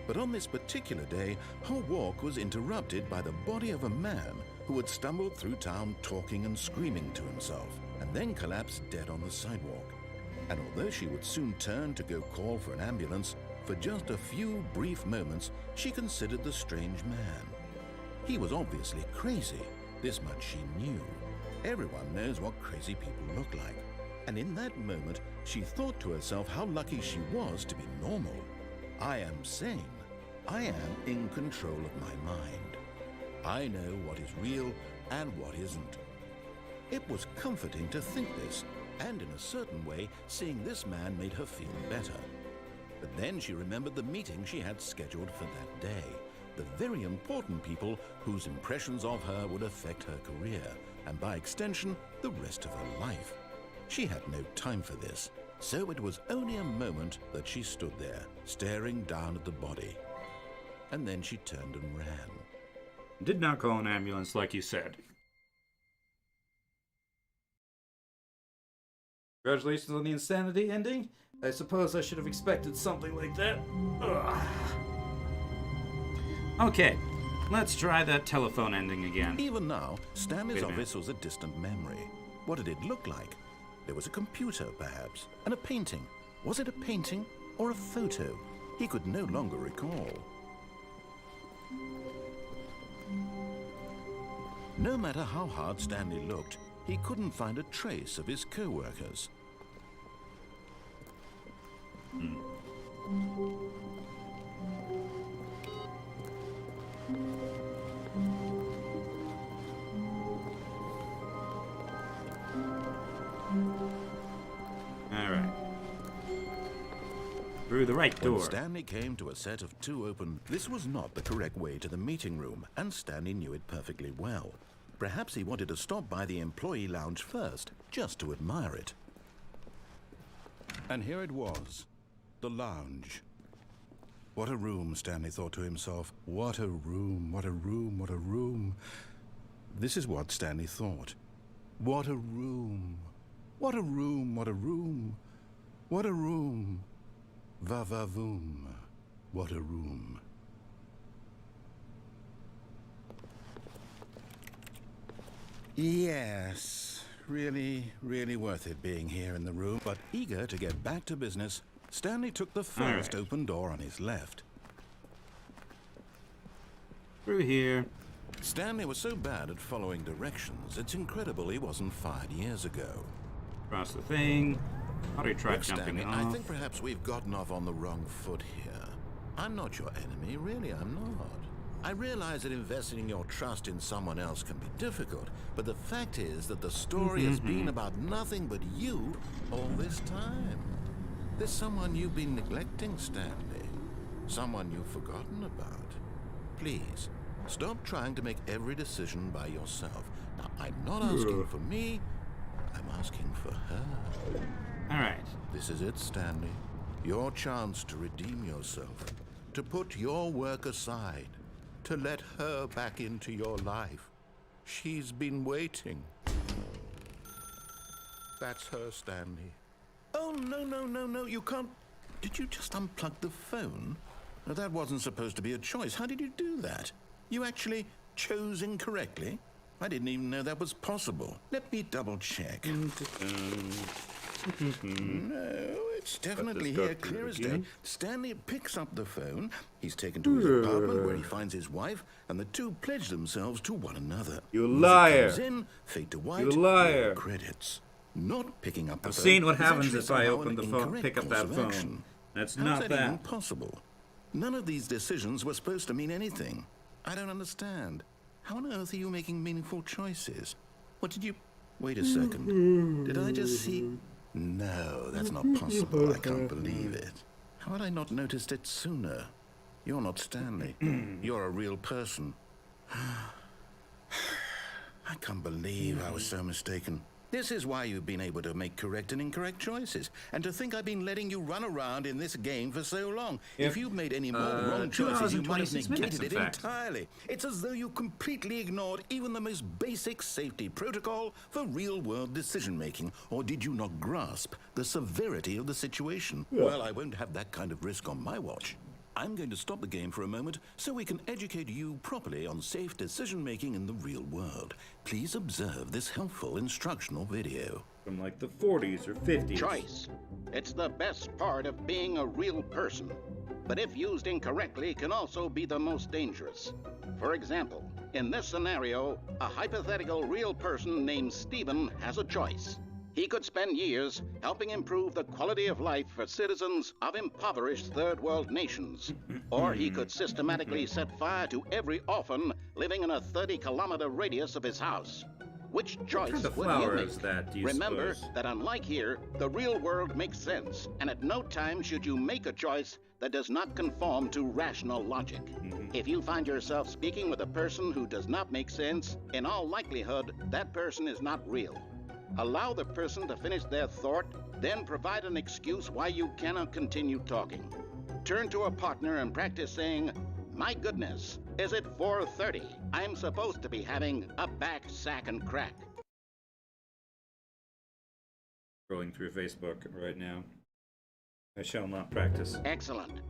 But on this particular day, her walk was interrupted by the body of a man who had stumbled through town talking and screaming to himself, and then collapsed dead on the sidewalk. And although she would soon turn to go call for an ambulance, For just a few brief moments, she considered the strange man. He was obviously crazy. This much she knew. Everyone knows what crazy people look like. And in that moment, she thought to herself how lucky she was to be normal. I am sane. I am in control of my mind. I know what is real and what isn't. It was comforting to think this, and in a certain way, seeing this man made her feel better. But then she remembered the meeting she had scheduled for that day. The very important people whose impressions of her would affect her career, and by extension, the rest of her life. She had no time for this, so it was only a moment that she stood there, staring down at the body. And then she turned and ran. Did not call an ambulance like you said. Congratulations on the insanity ending. I suppose I should have expected something like that. Ugh. Okay, let's try that telephone ending again. Even now, Stanley's office was a distant memory. What did it look like? There was a computer, perhaps, and a painting. Was it a painting or a photo? He could no longer recall. No matter how hard Stanley looked, he couldn't find a trace of his co-workers. Alright. Through the right door. When Stanley came to a set of two open... This was not the correct way to the meeting room, and Stanley knew it perfectly well. Perhaps he wanted to stop by the employee lounge first, just to admire it. And here it was, the lounge. What a room, Stanley thought to himself. What a room, what a room, what a room. This is what Stanley thought. What a room. What a room, what a room. What a room. Va-va-voom. What a room. Yes, really, really worth it being here in the room. But eager to get back to business, Stanley took the first open door on his left. Through here. Stanley was so bad at following directions, it's incredible he wasn't fired years ago. Across the thing. How do you try Look, jumping Stanley, off? I think perhaps we've gotten off on the wrong foot here. I'm not your enemy, really, I'm not. I realize that investing your trust in someone else can be difficult, but the fact is that the story has been about nothing but you all this time. There's someone you've been neglecting, Stanley. Someone you've forgotten about. Please, stop trying to make every decision by yourself. Now, I'm not asking for me, I'm asking for her. Alright. This is it, Stanley. Your chance to redeem yourself. To put your work aside. To let her back into your life. She's been waiting. That's her, Stanley. Oh, no, you can't... Did you just unplug the phone? No, that wasn't supposed to be a choice. How did you do that? You actually chose incorrectly? I didn't even know that was possible. Let me double check. No, it's definitely here, clear as day. Stanley picks up the phone. He's taken to his apartment where he finds his wife, and the two pledge themselves to one another. You Music liar. comes in, fade to white, You liar. roll credits. Not picking up the I've phone. seen what is happens actually if I somehow open an the phone, incorrect pick up course that of phone. action. That's How's not that that. even possible? None of these decisions were supposed to mean anything. I don't understand. How on earth are you making meaningful choices? What did you... Wait a second. Did I just see... No, that's not possible. I can't believe it. How had I not noticed it sooner? You're not Stanley. You're a real person. I can't believe I was so mistaken. This is why you've been able to make correct and incorrect choices. And to think I've been letting you run around in this game for so long. If you've made any more wrong 2 hours choices, you and might have 26 minutes, negated in it fact. entirely. It's as though you completely ignored even the most basic safety protocol for real-world decision-making. Or did you not grasp the severity of the situation? Well, I won't have that kind of risk on my watch. I'm going to stop the game for a moment so we can educate you properly on safe decision-making in the real world. Please observe this helpful instructional video. From like the 40s or 50s. Choice. It's the best part of being a real person. but if used incorrectly can also be the most dangerous. For example, in this scenario, a hypothetical real person named Stephen has a choice. He could spend years helping improve the quality of life for citizens of impoverished third world nations. Or he could systematically set fire to every orphan living in a 30-kilometer radius of his house. Which choice kind of would flower you is make? that, do you Remember suppose? that unlike here, the real world makes sense, and at no time should you make a choice that does not conform to rational logic. If you find yourself speaking with a person who does not make sense, in all likelihood, that person is not real. Allow the person to finish their thought, then provide an excuse why you cannot continue talking. Turn to a partner and practice saying, "My goodness, is it 4:30? I'm supposed to be having a back, sack, and crack." Scrolling through Facebook right now. I shall not practice. Excellent.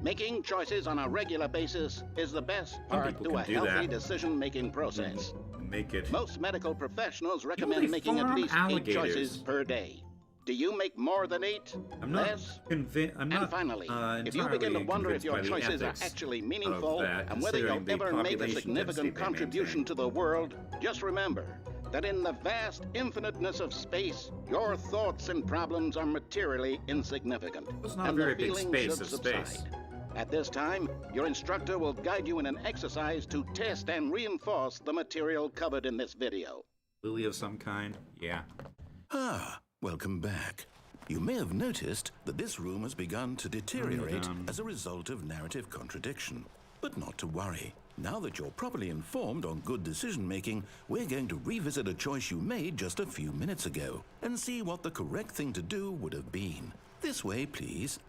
Making choices on a regular basis is the best Some part people to a can do healthy that. decision-making process. Make it. Most medical professionals they recommend making at farm least 8 alligators. choices per day. Do you make more than 8? I'm not Less? convinced. I'm And not. finally, if you begin to entirely wonder if convinced your by the choices are ethics actually of meaningful that, and whether you'll considering the ever make a population significant density they contribution maintain. to the world, just remember that in the vast infiniteness of space, your thoughts and problems are materially insignificant. It's not a and very the big feeling space should of subside. space. At this time, your instructor will guide you in an exercise to test and reinforce the material covered in this video. Lily of some kind. Yeah. Ah, welcome back. You may have noticed that this room has begun to deteriorate as a result of narrative contradiction. But not to worry. Now that you're properly informed on good decision-making, we're going to revisit a choice you made just a few minutes ago and see what the correct thing to do would have been. This way, please.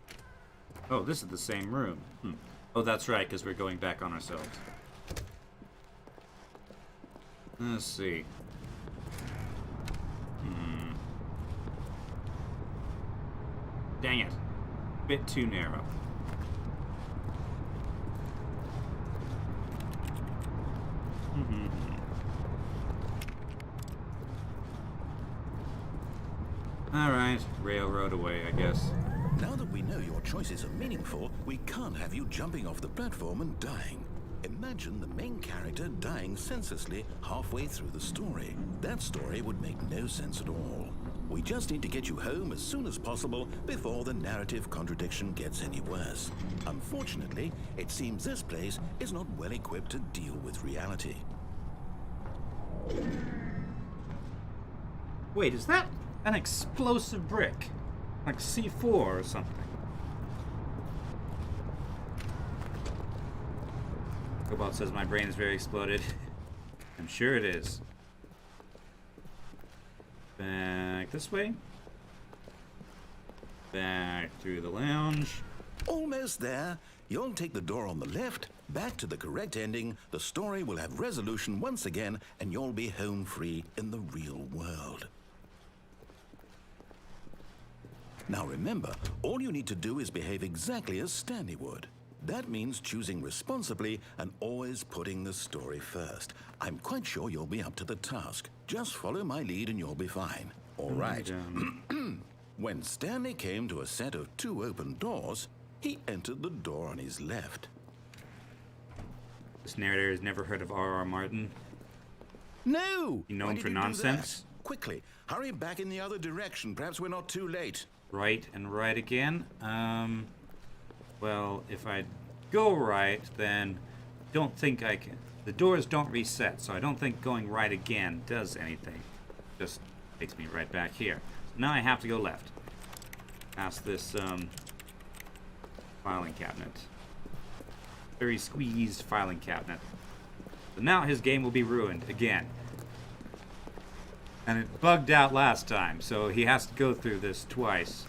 Oh, this is the same room. Oh, that's right, because we're going back on ourselves. Let's see. Dang it. Bit too narrow. Alright, railroad away, I guess. Now that we know your choices are meaningful, we can't have you jumping off the platform and dying. Imagine the main character dying senselessly halfway through the story. That story would make no sense at all. We just need to get you home as soon as possible before the narrative contradiction gets any worse. Unfortunately, it seems this place is not well equipped to deal with reality. Wait, is that an explosive brick? Like C4 or something? Cobalt says my brain is very exploded. I'm sure it is. Back this way. Back through the lounge. Almost there. You'll take the door on the left, back to the correct ending, the story will have resolution once again, and you'll be home free in the real world. Now remember, all you need to do is behave exactly as Stanley would. That means choosing responsibly and always putting the story first. I'm quite sure you'll be up to the task. Just follow my lead and you'll be fine. All right. When Stanley came to a set of 2 open doors, he entered the door on his left. This narrator has never heard of R.R. Martin. No! You know Why him did for you do nonsense? that? Quickly, hurry back in the other direction. Perhaps we're not too late. Right and right again. Well, if I go right, then don't think I can. The doors don't reset, so I don't think going right again does anything. Just takes me right back here. So now I have to go left. Past this filing cabinet. Very squeezed filing cabinet. So now his game will be ruined again. And it bugged out last time, so he has to go through this twice.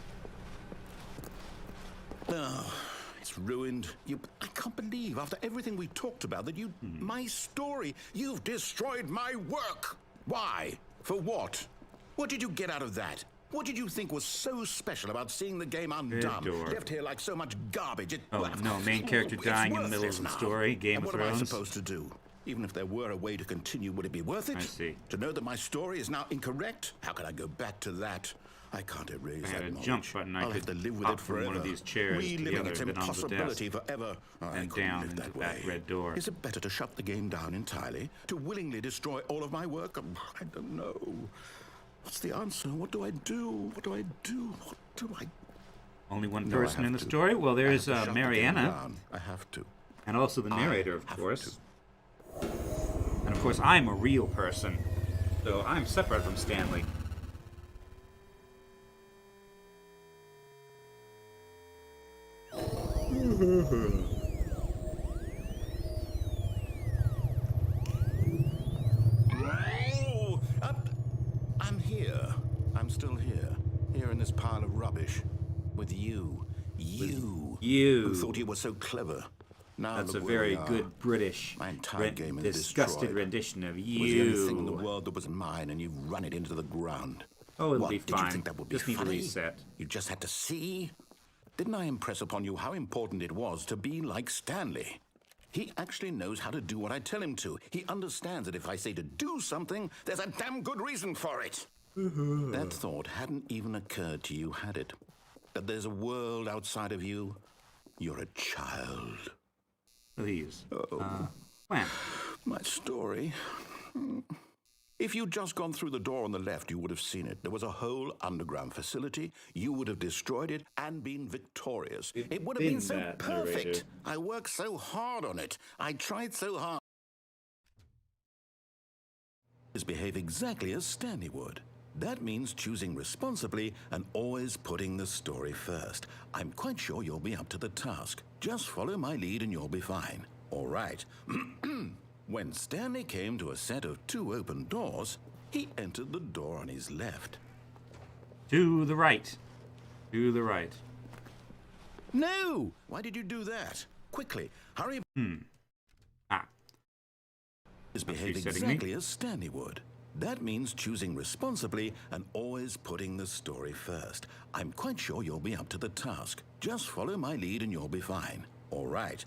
Oh, it's ruined. I can't believe, after everything we talked about, that you... My story. You've destroyed my work. Why? For what? What did you get out of that? What did you think was so special about seeing the game undone? Left here like so much garbage. Oh, no, main character dying in the middle of the story, Game of Thrones. What am I supposed to do? Even if there were a way to continue, would it be worth it? I see. To know that my story is now incorrect? How can I go back to that? I can't erase I had that a knowledge. jump button. I I'll have could to live with hop it from forever. one of these chairs to the Reliving other its that been on the impossibility desk. forever. I And couldn't down live into that that way. red door. Is it better to shut the game down entirely? To willingly destroy all of my work? I don't know. What's the answer? What do I do? What do I do? What do I... Only one No, I person have in the to. story? Well, I there's have to shut the game Mariana, down. I have to. and also the narrator, of have course. And of course, I'm a real person, so I'm separate from Stanley. Oh, I'm here. I'm still here. Here in this pile of rubbish. With you. You. You. Who thought you were so clever. Now That's a look where we very are. good British, My entire game is disgusted destroyed. rendition of It was the only thing in the you. world that was mine, and you've run it into the ground. Oh, it'll What, be did fine. you think that would be Just need to funny? reset. You just had to see? Didn't I impress upon you how important it was to be like Stanley? He actually knows how to do what I tell him to. He understands that if I say to do something, there's a damn good reason for it. That thought hadn't even occurred to you, had it? That there's a world outside of you? You're a child. Please. When? My story. If you'd just gone through the door on the left, you would have seen it. There was a whole underground facility. You would have destroyed it and been victorious. It would have been so that, perfect. narrator. I worked so hard on it. I tried so hard. Behave exactly as Stanley would. That means choosing responsibly and always putting the story first. I'm quite sure you'll be up to the task. Just follow my lead and you'll be fine. All right. When Stanley came to a set of 2 open doors, he entered the door on his left. To the right. To the right. No! Why did you do that? Quickly, hurry. Ah. Behave resetting me. exactly as Stanley would. That means choosing responsibly and always putting the story first. I'm quite sure you'll be up to the task. Just follow my lead and you'll be fine. All right.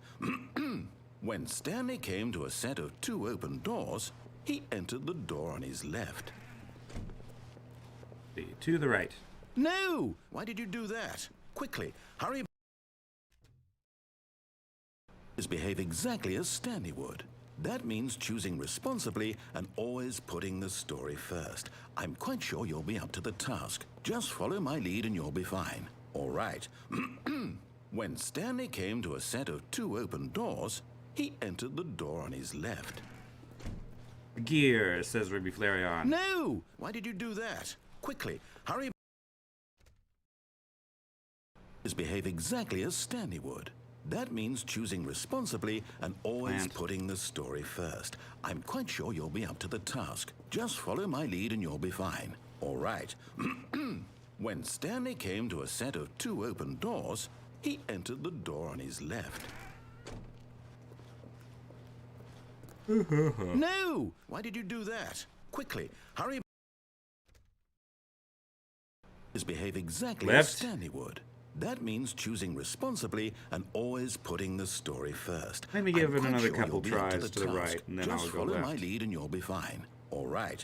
When Stanley came to a set of 2 open doors, he entered the door on his left. To the right. No! Why did you do that? Quickly, hurry. Behave exactly as Stanley would. That means choosing responsibly and always putting the story first. I'm quite sure you'll be up to the task. Just follow my lead and you'll be fine. All right. When Stanley came to a set of 2 open doors, he entered the door on his left. Gear, says Ruby Flareon. No! Why did you do that? Quickly, hurry. Behave exactly as Stanley would. That means choosing responsibly and always putting the story first. I'm quite sure you'll be up to the task. Just follow my lead and you'll be fine. All right. When Stanley came to a set of 2 open doors, he entered the door on his left. No! Why did you do that? Quickly, hurry. Behave exactly as Left. Stanley would. That means choosing responsibly and always putting the story first. Let me give I'm it quite another sure couple you'll be up tries to the task. right, and then Just I'll go follow left. my lead and you'll be fine. All right.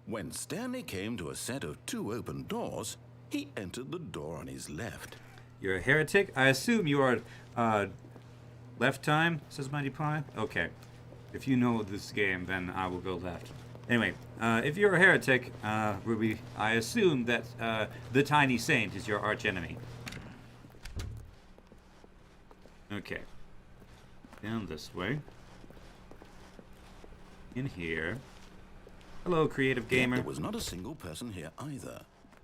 When Stanley came to a set of 2 open doors, he entered the door on his left. You're a heretic? I assume you are left time, says Mighty Pie. Okay. If you know this game, then I will go left. Anyway, if you're a heretic, Ruby, I assume that the Tiny Saint is your archenemy. Okay. Down this way. In here. Hello, creative gamer. There was not a single person here either.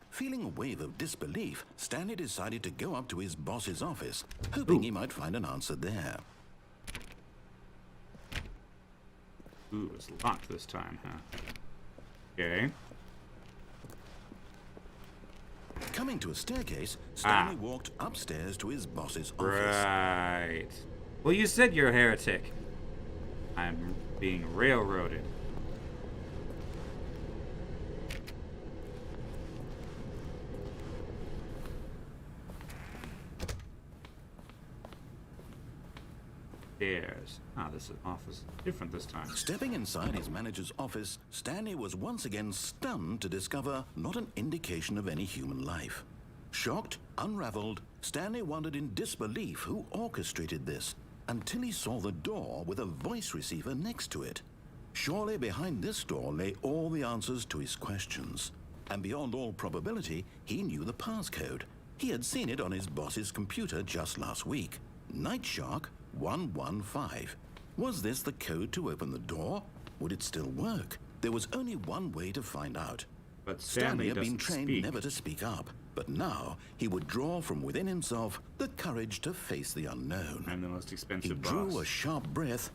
Feeling a wave of disbelief, Stanley decided to go up to his boss's office, hoping he might find an answer there. Ooh, it's locked this time, huh? Okay. Coming to a staircase, Stanley walked upstairs to his boss's office. Right. Well, you said you're a heretic. I'm being railroaded. Stairs. Ah, this office is different this time. Stepping inside his manager's office, Stanley was once again stunned to discover not an indication of any human life. Shocked, unraveled, Stanley wondered in disbelief who orchestrated this, until he saw the door with a voice receiver next to it. Surely behind this door lay all the answers to his questions. And beyond all probability, he knew the passcode. He had seen it on his boss's computer just last week. Night Shark 115. Was this the code to open the door? Would it still work? There was only one way to find out. But Stanley had been doesn't trained speak. never to speak up, but now he would draw from within himself the courage to face the unknown. I'm the most He expensive drew boss. a sharp breath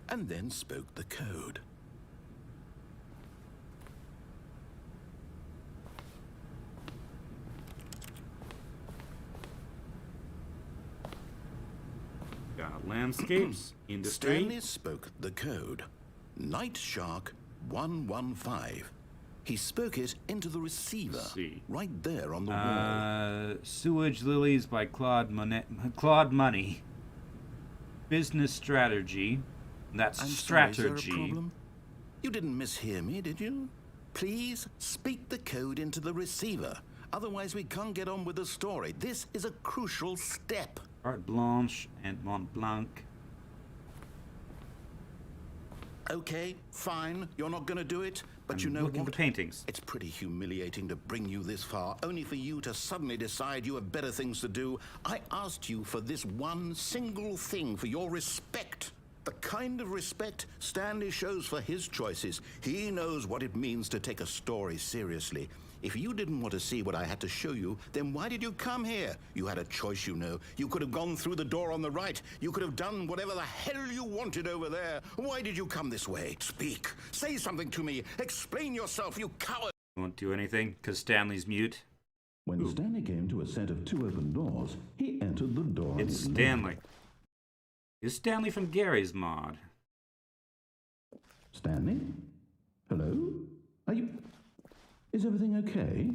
and then spoke the code. Got landscapes, industry. Stanley spoke the code. Night Shark 115. He spoke it into the receiver, See. right there on the wall. Sewage Lilies by Claude Money. Business strategy. That's I'm sorry, strategy. is there a problem? You didn't mishear me, did you? Please speak the code into the receiver. Otherwise, we can't get on with the story. This is a crucial step. Carte Blanche and Mont Blanc. Okay, fine. You're not going to do it. But you I'm know looking what? for paintings. It's pretty humiliating to bring you this far, only for you to suddenly decide you have better things to do. I asked you for this one single thing, for your respect. The kind of respect Stanley shows for his choices. He knows what it means to take a story seriously. If you didn't want to see what I had to show you, then why did you come here? You had a choice, you know. You could have gone through the door on the right. You could have done whatever the hell you wanted over there. Why did you come this way? Speak. Say something to me. Explain yourself, you coward. Won't do anything because Stanley's mute. When Stanley came to a set of two open doors, he entered the door. on It's his left. Stanley. It's Stanley from Gary's mod. Stanley? Hello? Are you... Is everything okay?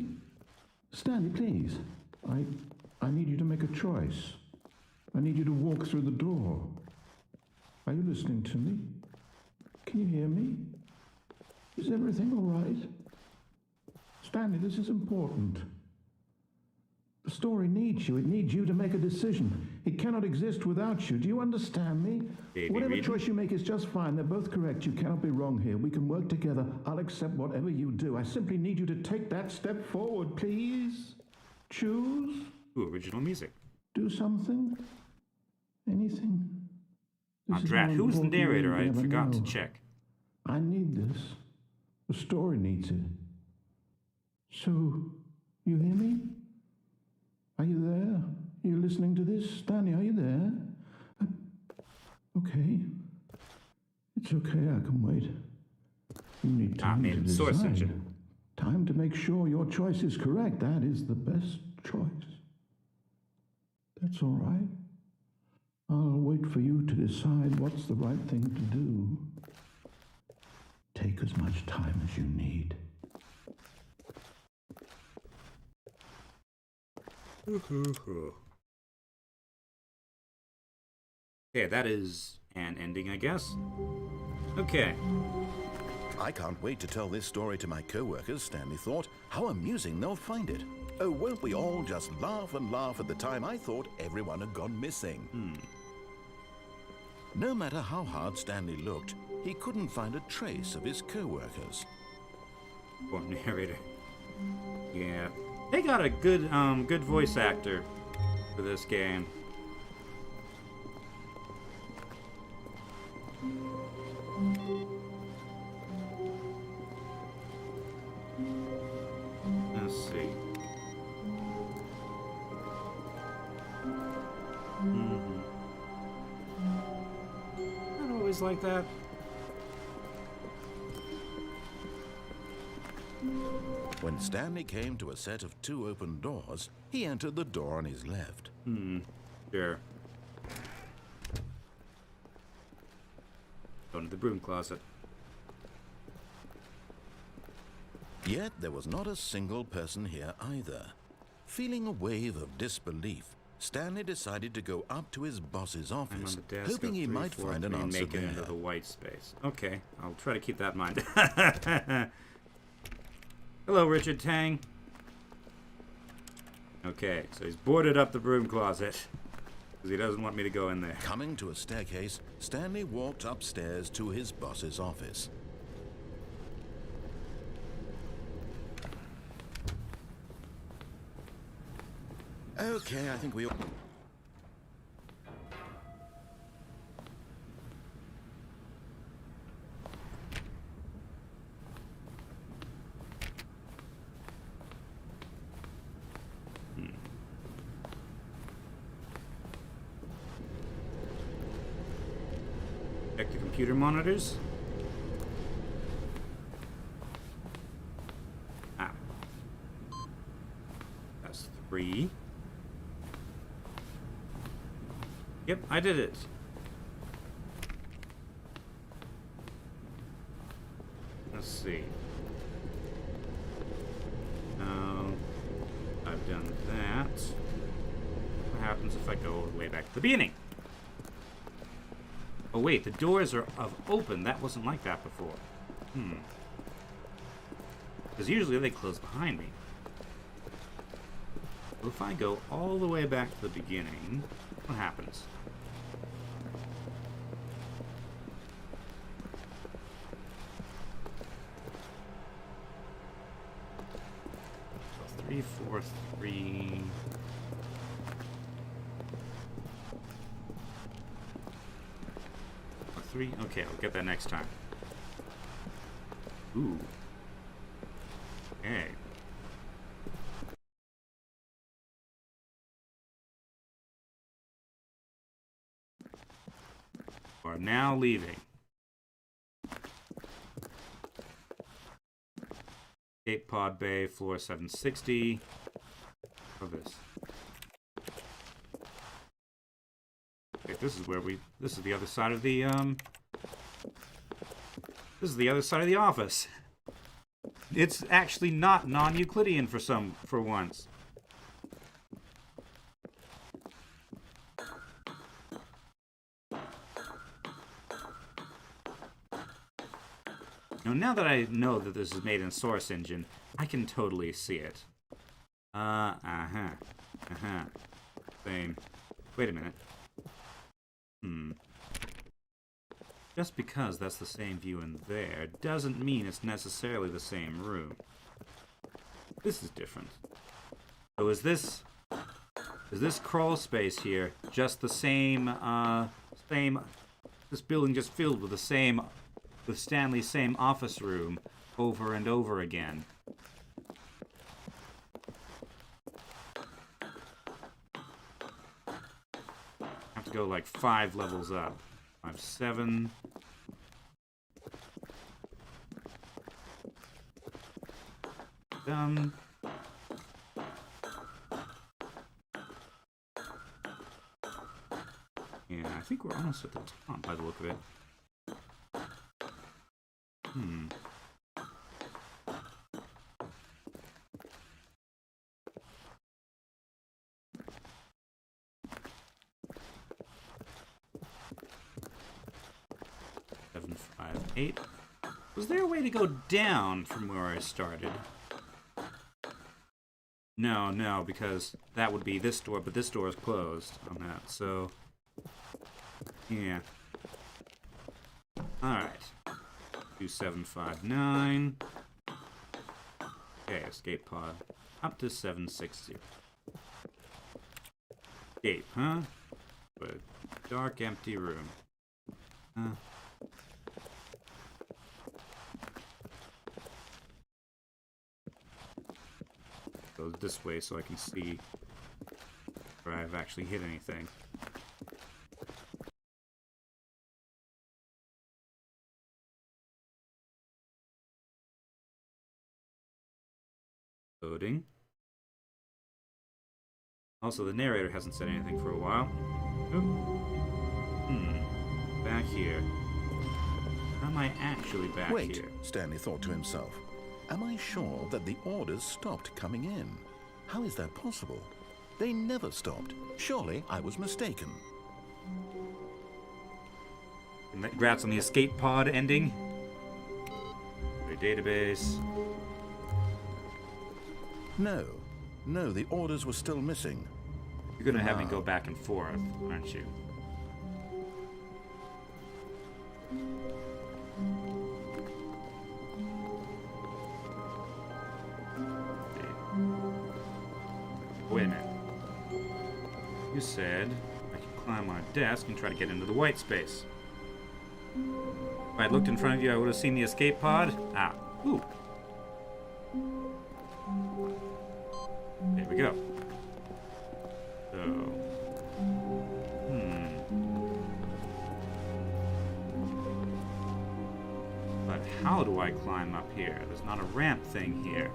Stanley, please. I need you to make a choice. I need you to walk through the door. Are you listening to me? Can you hear me? Is everything all right? Stanley, this is important. The story needs you. It needs you to make a decision. It cannot exist without you. Do you understand me? Baby Whatever reading. choice you make is just fine. They're both correct. You cannot be wrong here. We can work together. I'll accept whatever you do. I simply need you to take that step forward, please. Choose. Ooh, original music. Do something. Anything. This is Drat, more who's the important than narrator? you I ever forgot to know. check. I need this. The story needs it. So, you hear me? Are you there? Are you listening to this? Stanley, are you there? Okay. It's okay, I can wait. You need time to man, Source decide. Engine. Time to make sure your choice is correct. That is the best choice. That's all right. I'll wait for you to decide what's the right thing to do. Take as much time as you need. Okay, that is an ending, I guess. Okay. I can't wait to tell this story to my co-workers, Stanley thought. How amusing they'll find it. Oh, won't we all just laugh and laugh at the time I thought everyone had gone missing. No matter how hard Stanley looked, he couldn't find a trace of his co-workers. Poor narrator. Yeah. They got a good good voice actor for this game. Let's see. Not always like that. When Stanley came to a set of two open doors, he entered the door on his left. Sure. Go to the broom closet. Yet there was not a single person here either. Feeling a wave of disbelief, Stanley decided to go up to his boss's I'm on office, the desk. hoping he might find an answer make it there. into the white space. Okay, I'll try to keep that in mind. Hello, Richard Tang. Okay, so he's boarded up the broom closet because he doesn't want me to go in there. Coming to a staircase, Stanley walked upstairs to his boss's office. Okay, I think we all... Check the computer monitors. Ah. That's 3. Yep, I did it. Let's see. I've done that. What happens if I go all the way back to the beginning? Oh wait, the doors are open. That wasn't like that before. Because usually they close behind me. Well, if I go all the way back to the beginning, what happens? So 3, 4, 3... 3? Okay, I'll get that next time. Ooh. Okay. We're now leaving. Escape pod bay, floor 760. Of this. Wait, this is where this is the other side of the, this is the other side of the office. It's actually not non-Euclidean for once. Now that I know that this is made in Source Engine, I can totally see it. Same. Wait a minute. Just because that's the same view in there doesn't mean it's necessarily the same room. This is different. So is this crawl space here just the same, this building just filled with with Stanley's same office room over and over again? I have to go like 5 levels up. 5, 7. Done. Yeah, I think we're almost at the top by the look of it. 7, 5, 8. Was there a way to go down from where I started? No, because that would be this door, but this door is closed on that, so... Yeah. Alright. 2, 7, 5, 9. Okay, escape pod. Up to 760. Escape, huh? But a dark, empty room. Go this way so I can see where I've actually hit anything. Loading. Also, the narrator hasn't said anything for a while. Back here. How am I actually back Wait, here? Stanley thought to himself. Am I sure that the orders stopped coming in? How is that possible? They never stopped. Surely I was mistaken. Congrats on the escape pod ending. Your database. No, the orders were still missing. You're gonna have me go back and forth, aren't you? Wait a minute. You said I could climb on a desk and try to get into the white space. If I'd looked in front of you, I would have seen the escape pod. Ah, ooh. There we go. So, But how do I climb up here? There's not a ramp thing here.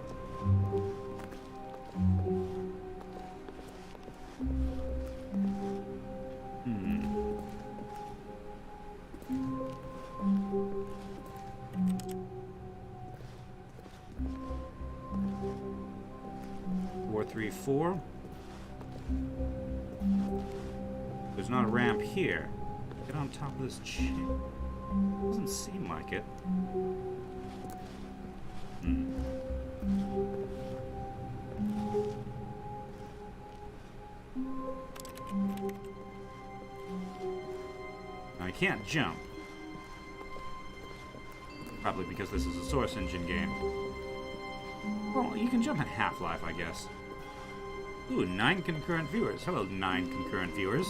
Four. There's not a ramp here. Get on top of this chain. Doesn't seem like it. I can't jump. Probably because this is a Source Engine game. Well, you can jump in Half-Life, I guess. Ooh, 9 concurrent viewers. Hello, 9 concurrent viewers.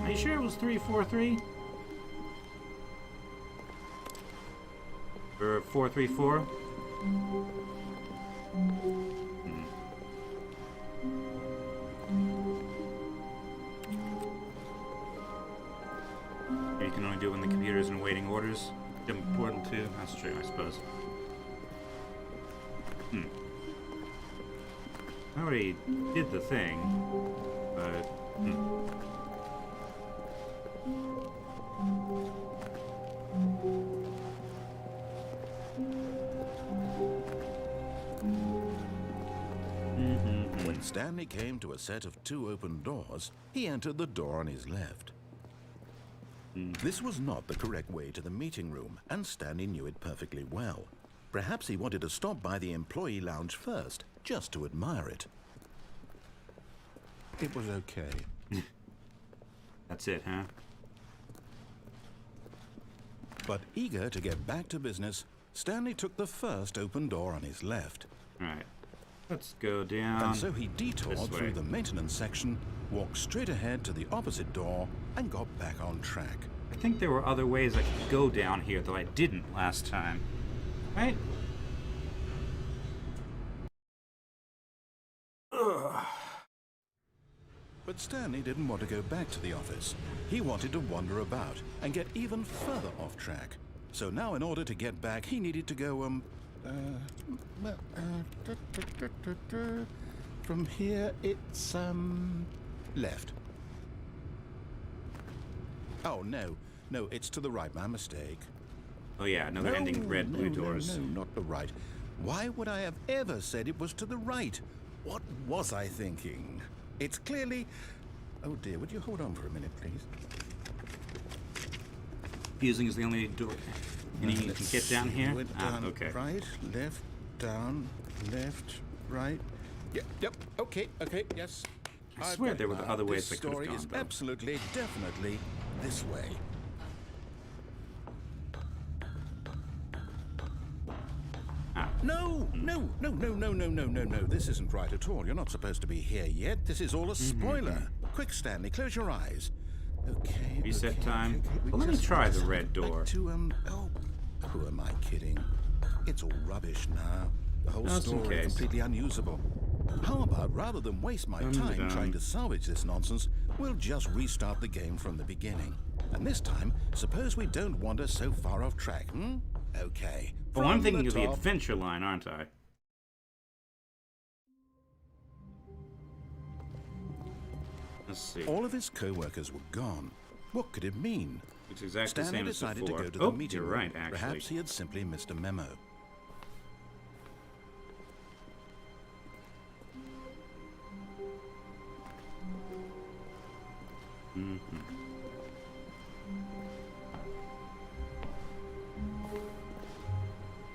Are you sure it was 343? Or 434? You can only do it when the computer is in awaiting orders. Jump portal 2. That's true, I suppose. I already did the thing, but... When Stanley came to a set of 2 open doors, he entered the door on his left. This was not the correct way to the meeting room, and Stanley knew it perfectly well. Perhaps he wanted to stop by the employee lounge first, just to admire it. It was okay. That's it, huh? But eager to get back to business, Stanley took the first open door on his left. Alright. Let's go down. And so he detoured through the maintenance section, walked straight ahead to the opposite door, and got back on track. I think there were other ways I could go down here, though I didn't last time. Right? Ugh. But Stanley didn't want to go back to the office. He wanted to wander about and get even further off track. So now in order to get back, he needed to go, from here, it's, left. Oh, no, it's to the right, my mistake. Oh yeah, another ending red, blue doors. No, not the right. Why would I have ever said it was to the right? What was I thinking? It's clearly... Oh dear, would you hold on for a minute, please? Fusing is the only door. And you can get down here? Okay. Right, left, down, left, right. Yep, okay, yes. I swear there were other ways that could have gone, though. This story is absolutely, definitely this way. No. This isn't right at all. You're not supposed to be here yet. This is all a spoiler. Quick, Stanley, close your eyes. Okay. Reset time. Okay. Well, let me try the red door. Who am I kidding? It's all rubbish now. The whole story is completely unusable. How about, rather than waste my time trying to salvage this nonsense, we'll just restart the game from the beginning. And this time, suppose we don't wander so far off track, Okay. Well, I'm thinking of the adventure line, aren't I? Let's see. All of his co-workers were gone. What could it mean? It's exactly Stanley the same as decided before. to go to the Oh, meeting you're room. right, actually. Perhaps he had simply missed a memo.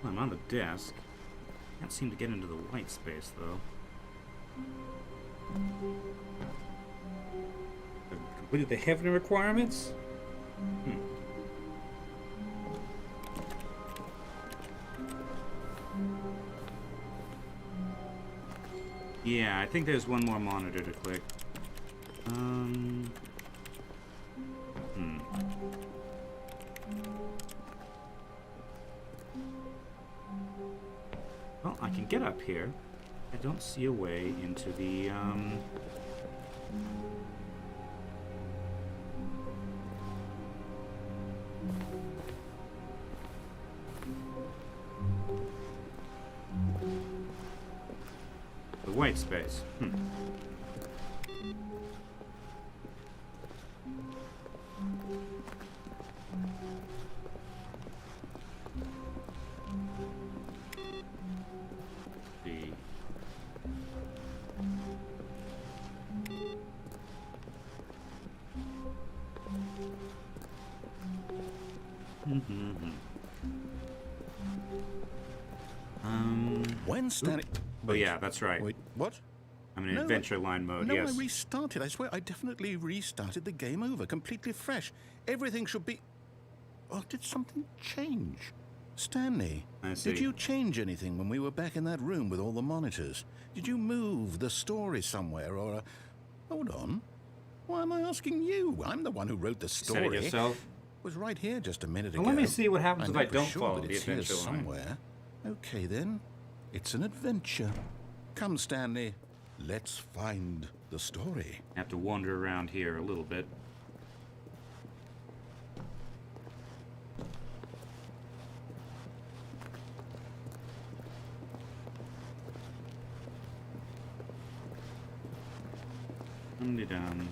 I'm on the desk. Can't seem to get into the white space, though. I've completed the heaven requirements? Yeah, I think there's one more monitor to click. Well, I can get up here. I don't see a way into the, the white space. See. When Stanley... Oh yeah, that's right. Wait, what? I'm in No, adventure line mode, No, yes. I restarted. I swear, I definitely restarted the game over, completely fresh. Everything should be... Oh, did something change? Stanley, I see. did you change anything when we were back in that room with all the monitors? Did you move the story somewhere, or... Hold on. Why am I asking you? I'm the one who wrote the Said story. it yourself. It was right here just a minute Well, ago. let me see what happens if know I for don't sure follow that the it's here adventure line. somewhere. Okay, then. It's an adventure. Come, Stanley. Let's find the story. I have to wander around here a little bit. Dum-de-dum.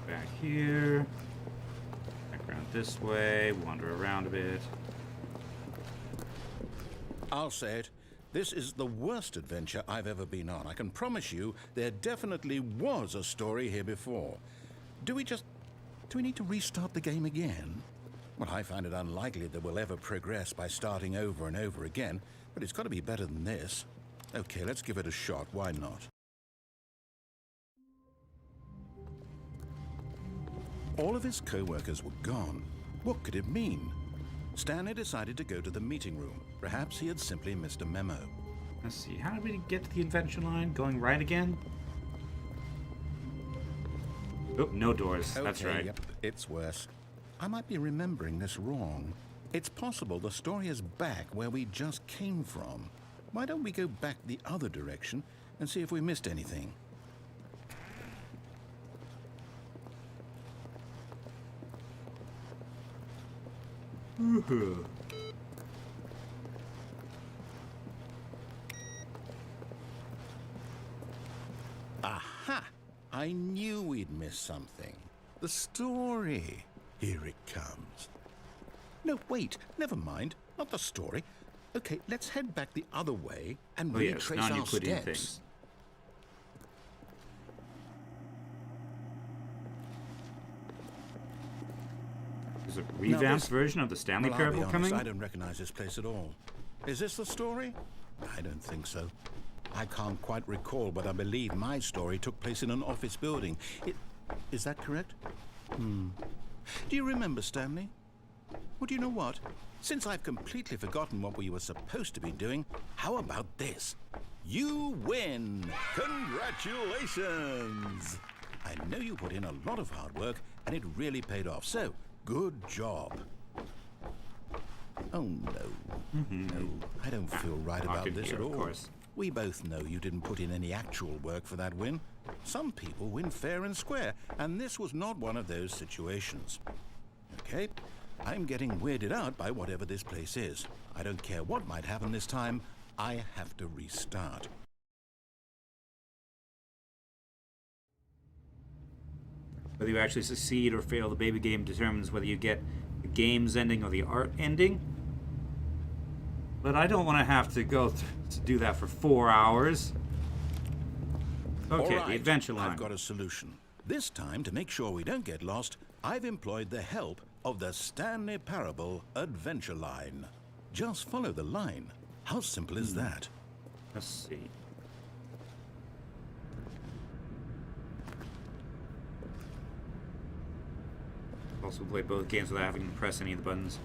Back here. Back around this way. Wander around a bit. I'll say it. This is the worst adventure I've ever been on. I can promise you there definitely was a story here before. Do we need to restart the game again? Well, I find it unlikely that we'll ever progress by starting over and over again, but it's got to be better than this. Okay, let's give it a shot. Why not? All of his co-workers were gone. What could it mean? Stanley decided to go to the meeting room. Perhaps he had simply missed a memo. Let's see, how did we get to the adventure line? Going right again? Oh, no doors. That's Okay, right. Yep, it's worse. I might be remembering this wrong. It's possible the story is back where we just came from. Why don't we go back the other direction and see if we missed anything? Aha! I knew we'd missed something. The story. Here it comes. No, wait, never mind. Not the story. Okay, let's head back the other way and Oh yes, retrace now our you put in steps. things. Is a revamped version of the Stanley Well, I'll be Parable honest, coming? I don't recognize this place at all. Is this the story? I don't think so. I can't quite recall, but I believe my story took place in an office building. Is that correct? Do you remember, Stanley? Well, do you know what? Since I've completely forgotten what we were supposed to be doing, how about this? You win! Congratulations! I know you put in a lot of hard work, and it really paid off, so good job. Oh, no. No, I don't feel right about awkward this here, at all. of course. We both know you didn't put in any actual work for that win. Some people win fair and square, and this was not one of those situations. Okay, I'm getting weirded out by whatever this place is. I don't care what might happen this time. I have to restart. Whether you actually succeed or fail, the baby game determines whether you get the game's ending or the art ending. But I don't want to have to go to do that for 4 hours. Okay, All right, the adventure line. I've got a solution. This time, to make sure we don't get lost, I've employed the help of the Stanley Parable Adventure Line. Just follow the line. How simple is that? Let's see. Also play both games without having to press any of the buttons.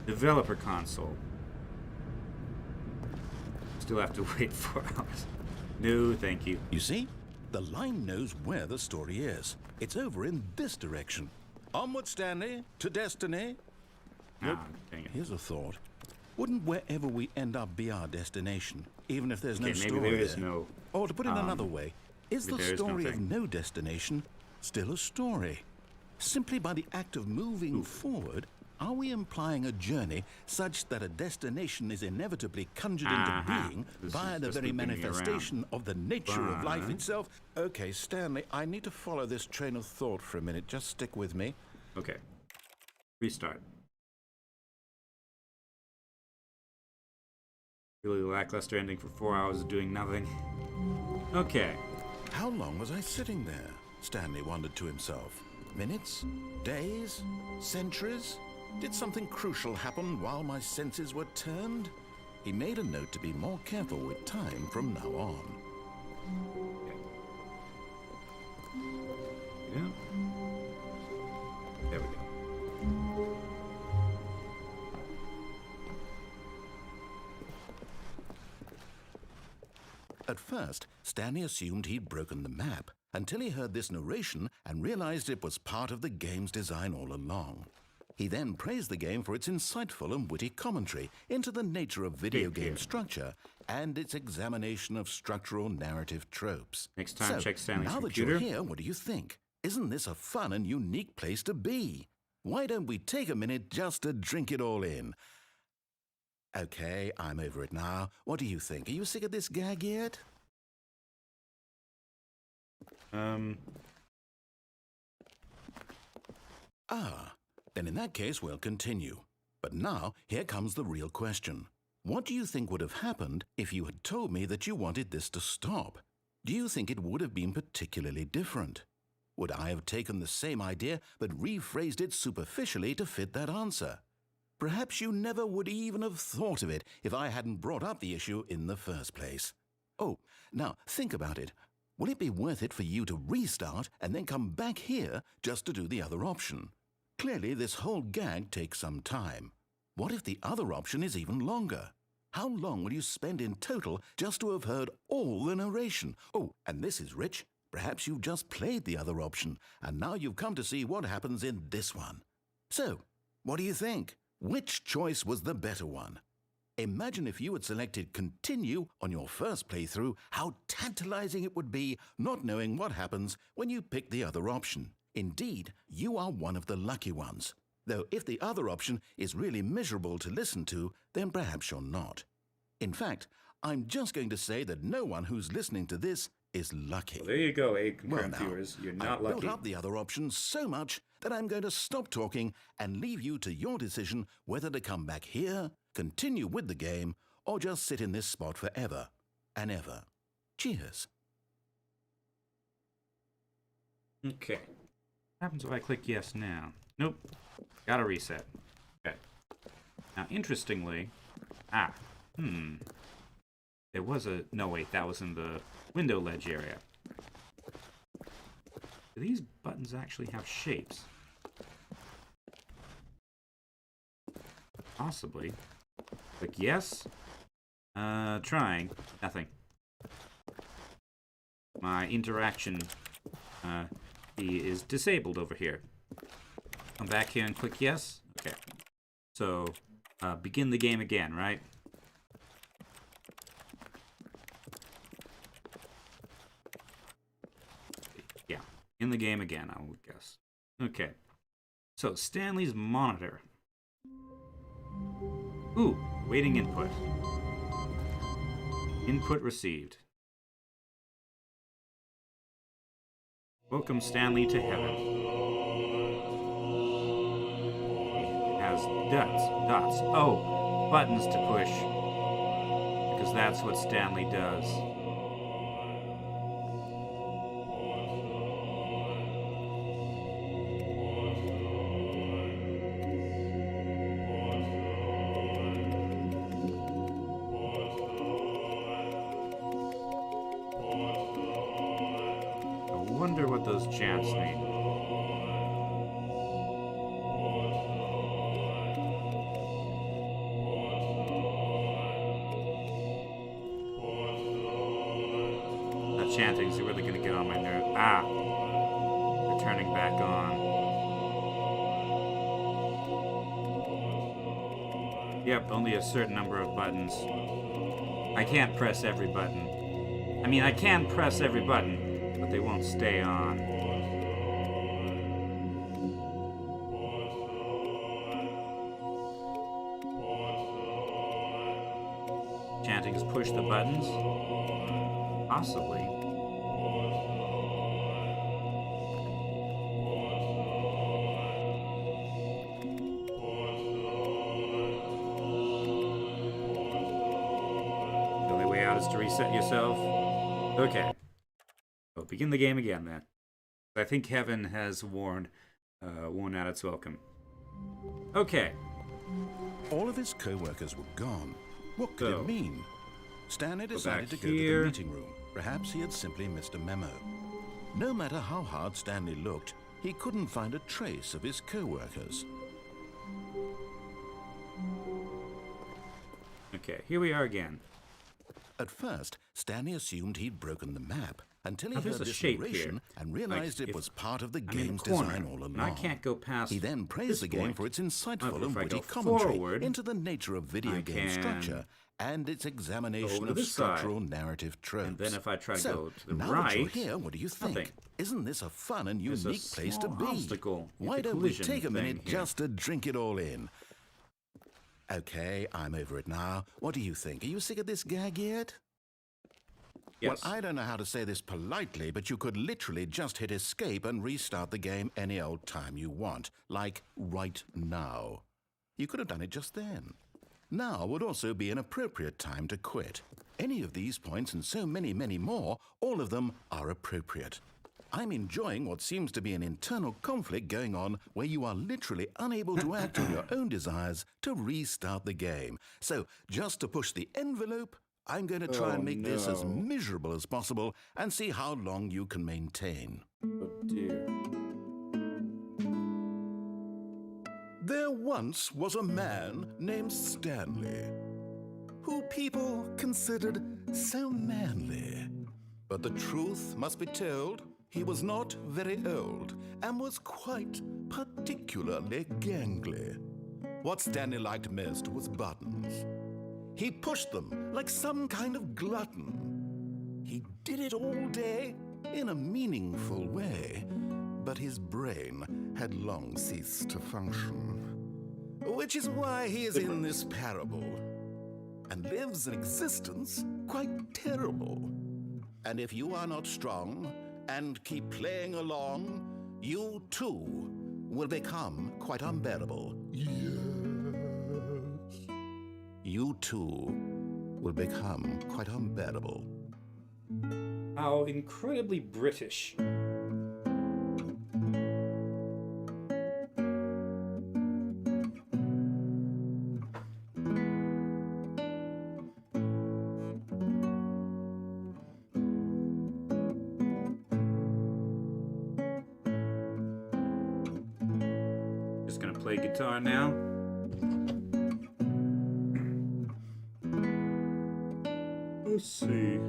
Developer console. Still have to wait 4 hours. No, thank you. You see? The line knows where the story is. It's over in this direction. Onward, Stanley, to destiny. Ah, dang it. Here's a thought. Wouldn't wherever we end up be our destination, even if there's no Okay, story maybe there is there? no... Or to put it another way, is the there is no story of thing. no destination still a story? Simply by the act of moving forward, are we implying a journey such that a destination is inevitably conjured into being This via is the just very looping me manifestation of the nature of life But- itself? Okay, Stanley, I need to follow this train of thought for a minute. Just stick with me. Okay. Restart. Really lackluster ending for 4 hours of doing nothing. Okay. How long was I sitting there? Stanley wondered to himself. Minutes? Days? Centuries? Did something crucial happen while my senses were turned? He made a note to be more careful with time from now on. Yeah. There we go. At first, Stanley assumed he'd broken the map until he heard this narration and realized it was part of the game's design all along. He then praised the game for its insightful and witty commentary into the nature of video game structure and its examination of structural narrative tropes. Next time, check Stanley's now computer. that you're here, what do you think? Isn't this a fun and unique place to be? Why don't we take a minute just to drink it all in? Okay, I'm over it now. What do you think? Are you sick of this gag yet? Then in that case, we'll continue. But now, here comes the real question. What do you think would have happened if you had told me that you wanted this to stop? Do you think it would have been particularly different? Would I have taken the same idea but rephrased it superficially to fit that answer? Perhaps you never would even have thought of it if I hadn't brought up the issue in the first place. Oh, now think about it. Will it be worth it for you to restart and then come back here just to do the other option? Clearly, this whole gag takes some time. What if the other option is even longer? How long will you spend in total just to have heard all the narration? Oh, and this is rich. Perhaps you've just played the other option, and now you've come to see what happens in this one. So, what do you think? Which choice was the better one? Imagine if you had selected Continue on your first playthrough, how tantalizing it would be not knowing what happens when you pick the other option. Indeed, you are one of the lucky ones. Though if the other option is really miserable to listen to, then perhaps you're not. In fact, I'm just going to say that no one who's listening to this is lucky. Well, there you go, Well, concurrent now, viewers. You're I've not built lucky. up the other option so much that I'm going to stop talking and leave you to your decision whether to come back here, continue with the game, or just sit in this spot forever and ever. Cheers. Okay. What happens if I click yes now? Nope. Gotta reset. Okay. Now, interestingly... There was a... No, wait, that was in the window ledge area. Do these buttons actually have shapes? Possibly. Click yes. Trying. Nothing. My interaction key is disabled over here. Come back here and click yes. Okay. So, begin the game again, right? Yeah. In the game again, I would guess. Okay. So, Stanley's monitor. Ooh, waiting input. Input received. Welcome Stanley to heaven. He has dots. Oh, buttons to push. Because that's what Stanley does. I wonder what those chants mean. That chanting's really gonna get on my nerves. Ah! They're turning back on. Yep, only a certain number of buttons. I can't press every button. I mean, I can press every button, but they won't stay on. Chanting is push the buttons? Possibly. The only way out is to reset yourself. Okay. Well, begin the game again then. I think heaven has worn out its welcome. Okay. All of his co-workers were gone. What could it mean? Stanley decided to go to here. the meeting room. Perhaps he had simply missed a memo. No matter how hard Stanley looked, he couldn't find a trace of his co-workers. Okay, here we are again. At first, Stanley assumed he'd broken the map until he there's heard a this shape narration here. and realized Like, it was part of the I'm in a game's corner, design all along. and I can't go past He then praised this the game point. for its insightful If and I witty go commentary forward, into the nature of video I game can structure and its examination over to of this side. structural narrative tropes. And then if I try to So, go to the now right, that you're here, what do you think? nothing. Isn't this a fun and There's a unique place to small be? obstacle at Why the don't we collision take a thing minute here. just to drink it all in? Okay, I'm over it now. What do you think? Are you sick of this gag yet? Yes. Well, I don't know how to say this politely, but you could literally just hit escape and restart the game any old time you want, like right now. You could have done it just then. Now would also be an appropriate time to quit. Any of these points and so many, many more, all of them are appropriate. I'm enjoying what seems to be an internal conflict going on where you are literally unable to act on your own desires to restart the game. So, just to push the envelope, I'm going to try and make this as miserable as possible and see how long you can maintain. Oh dear. There once was a man named Stanley, who people considered so manly. But the truth must be told, he was not very old and was quite particularly gangly. What Stanley liked most was buttons. He pushed them like some kind of glutton. He did it all day in a meaningful way, but his brain had long ceased to function. Which is why he is in this parable and lives an existence quite terrible. And if you are not strong and keep playing along, you too will become quite unbearable. Yes. You too will become quite unbearable. How incredibly British. Just gonna play guitar now. Let's see.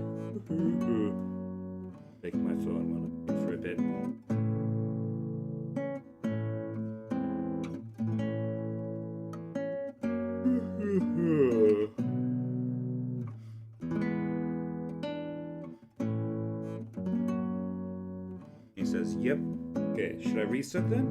Take my phone while I for a bit. He says, yep. Okay, should I reset then?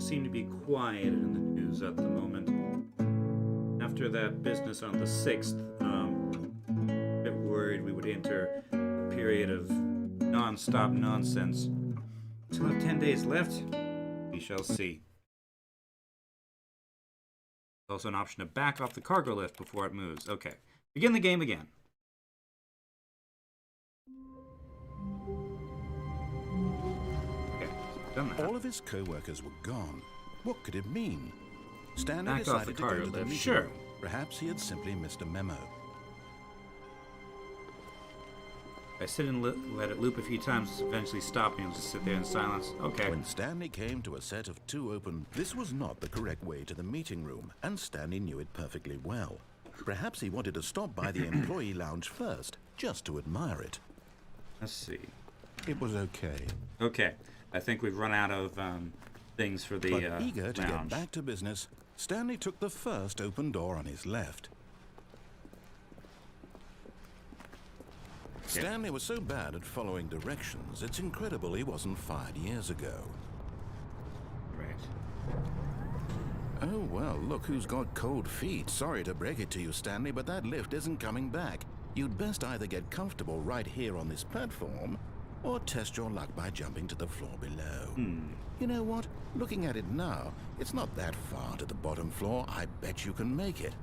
things seem to be quiet in the news at the moment. After that business on the 6th, a bit worried we would enter a period of non-stop nonsense. Still have 10 days left. We shall see. There's also an option to back off the cargo lift before it moves. Okay. Begin the game again. Okay, so done that. All of his co-workers were gone. What could it mean? Stanley Back off the decided to cargo go to the lift. meeting Sure. room. Perhaps he had simply missed a memo. If I sit and let it loop a few times, eventually stop and he'll just sit there in silence. Okay. When Stanley came to a set of 2 open, this was not the correct way to the meeting room, and Stanley knew it perfectly well. Perhaps he wanted to stop by the employee lounge first, just to admire it. Let's see. It was okay. Okay. I think we've run out of things for the But eager to get lounge. back to business, Stanley took the first open door on his left. Stanley was so bad at following directions, it's incredible he wasn't fired years ago. Right. Oh, well, look who's got cold feet. Sorry to break it to you, Stanley, but that lift isn't coming back. You'd best either get comfortable right here on this platform, or test your luck by jumping to the floor below. You know what? Looking at it now, it's not that far to the bottom floor. I bet you can make it.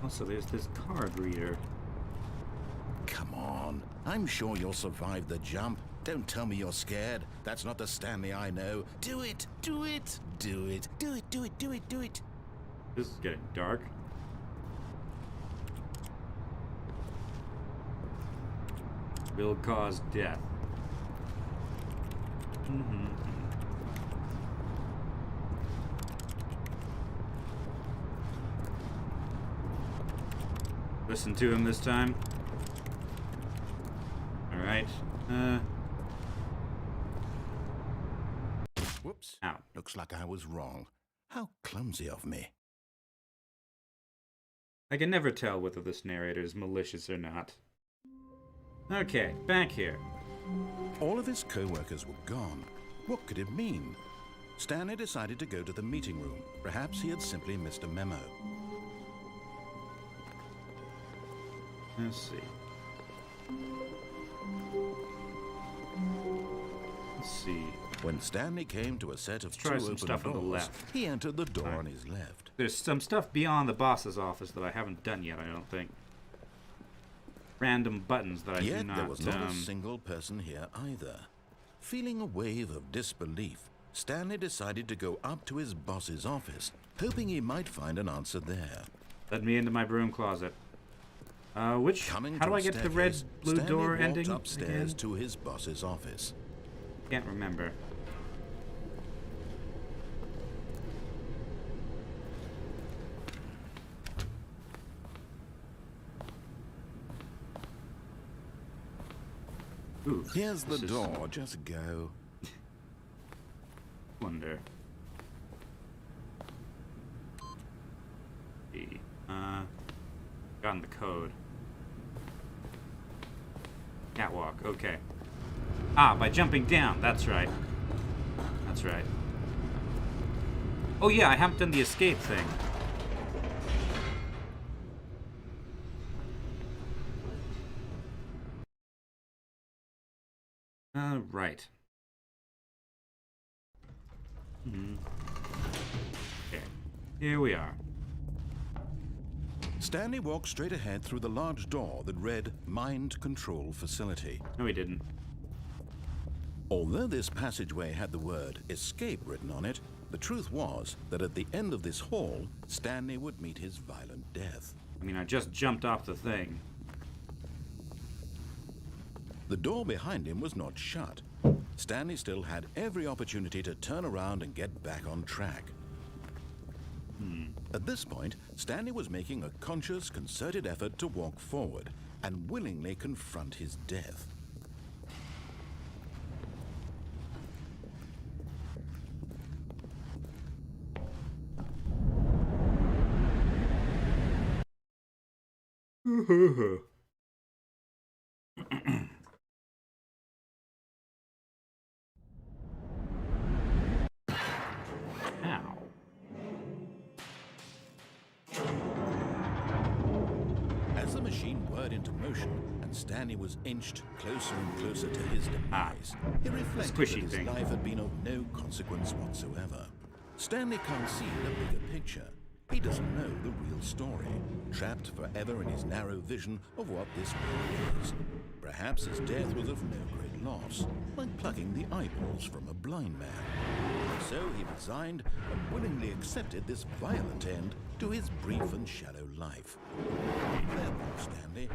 Also, there's this card reader. Come on. I'm sure you'll survive the jump. Don't tell me you're scared. That's not the Stanley I know. Do it! Do it! Do it! Do it! Do it! Do it! Do it! This is getting dark. Will cause death. Listen to him this time. Alright. Whoops. Ow. Looks like I was wrong. How clumsy of me. I can never tell whether this narrator is malicious or not. Okay, back here. All of his co-workers were gone. What could it mean? Stanley decided to go to the meeting room. Perhaps he had simply missed a memo. Let's see. Let's see. When Stanley came to a set of Try 2 some open stuff on the doors, left. he entered the door on his left. There's some stuff beyond the boss's office that I haven't done yet, I don't think. Random buttons that I do Yet not... there was not a single person here either. Feeling a wave of disbelief, Stanley decided to go up to his boss's office, hoping he might find an answer there. Let me into my broom closet. How do I get the red blue Stanley door walked ending upstairs again? to his boss's office. Can't remember. Ooh, Here's the this is- door, just go. Wonder. See. Gotten the code. Catwalk, okay. Ah, by jumping down, that's right. That's right. Oh yeah, I haven't done the escape thing. Right. Okay, here we are. Stanley walked straight ahead through the large door that read Mind Control Facility. No, he didn't. Although this passageway had the word escape written on it, the truth was that at the end of this hall, Stanley would meet his violent death. I mean, I just jumped off the thing. The door behind him was not shut. Stanley still had every opportunity to turn around and get back on track. At this point, Stanley was making a conscious, concerted effort to walk forward and willingly confront his death. machine whirred into motion and Stanley was inched closer and closer to his demise, he reflected that his life had been of no consequence whatsoever. Stanley can't see the bigger picture. He doesn't know the real story, trapped forever in his narrow vision of what this world is. Perhaps his death was of no great loss, like plucking the eyeballs from a blind man. So he resigned and willingly accepted this violent end to his brief and shallow life. Farewell, Stanley.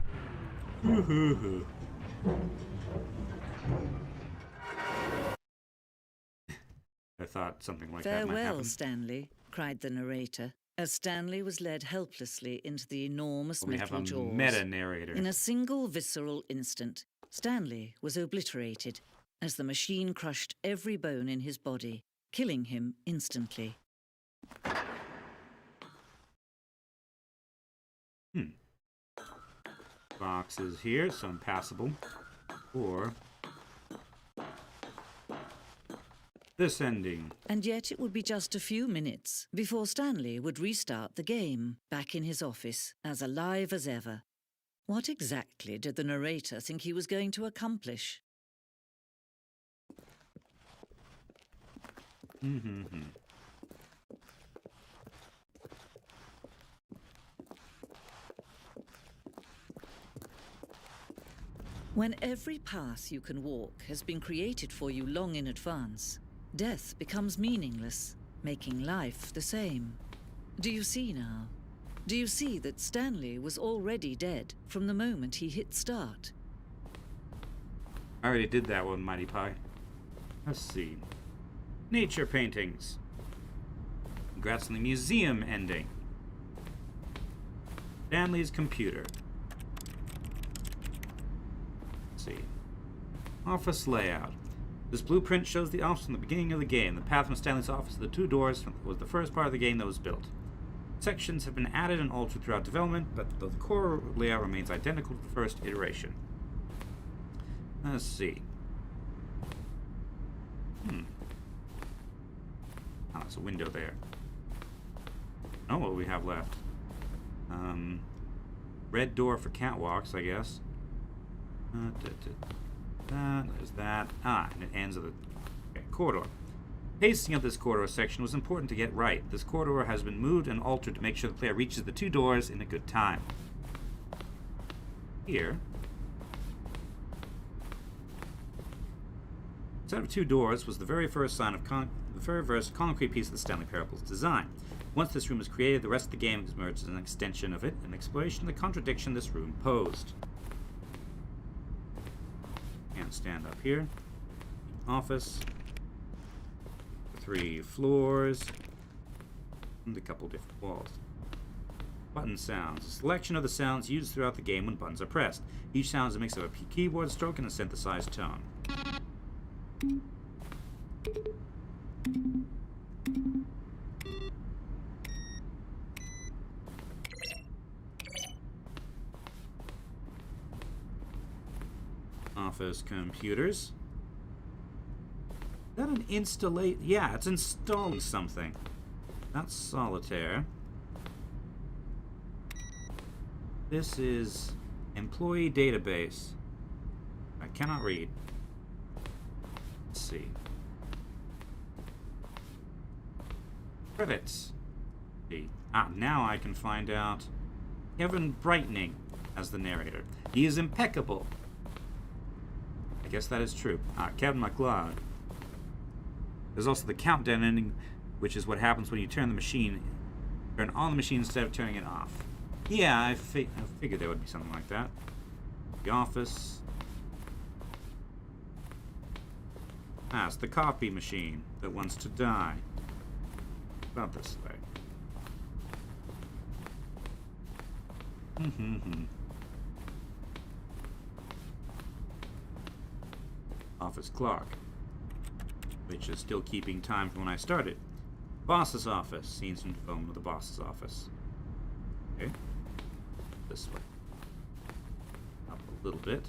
I thought something like that might happen. Farewell, Stanley, cried the narrator, as Stanley was led helplessly into the enormous metal jaws. We have a meta-narrator. In a single visceral instant, Stanley was obliterated as the machine crushed every bone in his body, killing him instantly. Boxes here, some passable. Or this ending. And yet it would be just a few minutes before Stanley would restart the game, back in his office, as alive as ever. What exactly did the narrator think he was going to accomplish? When every path you can walk has been created for you long in advance, death becomes meaningless, making life the same. Do you see now? Do you see that Stanley was already dead from the moment he hit start? I already did that one, Mighty Pie. Let's see. Nature paintings. Congrats on the museum ending. Stanley's computer. Let's see. Office layout. This blueprint shows the office from the beginning of the game. The path from Stanley's office to the two doors was the first part of the game that was built. Sections have been added and altered throughout development, but the core layout remains identical to the first iteration. Let's see. Oh, there's a window there. Oh, what do we have left? Red door for catwalks, I guess. There's that. And it ends with a corridor. Pacing of this corridor section was important to get right. This corridor has been moved and altered to make sure the player reaches the two doors in a good time. Here, set of two doors was the very first sign of the very first concrete piece of the Stanley Parable's design. Once this room was created, the rest of the game emerged as an extension of it, an exploration of the contradiction this room posed. And stand up here. Office. 3 floors. And a couple different walls. Button sounds. A selection of the sounds used throughout the game when buttons are pressed. Each sound is a mix of a keyboard stroke and a synthesized tone. Office computers. Is that an installate? Yeah, it's installing something. That's solitaire. This is employee database. I cannot read. Let's see. Credits. Now I can find out Kevin Brightening as the narrator. He is impeccable. I guess that is true. Kevin MacLeod. There's also the countdown ending, which is what happens when you turn on the machine instead of turning it off. Yeah, I figured there would be something like that. The office. It's the copy machine that wants to die. About this way. Office clock, which is still keeping time from when I started. Boss's office. Scenes from film of the boss's office. Okay. This way. Up a little bit.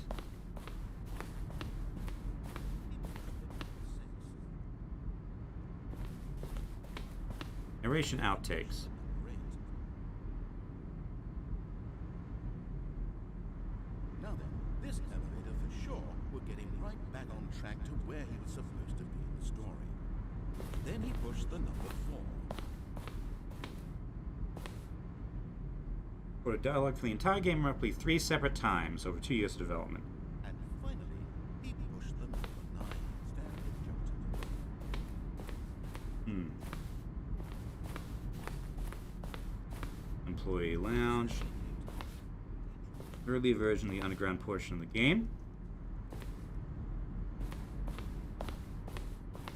Narration outtakes. he was supposed to be in the story. Then he pushed the number 4. Wrote a dialogue for the entire game roughly 3 separate times over 2 years of development. And finally, he pushed the number 9. Stanley jumped in the room. Employee lounge. Early version of the underground portion of the game.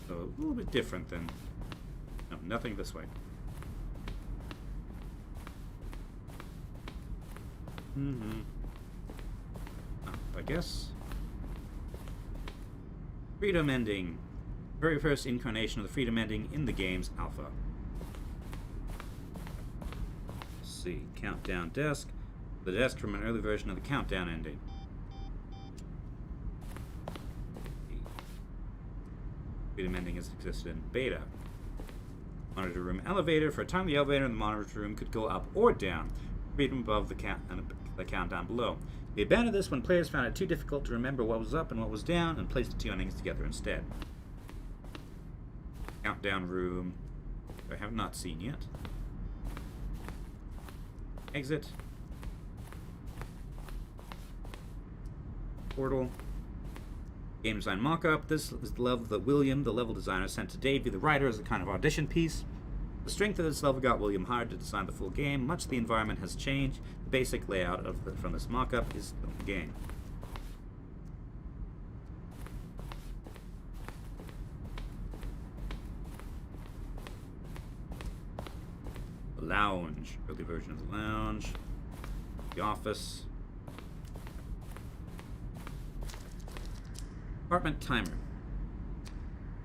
So a little bit different than... No, nothing this way. I guess. Freedom ending. Very first incarnation of the freedom ending in the game's alpha. Let's see. Countdown desk. The desk from an early version of the countdown ending. Freedom ending has existed in beta. Monitor room elevator. For a time, the elevator in the monitor room could go up or down. Freedom above the countdown below. They abandoned this when players found it too difficult to remember what was up and what was down, and placed the 2 endings together instead. Countdown room. I have not seen yet. Exit. Portal. Game design mock-up. This is the level that William, the level designer, sent to Davey, the writer, as a kind of audition piece. The strength of this level got William hired to design the full game. Much of the environment has changed. The basic layout from this mock-up is the game. The lounge. Early version of the lounge. The office. Apartment timer.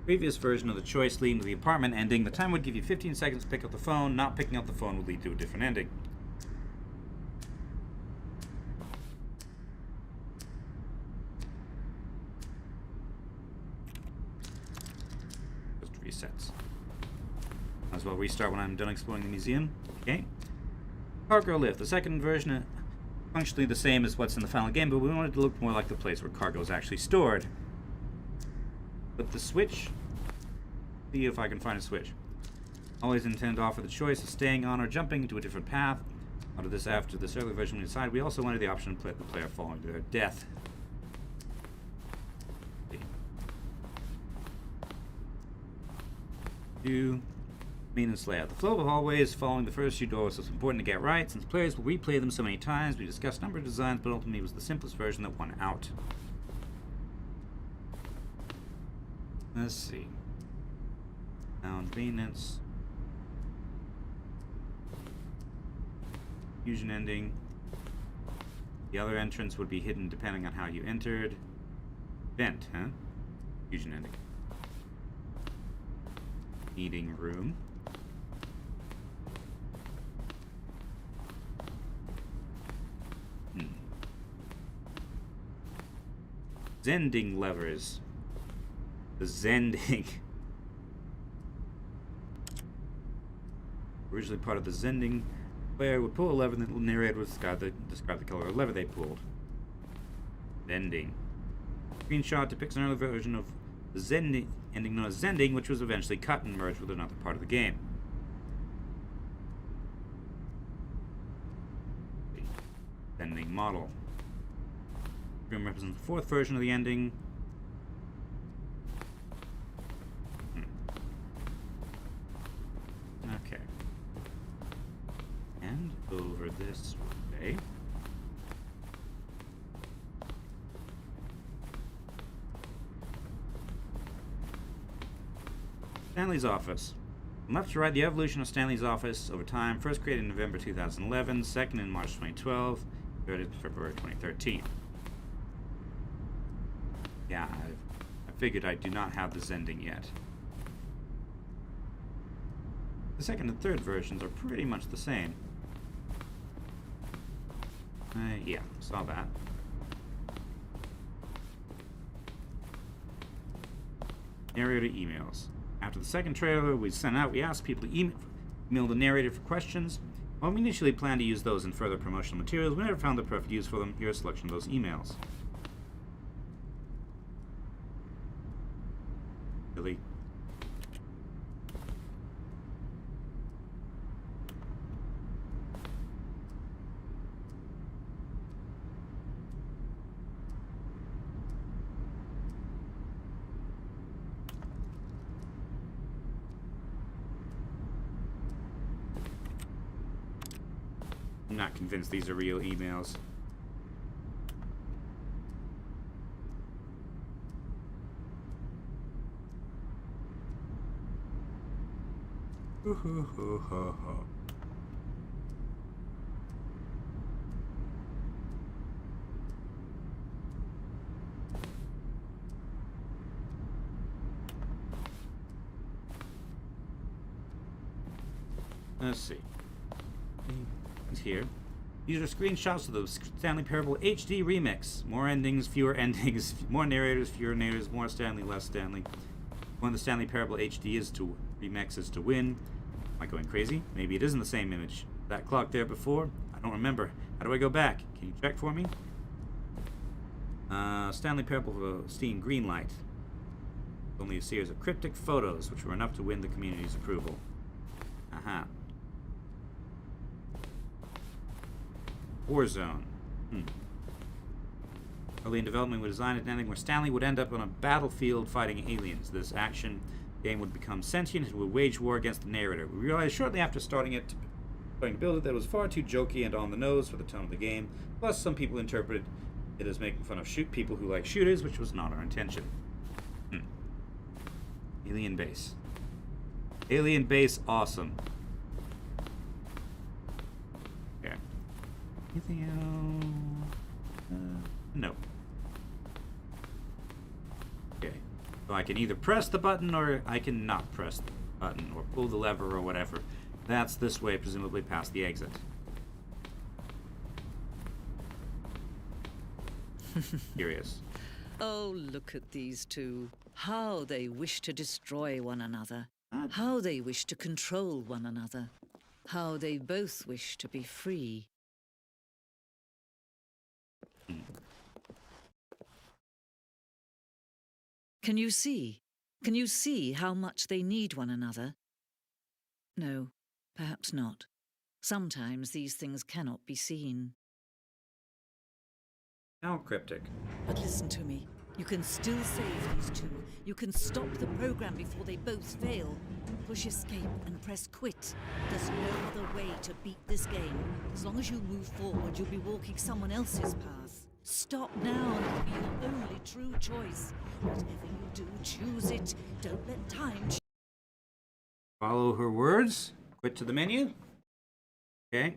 Previous version of the choice leading to the apartment ending, the time would give you 15 seconds to pick up the phone. Not picking up the phone would lead to a different ending. Just resets. Might as well restart when I'm done exploring the museum. Okay. Cargo lift. The second version functionally the same as what's in the final game, but we wanted to look more like the place where cargo is actually stored. Flip the switch. See if I can find a switch. Always intend to offer the choice of staying on or jumping to a different path. After this early version we decided we also wanted the option to let the player falling to their death. Do maintenance layout. The flow of the hallways following the first few doors was important to get right. Since players will replay them so many times, we discussed a number of designs, but ultimately it was the simplest version that won out. Let's see. Lounge maintenance. Fusion ending. The other entrance would be hidden depending on how you entered. Vent, huh? Fusion ending. Meeting room. Zending levers. The Zending. Originally part of the Zending, player would pull a lever and the narrator would describe the color of the lever they pulled. Zending. Screenshot depicts an early version of the Zending ending known as Zending, which was eventually cut and merged with another part of the game. Zending model. Room represents the 4th version of the ending. Okay. And over this way. Stanley's office. From left to right, the evolution of Stanley's office over time, first created in November 2011, second in March 2012, third in February 2013. Yeah, I figured I do not have the Zending yet. The second and third versions are pretty much the same. Yeah, saw that. Narrator emails. After the second trailer we sent out, we asked people to email the narrator for questions. While we initially planned to use those in further promotional materials, we never found the perfect use for them. Here's a selection of those emails. Really? I'm not convinced these are real emails. Let's see. He's here. These are screenshots of the Stanley Parable HD remix. More endings, fewer endings, more narrators, fewer narrators, more Stanley, less Stanley. One of the Stanley Parable HD is to remix is to win. Am I going crazy? Maybe it isn't the same image. That clock there before? I don't remember. How do I go back? Can you check for me? Stanley Parable for Steam Greenlight. Only a series of cryptic photos, which were enough to win the community's approval. Aha. Warzone. Early in development, we designed an ending where Stanley would end up on a battlefield fighting aliens. This action game would become sentient and would wage war against the narrator. We realized shortly after starting to build it that it was far too jokey and on the nose for the tone of the game. Plus, some people interpreted it as making fun of people who like shooters, which was not our intention. Alien base. Alien base, awesome. Okay. Anything else? No. Okay. So I can either press the button or I can not press the button or pull the lever or whatever. That's this way, presumably past the exit. Curious. Oh, look at these two. How they wish to destroy one another. How they wish to control one another. How they both wish to be free. Can you see? Can you see how much they need one another? No, perhaps not. Sometimes these things cannot be seen. How cryptic. But listen to me. You can still save these two. You can stop the program before they both fail. Push escape and press quit. There's no other way to beat this game. As long as you move forward, you'll be walking someone else's path. Stop now and it'll be your only true choice. Whatever you do, choose it. Don't let time Follow her words. Quit to the menu. Okay.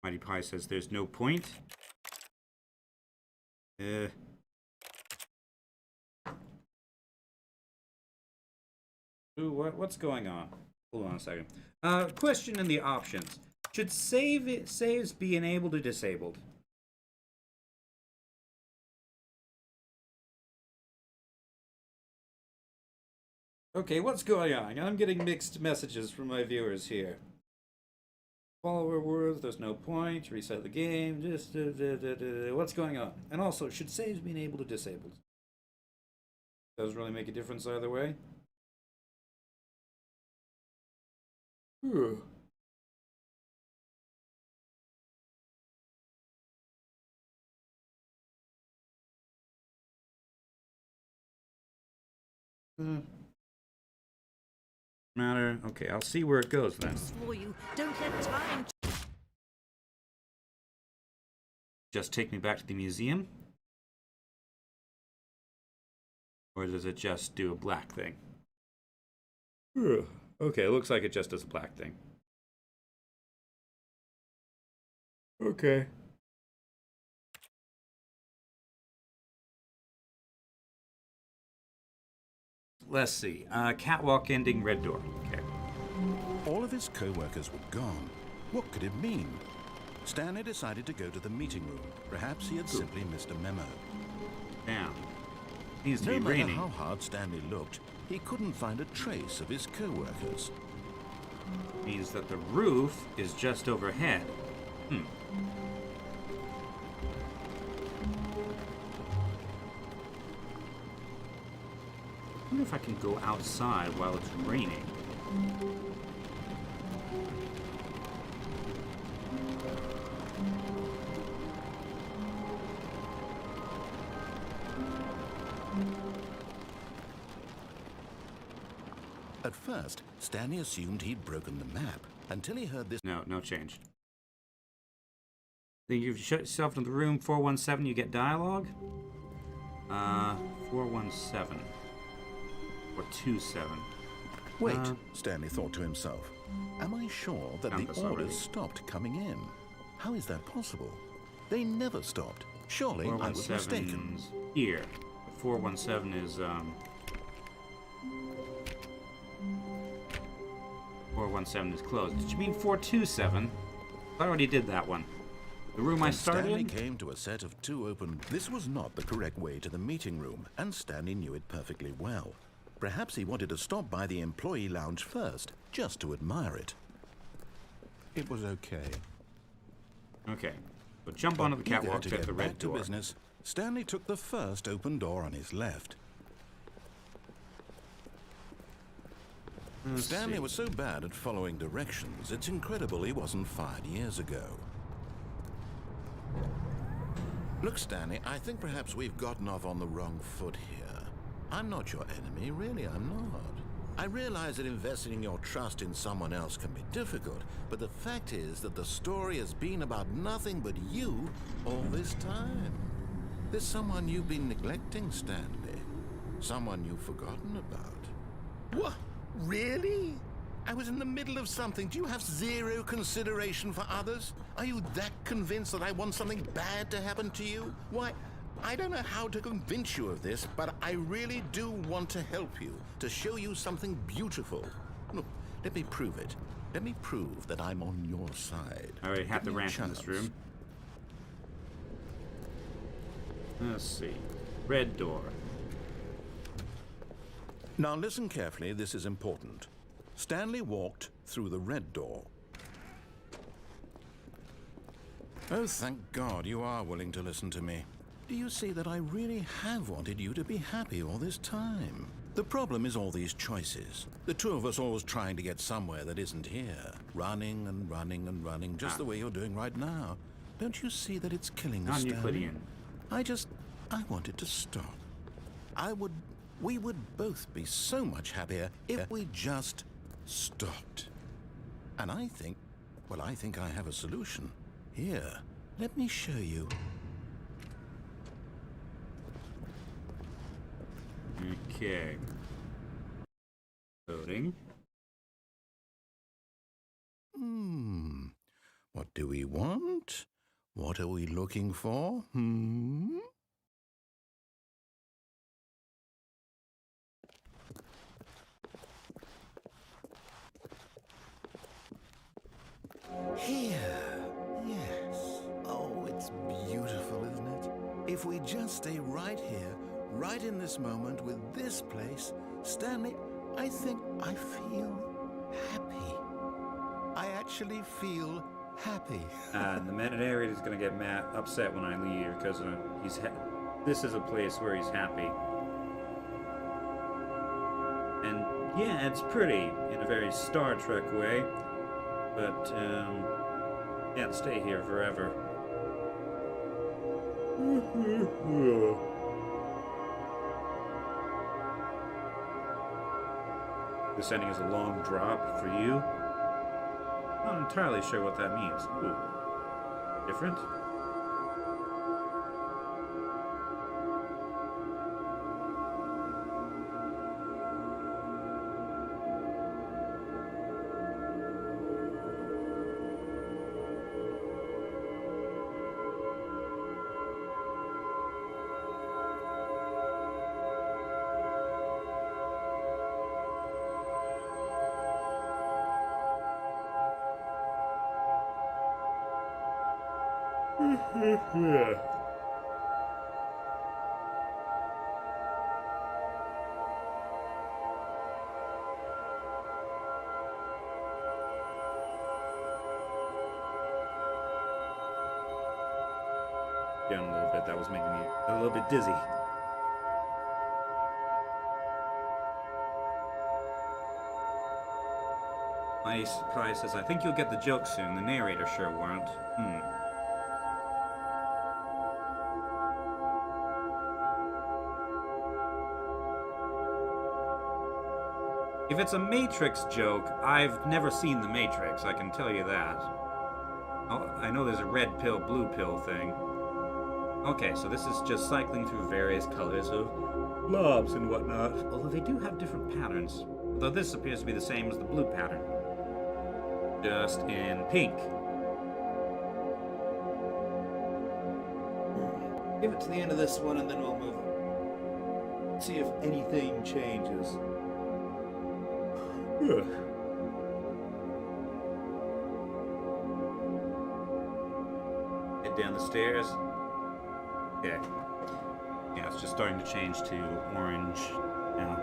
Mighty Pie says there's no point. Ooh, what's going on? Hold on a second. Question in the options. Should saves be enabled or disabled? Okay, what's going on? I'm getting mixed messages from my viewers here. Follower words, there's no point, reset the game, just what's going on? And also, should saves be enabled or disabled? Doesn't really make a difference either way. Matter. Okay, I'll see where it goes then. for you. Don't let time. Just take me back to the museum? Or does it just do a black thing? Okay, it looks like it just does a black thing. Okay. Let's see. Catwalk ending, red door. Okay. All of his co-workers were gone. What could it mean? Stanley decided to go to the meeting room. Perhaps he had simply missed a memo. Damn. Needs to No be matter raining. how hard Stanley looked, he couldn't find a trace of his co-workers. Means that the roof is just overhead. wonder if I can go outside while it's raining. At first, Stanley assumed he'd broken the map until he heard this. No, no change. Then you shut yourself into the room 417, you get dialogue. 417 or 27. Wait, Stanley thought to himself. Am I sure that the orders stopped coming in? How is that possible? They never stopped. Surely I was mistaken. Here. 417 is 417 is closed. Did you mean 427? I already did that one. The room I started Stanley in? came to a set of 2 open. This was not the correct way to the meeting room, and Stanley knew it perfectly well. Perhaps he wanted to stop by the employee lounge first, just to admire it. It was okay. Okay. But jump onto the catwalk at the red door. Business, Stanley took the first open door on his left. Stanley was so bad at following directions, it's incredible he wasn't fired years ago. Look, Stanley, I think perhaps we've gotten off on the wrong foot here. I'm not your enemy, really, I'm not. I realize that investing your trust in someone else can be difficult, but the fact is that the story has been about nothing but you all this time. There's someone you've been neglecting, Stanley. Someone you've forgotten about. What? Really? I was in the middle of something. Do you have zero consideration for others? Are you that convinced that I want something bad to happen to you? Why, I don't know how to convince you of this, but I really do want to help you, to show you something beautiful. Look, let me prove it. Let me prove that I'm on your side. I already had the ranch in this room. Let's see. Red door. Now listen carefully, this is important. Stanley walked through the red door. Oh, thank God you are willing to listen to me. Do you see that I really have wanted you to be happy all this time? The problem is all these choices. The two of us always trying to get somewhere that isn't here. Running and running and running, just the way you're doing right now. Don't you see that it's killing us, Stanley? Non-Euclidean. I wanted to stop. We would both be so much happier if we just stopped. And I think I have a solution. Here, let me show you. Okay. Loading. What do we want? What are we looking for? Here. Yes. Oh, it's beautiful, isn't it? If we just stay right here, right in this moment with this place, Stanley, I think I feel happy. I actually feel happy. The narrator is going to get upset when I leave because this is a place where he's happy. And yeah, it's pretty in a very Star Trek way, but can't stay here forever. This ending is a long drop for you. Not entirely sure what that means. Ooh. Different? Yeah. Down a little bit. That was making me a little bit dizzy. Price says, I think you'll get the joke soon. The narrator sure won't. If it's a Matrix joke, I've never seen The Matrix, I can tell you that. Oh, I know there's a red pill, blue pill thing. Okay, so this is just cycling through various colors of blobs and whatnot, although they do have different patterns. Although this appears to be the same as the blue pattern, just in pink. Give it to the end of this one and then we'll move on. See if anything changes. Ugh. Head down the stairs. Okay. Yeah, it's just starting to change to orange now.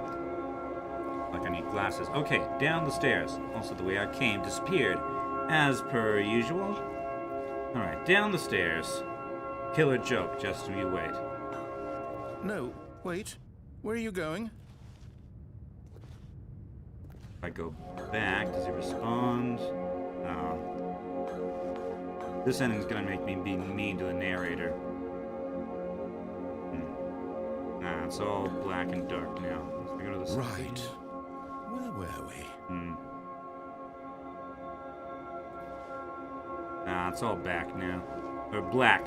Like I need glasses. Okay, down the stairs. Also, the way I came disappeared, as per usual. Alright, down the stairs. Killer joke, just you wait. No, wait. Where are you going? If I go back, does he respond? No. This ending's gonna make me be mean to the narrator. Nah, it's all black and dark now. Let's go to the Right. Where were we? Nah, it's all back now. Or black.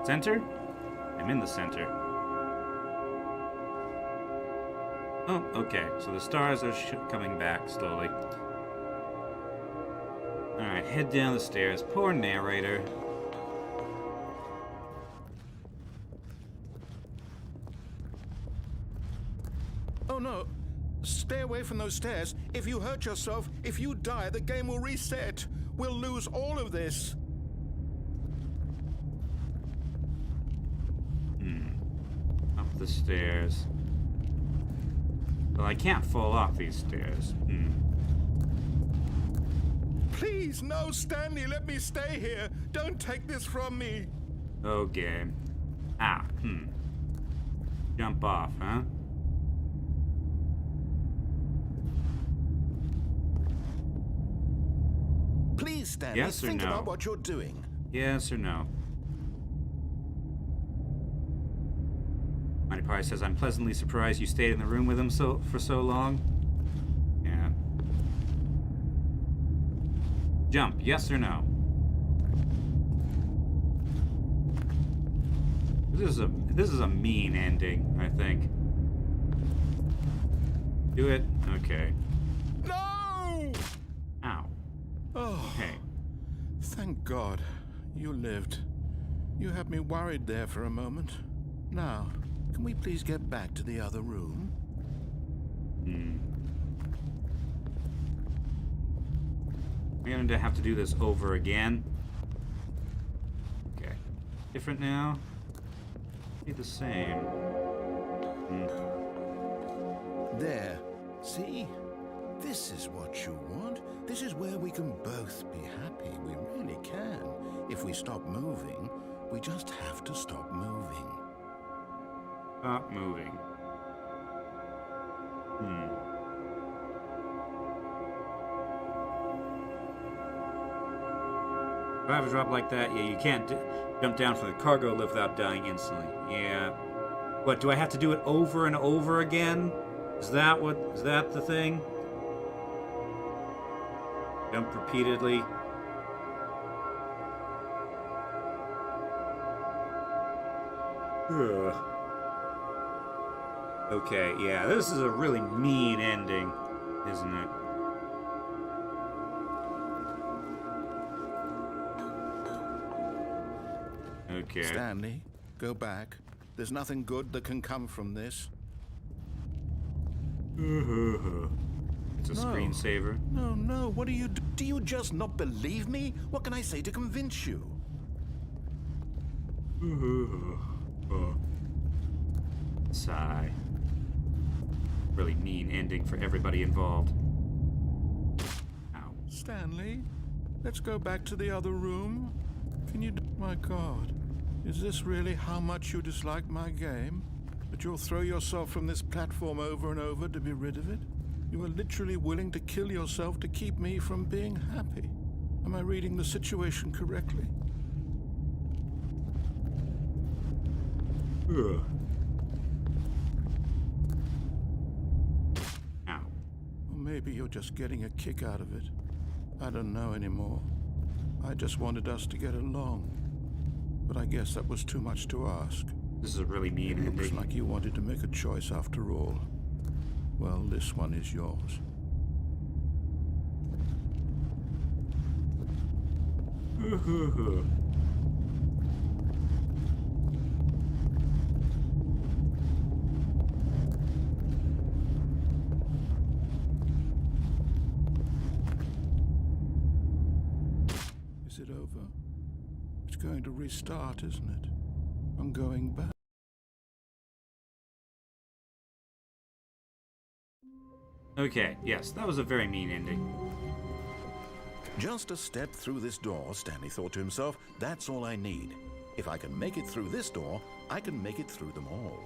Center? I'm in the center. Oh, okay. So the stars are coming back slowly. Alright, head down the stairs. Poor narrator. Oh no! Stay away from those stairs. If you hurt yourself, if you die, the game will reset. We'll lose all of this. Up the stairs. Well, I can't fall off these stairs. Please, no, Stanley, let me stay here. Don't take this from me. Okay. Ah, Jump off, huh? Please, Stanley, Yes or think no? about what you're doing. Yes or no? Mighty Pie says, I'm pleasantly surprised you stayed in the room with him for so long. Yeah. Jump, yes or no? This is a mean ending, I think. Do it? Okay. No! Ow. Oh, Okay. thank God. You lived. You had me worried there for a moment. Now, can we please get back to the other room? We're going to have to do this over again. Okay. Different now? Be the same. There. See? This is what you want. This is where we can both be happy. We really can. If we stop moving, we just have to stop moving. Stop moving. If I have a drop like that, yeah, you can't jump down from the cargo lift without dying instantly. Yeah. What, do I have to do it over and over again? Is that the thing? Jump repeatedly. Ugh. Okay, yeah, this is a really mean ending, isn't it? Okay. Stanley, go back. There's nothing good that can come from this. It's a screensaver. No, what do you do? Do you just not believe me? What can I say to convince you? Sigh. Really mean ending for everybody involved. Ow. Stanley, let's go back to the other room. Can you... My God, is this really how much you dislike my game? That you'll throw yourself from this platform over and over to be rid of it? You were literally willing to kill yourself to keep me from being happy. Am I reading the situation correctly? Ugh. Ow. Or maybe you're just getting a kick out of it. I don't know anymore. I just wanted us to get along. But I guess that was too much to ask. This is a really mean Looks ending. like you wanted to make a choice after all. Well, this one is yours. Is it over? It's going to restart, isn't it? I'm going back. Okay, yes, that was a very mean ending. Just a step through this door, Stanley thought to himself, that's all I need. If I can make it through this door, I can make it through them all.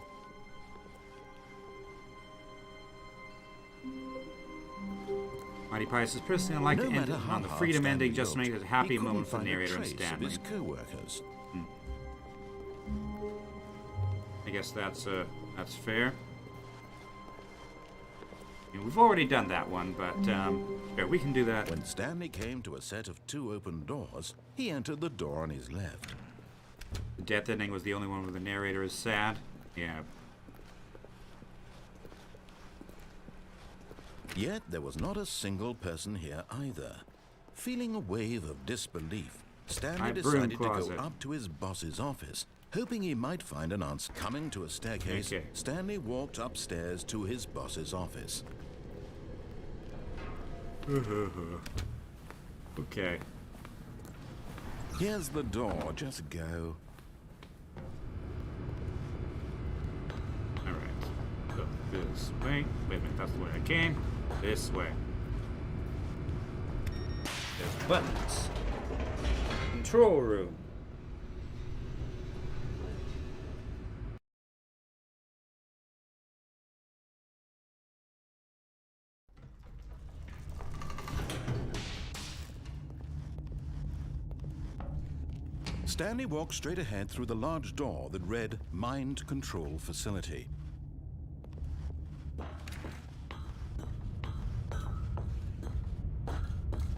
Mighty Pious, personally, I like No to end matter it how on the hard freedom Stanley ending just to looked, make it a happy he couldn't moment for the find a narrator and trace of Stanley. his co-workers. I guess that's fair. You know, we've already done that one, but yeah, we can do that. When Stanley came to a set of 2 open doors, he entered the door on his left. The death ending was the only one where the narrator is sad. Yeah. Yet there was not a single person here either. Feeling a wave of disbelief, Stanley My broom decided to go closet. up to his boss's office, hoping he might find an answer. Coming to a staircase, Okay. Stanley walked upstairs to his boss's office. Okay. Here's the door, just go. Alright. Go this way. Wait a minute, that's the way I came. This way. There's buttons. Control room. Stanley walked straight ahead through the large door that read Mind Control Facility.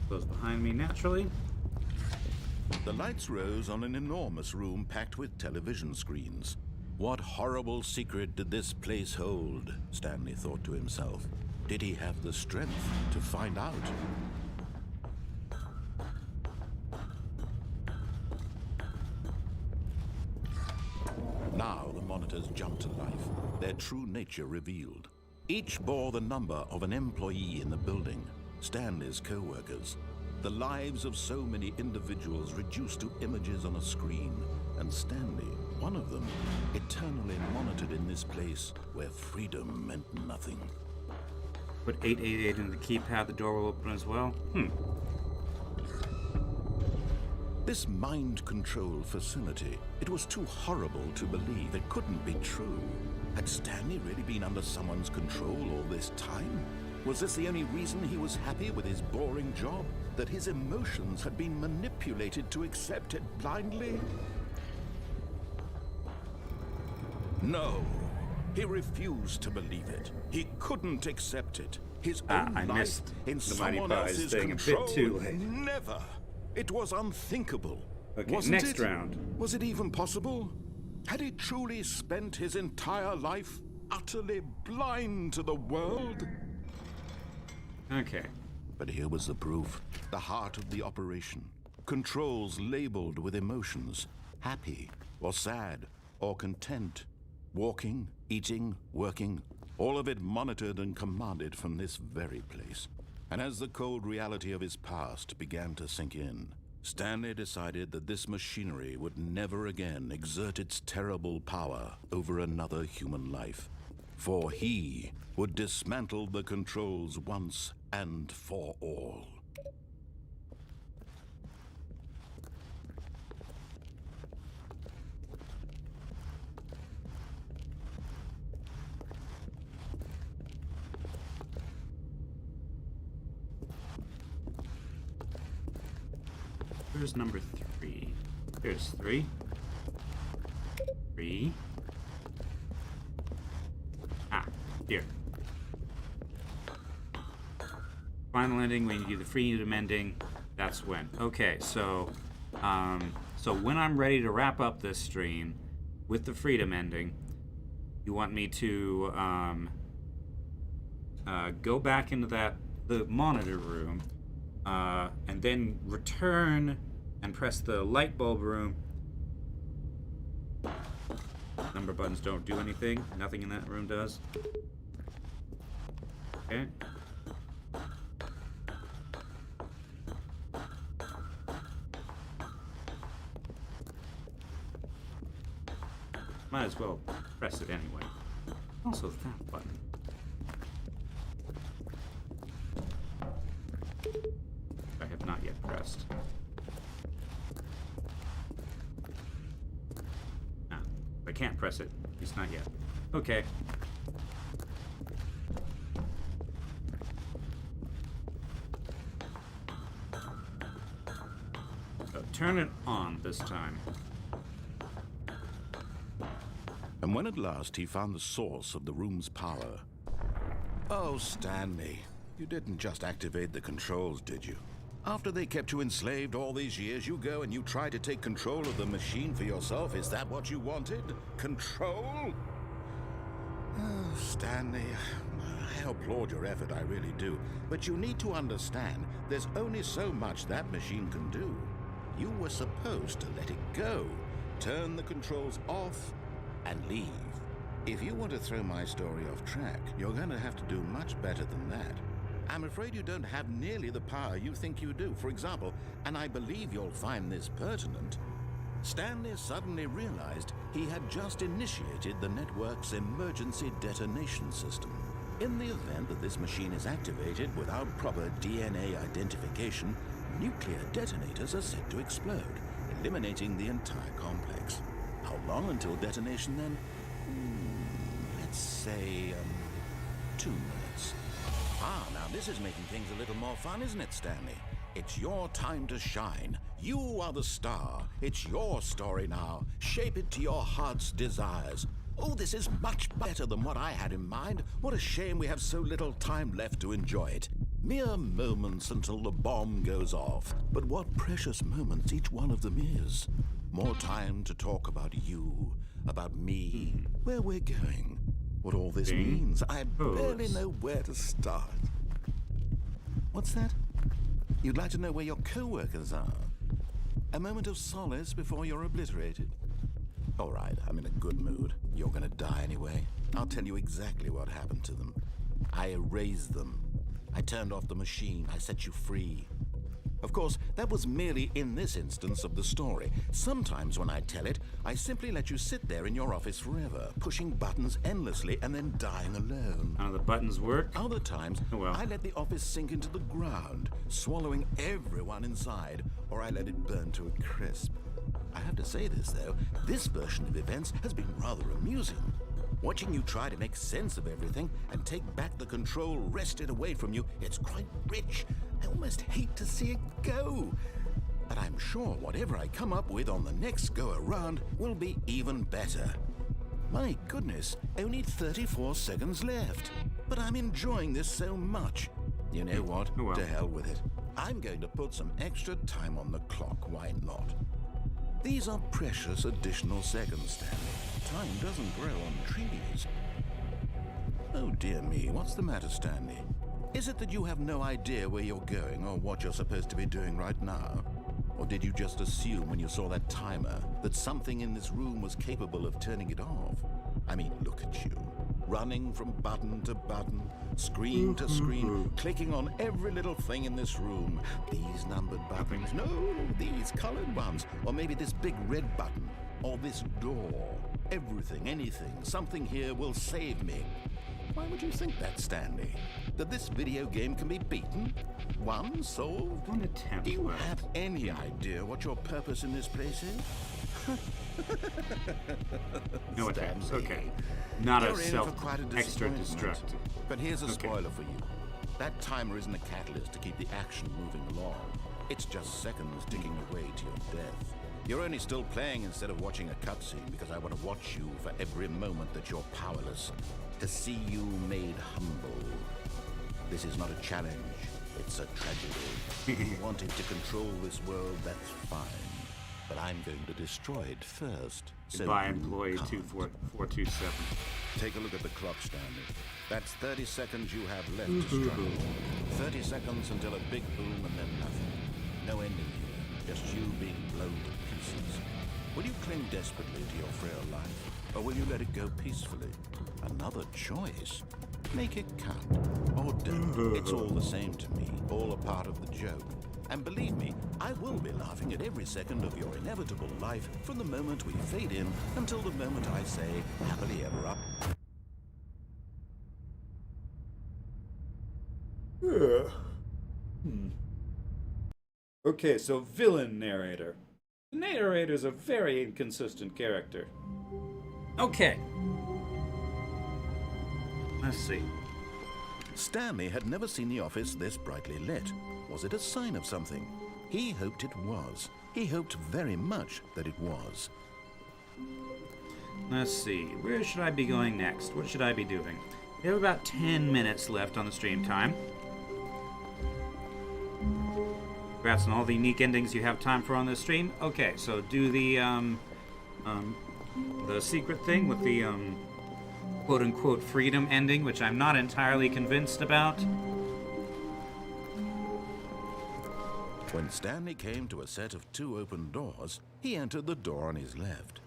Close behind me naturally. The lights rose on an enormous room packed with television screens. What horrible secret did this place hold? Stanley thought to himself. Did he have the strength to find out? Now the monitors jumped to life, their true nature revealed. Each bore the number of an employee in the building, Stanley's co-workers. The lives of so many individuals reduced to images on a screen, and Stanley, one of them, eternally monitored in this place where freedom meant nothing. Put 888 into the keypad, the door will open as well. This mind control facility, it was too horrible to believe. It couldn't be true. Had Stanley really been under someone's control all this time? Was this the only reason he was happy with his boring job? That his emotions had been manipulated to accept it blindly? No. He refused to believe it. He couldn't accept it. His own I life missed in the Mighty someone Pies else's thing a bit control. too late. Never. It was unthinkable. Okay, Wasn't next it? round. Was it even possible? Had he truly spent his entire life utterly blind to the world? Okay. But here was the proof. The heart of the operation. Controls labeled with emotions. Happy, or sad, or content. Walking, eating, working. All of it monitored and commanded from this very place. And as the cold reality of his past began to sink in, Stanley decided that this machinery would never again exert its terrible power over another human life. For he would dismantle the controls once and for all. Where's number 3? There's 3. 3. Ah, here. Final ending when you do the freedom ending. That's when. Okay, so when I'm ready to wrap up this stream with the freedom ending, you want me to go back into the monitor room, and then return and press the light bulb room. Number buttons don't do anything. Nothing in that room does. Okay. Might as well press it anyway. Also that button. I have not yet pressed. Ah, I can't press it. It's not yet. Okay. So turn it on this time. And when at last he found the source of the room's power... Oh, Stanley, you didn't just activate the controls, did you? After they kept you enslaved all these years, you go and you try to take control of the machine for yourself. Is that what you wanted? Control? Oh, Stanley, I applaud your effort, I really do. But you need to understand, there's only so much that machine can do. You were supposed to let it go, turn the controls off, and leave. If you want to throw my story off track, you're going to have to do much better than that. I'm afraid you don't have nearly the power you think you do. For example, and I believe you'll find this pertinent, Stanley suddenly realized he had just initiated the network's emergency detonation system. In the event that this machine is activated without proper DNA identification, nuclear detonators are set to explode, eliminating the entire complex. How long until detonation then? Let's say, 2 minutes. Ah, now this is making things a little more fun, isn't it, Stanley? It's your time to shine. You are the star. It's your story now. Shape it to your heart's desires. Oh, this is much better than what I had in mind. What a shame we have so little time left to enjoy it. Mere moments until the bomb goes off. But what precious moments each one of them is. More time to talk about you, about me, where we're going, what all this means. I barely know where to start. What's that? You'd like to know where your co-workers are? A moment of solace before you're obliterated? All right, I'm in a good mood. You're gonna die anyway. I'll tell you exactly what happened to them. I erased them. I turned off the machine. I set you free. Of course, that was merely in this instance of the story. Sometimes when I tell it, I simply let you sit there in your office forever, pushing buttons endlessly and then dying alone. None of the buttons work? Other times, I let the office sink into the ground, swallowing everyone inside, or I let it burn to a crisp. I have to say this, though, this version of events has been rather amusing. Watching you try to make sense of everything and take back the control wrested away from you, it's quite rich. I almost hate to see it go. But I'm sure whatever I come up with on the next go-around will be even better. My goodness, only 34 seconds left. But I'm enjoying this so much. You know what? To hell with it. I'm going to put some extra time on the clock. Why not? These are precious additional seconds, Stanley. Time doesn't grow on trees. Oh dear me, what's the matter, Stanley? Is it that you have no idea where you're going or what you're supposed to be doing right now? Or did you just assume when you saw that timer that something in this room was capable of turning it off? I mean, look at you. Running from button to button, screen to screen, clicking on every little thing in this room. These numbered buttons. No, these colored ones. Or maybe this big red button. Or this door. Everything, anything, something here will save me. Why would you think that, Stanley? That this video game can be beaten? Won? Solved? One attempt. Do you have any idea what your purpose in this place is? No attempts, okay. Not You're a in for self quite a extra disappointment. destruct. But here's a spoiler for you. That timer isn't a catalyst to keep the action moving along. It's just seconds ticking away to your death. You're only still playing instead of watching a cutscene because I want to watch you for every moment that you're powerless, to see you made humble. This is not a challenge, it's a tragedy. You wanted to control this world, that's fine. But I'm going to destroy it first. Goodbye, employee 24427. Take a look at the clock, Stanley. That's 30 seconds you have left to struggle. 30 seconds until a big boom and then nothing. No ending here, just you being blown to pieces. Will you cling desperately to your frail life, or will you let it go peacefully? Another choice. Make it count, or don't. It's all the same to me, all a part of the joke. And believe me, I will be laughing at every second of your inevitable life from the moment we fade in until the moment I say, happily ever up. Okay, so villain narrator. The narrator's a very inconsistent character. Okay. Let's see. Stanley had never seen the office this brightly lit. Was it a sign of something? He hoped it was. He hoped very much that it was. Let's see. Where should I be going next? What should I be doing? We have about 10 minutes left on the stream time. Congrats on all the unique endings you have time for on this stream. Okay, so do the secret thing with the quote-unquote freedom ending, which I'm not entirely convinced about. When Stanley came to a set of 2 open doors, he entered the door on his left.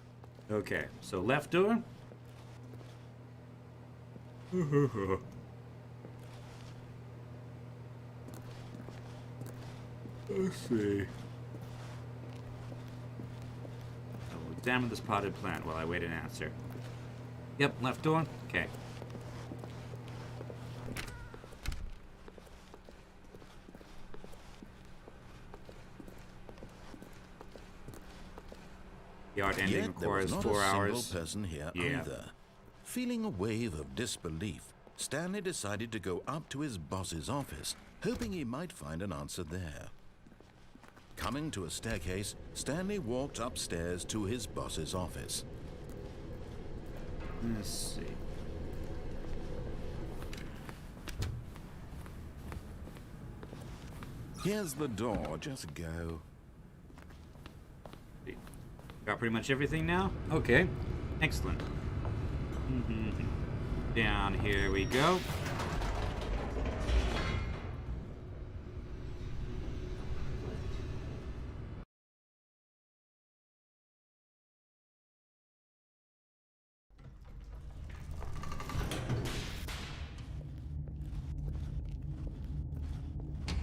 Okay, so left door. Let's see. I will examine this potted plant while I wait an answer. Yep, left door. Okay. The art ending Yet there requires was not 4 a hours. single person here Yeah. either. Feeling a wave of disbelief, Stanley decided to go up to his boss's office, hoping he might find an answer there. Coming to a staircase, Stanley walked upstairs to his boss's office. Let's see. Here's the door, just go. Got pretty much everything now? Okay. Excellent. Down here we go.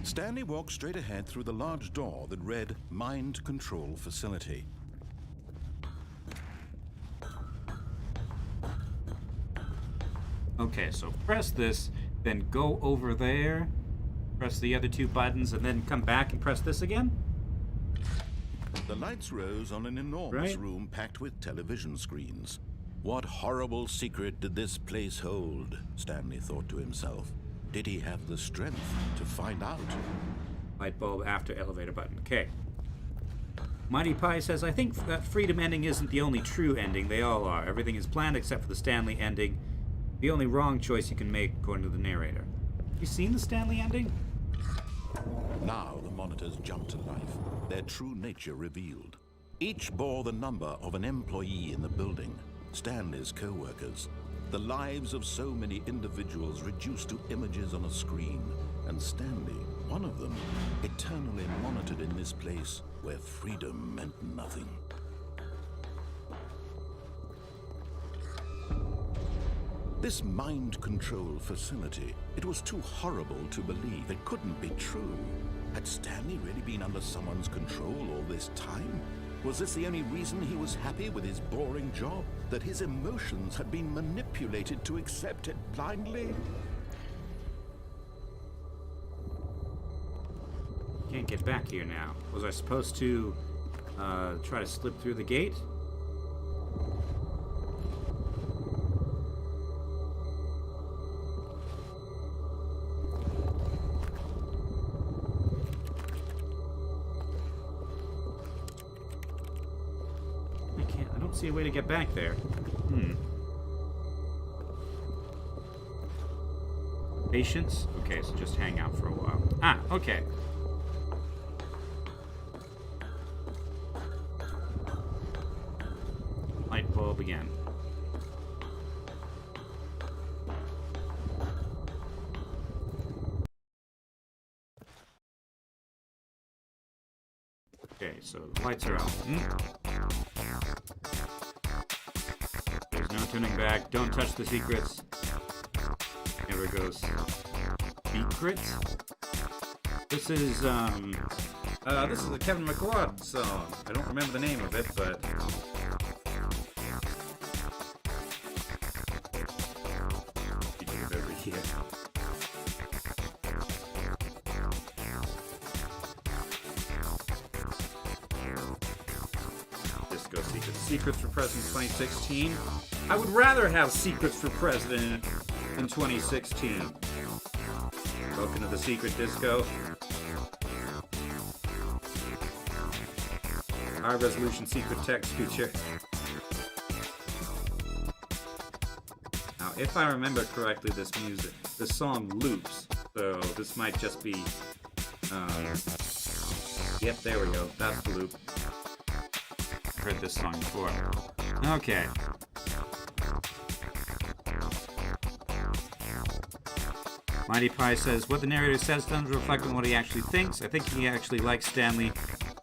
Stanley walked straight ahead through the large door that read Mind Control Facility. Okay, so press this, then go over there, press the other 2 buttons, and then come back and press this again? The lights rose on an enormous room packed with television screens. What horrible secret did this place hold? Stanley thought to himself. Did he have the strength to find out? Light bulb after elevator button. Okay. Mighty Pie says, I think that freedom ending isn't the only true ending. They all are. Everything is planned except for the Stanley ending. The only wrong choice you can make, according to the narrator. Have you seen the Stanley ending? Now the monitors jumped to life, their true nature revealed. Each bore the number of an employee in the building, Stanley's co-workers. The lives of so many individuals reduced to images on a screen, and Stanley, one of them, eternally monitored in this place where freedom meant nothing. This mind control facility, it was too horrible to believe. It couldn't be true. Had Stanley really been under someone's control all this time? Was this the only reason he was happy with his boring job? That his emotions had been manipulated to accept it blindly? Can't get back here now. Was I supposed to try to slip through the gate? don't see a way to get back there. Patience? Okay, so just hang out for a while. Ah, okay. Light bulb again. Okay, so the lights are out. There's no turning back. Don't touch the secrets. Never goes. Secrets? This is a Kevin MacLeod song. I don't remember the name of it, but over here. Disco Secrets. Secrets for President 2016. I would rather have Secrets for President in 2016. Welcome to the Secret Disco. High resolution secret text feature. Now, if I remember correctly, this song loops. So this might just be. Yep, there we go. That's the loop. I've heard this song before. Okay. Mighty Pie says, what the narrator says doesn't reflect on what he actually thinks. I think he actually likes Stanley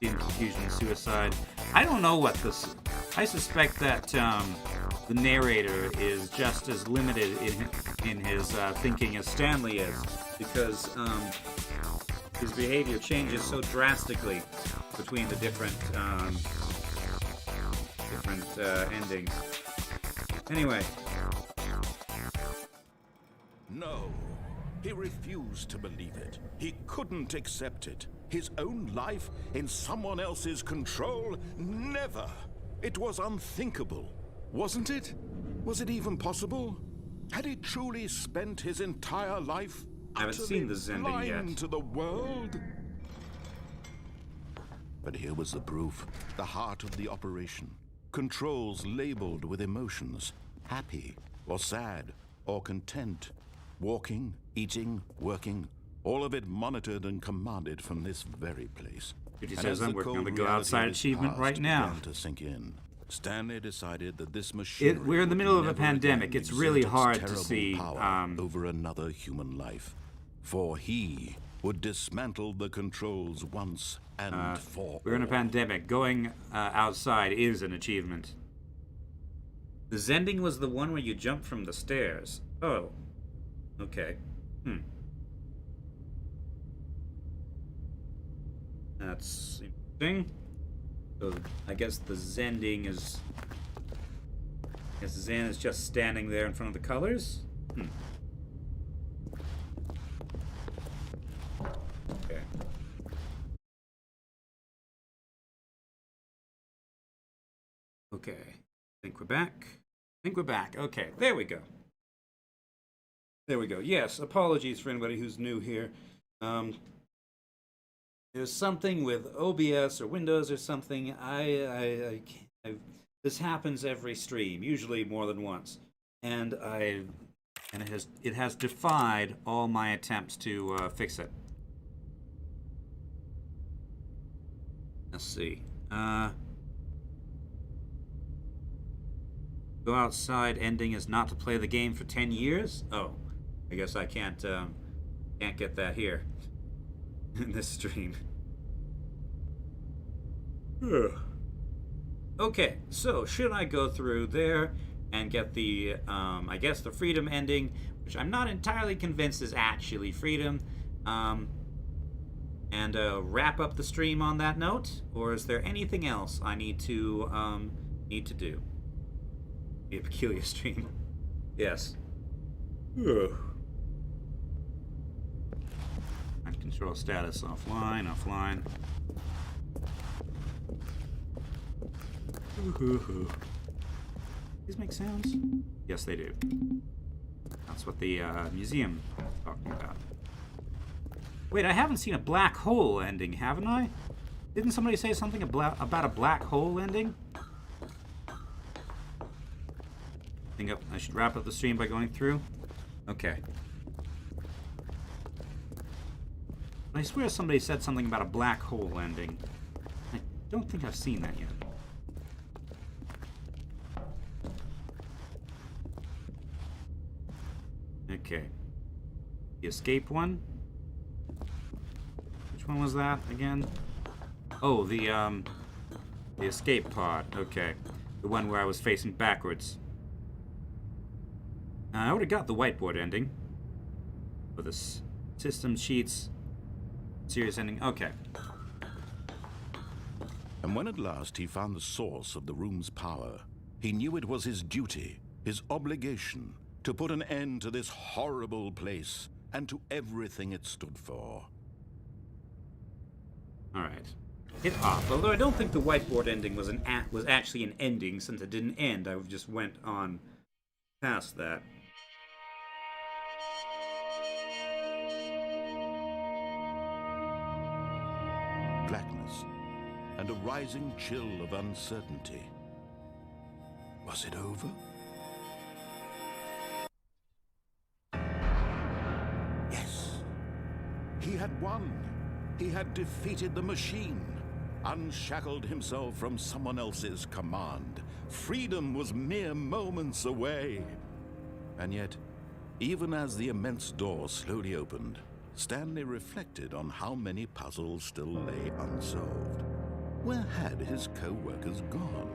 in confusion and suicide. I don't know what this... I suspect that the narrator is just as limited in his thinking as Stanley is, because his behavior changes so drastically between the different endings. Anyway. No. He refused to believe it. He couldn't accept it. His own life in someone else's control? Never. It was unthinkable. Wasn't it? Was it even possible? Had he truly spent his entire life I haven't seen the Zending yet. To the world? But here was the proof. The heart of the operation. Controls labeled with emotions. Happy, or sad, or content. Walking, eating, working, all of it monitored and commanded from this very place. He says I'm working on the Go Outside achievement right now. To sink in, Stanley decided that this machine. We're in the middle of a pandemic. It's really hard to see over another human life, for he would dismantle the controls once and for all. We're in a pandemic. Going outside is an achievement. The Zending was the one where you jump from the stairs. Oh. Okay. That's interesting. So I guess the Zending is... I guess Zen is just standing there in front of the colors? Okay. Okay. Think we're back. Think we're back. Okay, there we go. There we go. Yes, apologies for anybody who's new here. There's something with OBS or Windows or something. This happens every stream, usually more than once, and it has defied all my attempts to fix it. Let's see. Go outside. Ending is not to play the game for 10 years. Oh. I guess I can't get that here in this stream. Okay, so should I go through there and get the I guess the freedom ending, which I'm not entirely convinced is actually freedom, and wrap up the stream on that note, or is there anything else I need to do? Be a peculiar stream. Yes. Control status offline. These make sounds? Yes, they do. That's what the museum is talking about. Wait, I haven't seen a black hole ending, haven't I? Didn't somebody say something about a black hole ending? think I should wrap up the stream by going through. Okay. I swear somebody said something about a black hole ending. I don't think I've seen that yet. Okay. The escape one? Which one was that again? Oh, the escape pod. Okay. The one where I was facing backwards. I already got the whiteboard ending. For the system sheets. Serious ending. Okay. And when at last he found the source of the room's power, he knew it was his duty, his obligation, to put an end to this horrible place and to everything it stood for. Alright. Hit off. Although I don't think the whiteboard ending was was actually an ending, since it didn't end. I just went on past that. Blackness and a rising chill of uncertainty. Was it over? Yes. He had won. He had defeated the machine, unshackled himself from someone else's command. Freedom was mere moments away. And yet, even as the immense door slowly opened, Stanley reflected on how many puzzles still lay unsolved. Where had his co-workers gone?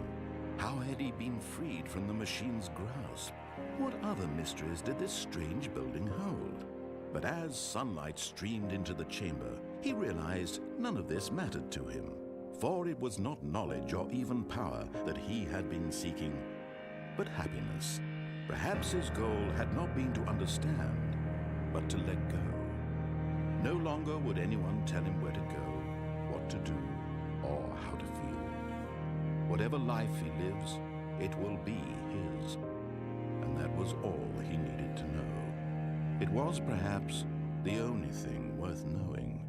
How had he been freed from the machine's grasp? What other mysteries did this strange building hold? But as sunlight streamed into the chamber, he realized none of this mattered to him, for it was not knowledge or even power that he had been seeking, but happiness. Perhaps his goal had not been to understand, but to let go. No longer would anyone tell him where to go, what to do, or how to feel. Whatever life he lives, it will be his. And that was all he needed to know. It was perhaps the only thing worth knowing.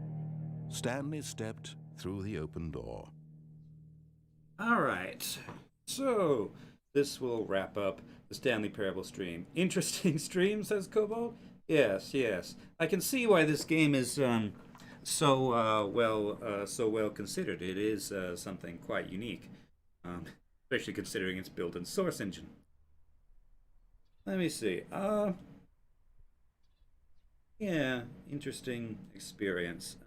Stanley stepped through the open door. Alright. So, this will wrap up the Stanley Parable stream. Interesting stream, says Cobalt? Yes, yes. I can see why this game is so well considered. It is something quite unique, especially considering its built-in source engine. Let me see. Yeah, interesting experience.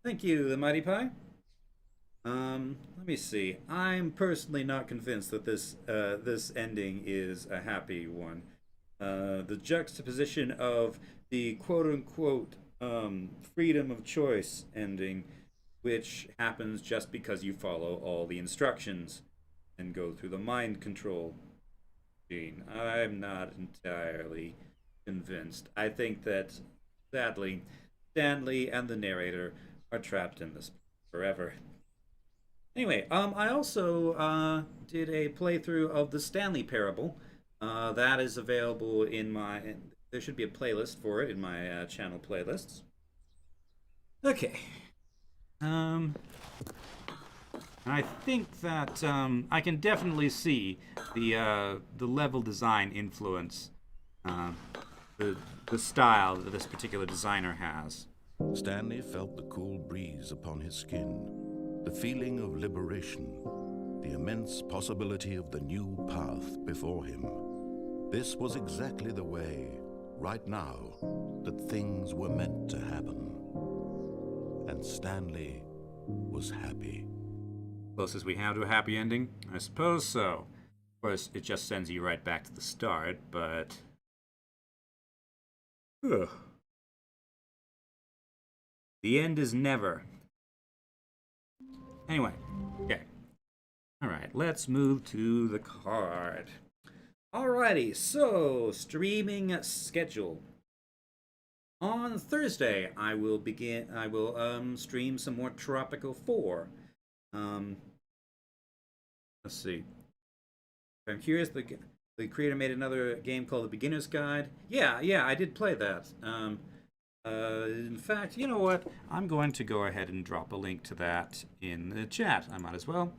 Thank you, the Mighty Pie. Let me see. I'm personally not convinced that this ending is a happy one. The juxtaposition of the quote-unquote freedom of choice ending, which happens just because you follow all the instructions and go through the mind control gene. I'm not entirely convinced. I think that, sadly, Stanley and the narrator are trapped in this forever. Anyway, I also did a playthrough of the Stanley Parable. That is available in my... There should be a playlist for it in my channel playlists. Okay. I think that I can definitely see the level design influence, the style that this particular designer has. Stanley felt the cool breeze upon his skin, the feeling of liberation, the immense possibility of the new path before him. This was exactly the way, right now, that things were meant to happen. And Stanley was happy. Closest we have to a happy ending? I suppose so. Of course, it just sends you right back to the start, but... Ugh. The end is never. Anyway, okay. Alright, let's move to the card. Alrighty, so, streaming schedule. On Thursday, I will stream some more Tropico 4. Let's see. I'm curious, the creator made another game called The Beginner's Guide. Yeah, I did play that. In fact, you know what? I'm going to go ahead and drop a link to that in the chat. I might as well.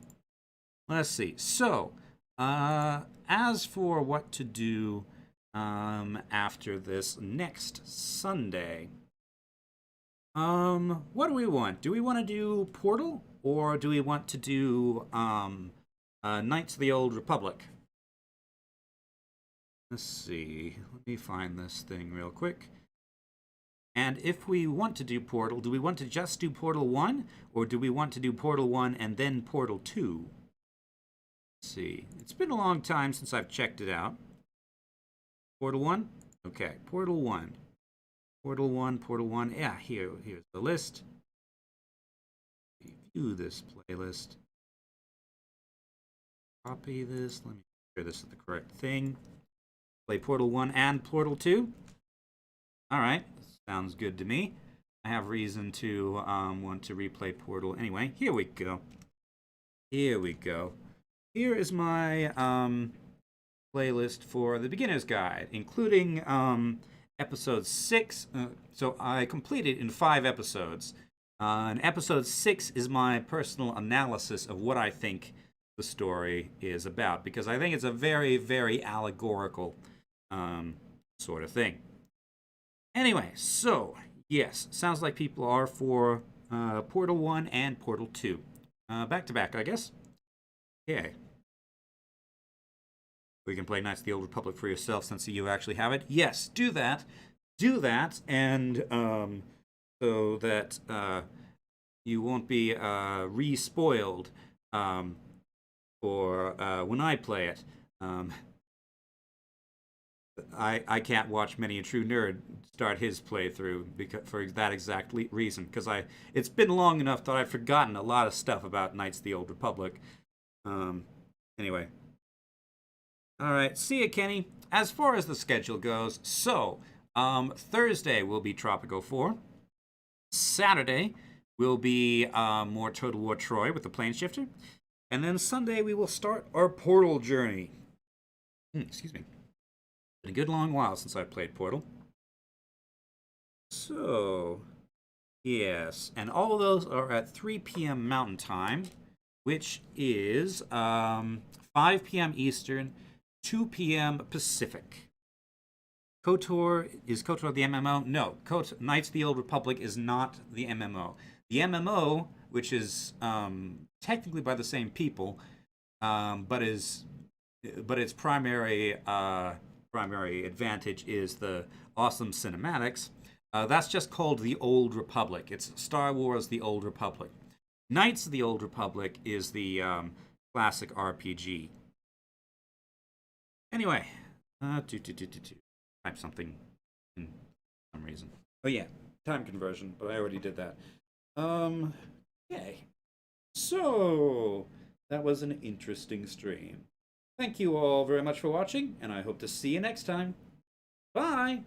Let's see. So, As for what to do after this next Sunday, what do we want? Do we want to do Portal, or do we want to do Knights of the Old Republic? Let's see. Let me find this thing real quick. And if we want to do Portal, do we want to just do Portal 1, or do we want to do Portal 1 and then Portal 2? Let's see. It's been a long time since I've checked it out. Portal 1? Okay, Portal 1. Portal 1, Portal 1. Yeah, here's the list. View this playlist. Copy this. Let me make sure this is the correct thing. Play Portal 1 and Portal 2. Alright, sounds good to me. I have reason to want to replay Portal anyway. Here we go. Here we go. Here is my playlist for the beginner's guide, including episode 6. So I completed in 5 episodes. And episode 6 is my personal analysis of what I think the story is about, because I think it's a very, very allegorical sort of thing. Anyway, so yes, sounds like people are for Portal 1 and Portal 2. Back to back, I guess. Okay. We can play Knights of the Old Republic for yourself since you actually have it. Yes, do that. Do that, and so that you won't be re-spoiled for when I play it. I can't watch many a true nerd start his playthrough for that exact reason, because it's been long enough that I've forgotten a lot of stuff about Knights of the Old Republic. Anyway. Alright, see ya, Kenny. As far as the schedule goes, so, Thursday will be Tropico 4. Saturday will be more Total War Troy with the Plane Shifter. And then Sunday we will start our Portal journey. Excuse me. Been a good long while since I played Portal. So, yes. And all of those are at 3 p.m. Mountain Time, which is 5 p.m. Eastern, 2 p.m. Pacific. Is KOTOR the MMO? No, Knights of the Old Republic is not the MMO. The MMO, which is technically by the same people, but its primary advantage is the awesome cinematics. That's just called the Old Republic. It's Star Wars: The Old Republic. Knights of the Old Republic is the classic RPG. Anyway, type something in some reason. Oh yeah, time conversion, but I already did that. Okay. So, that was an interesting stream. Thank you all very much for watching, and I hope to see you next time. Bye!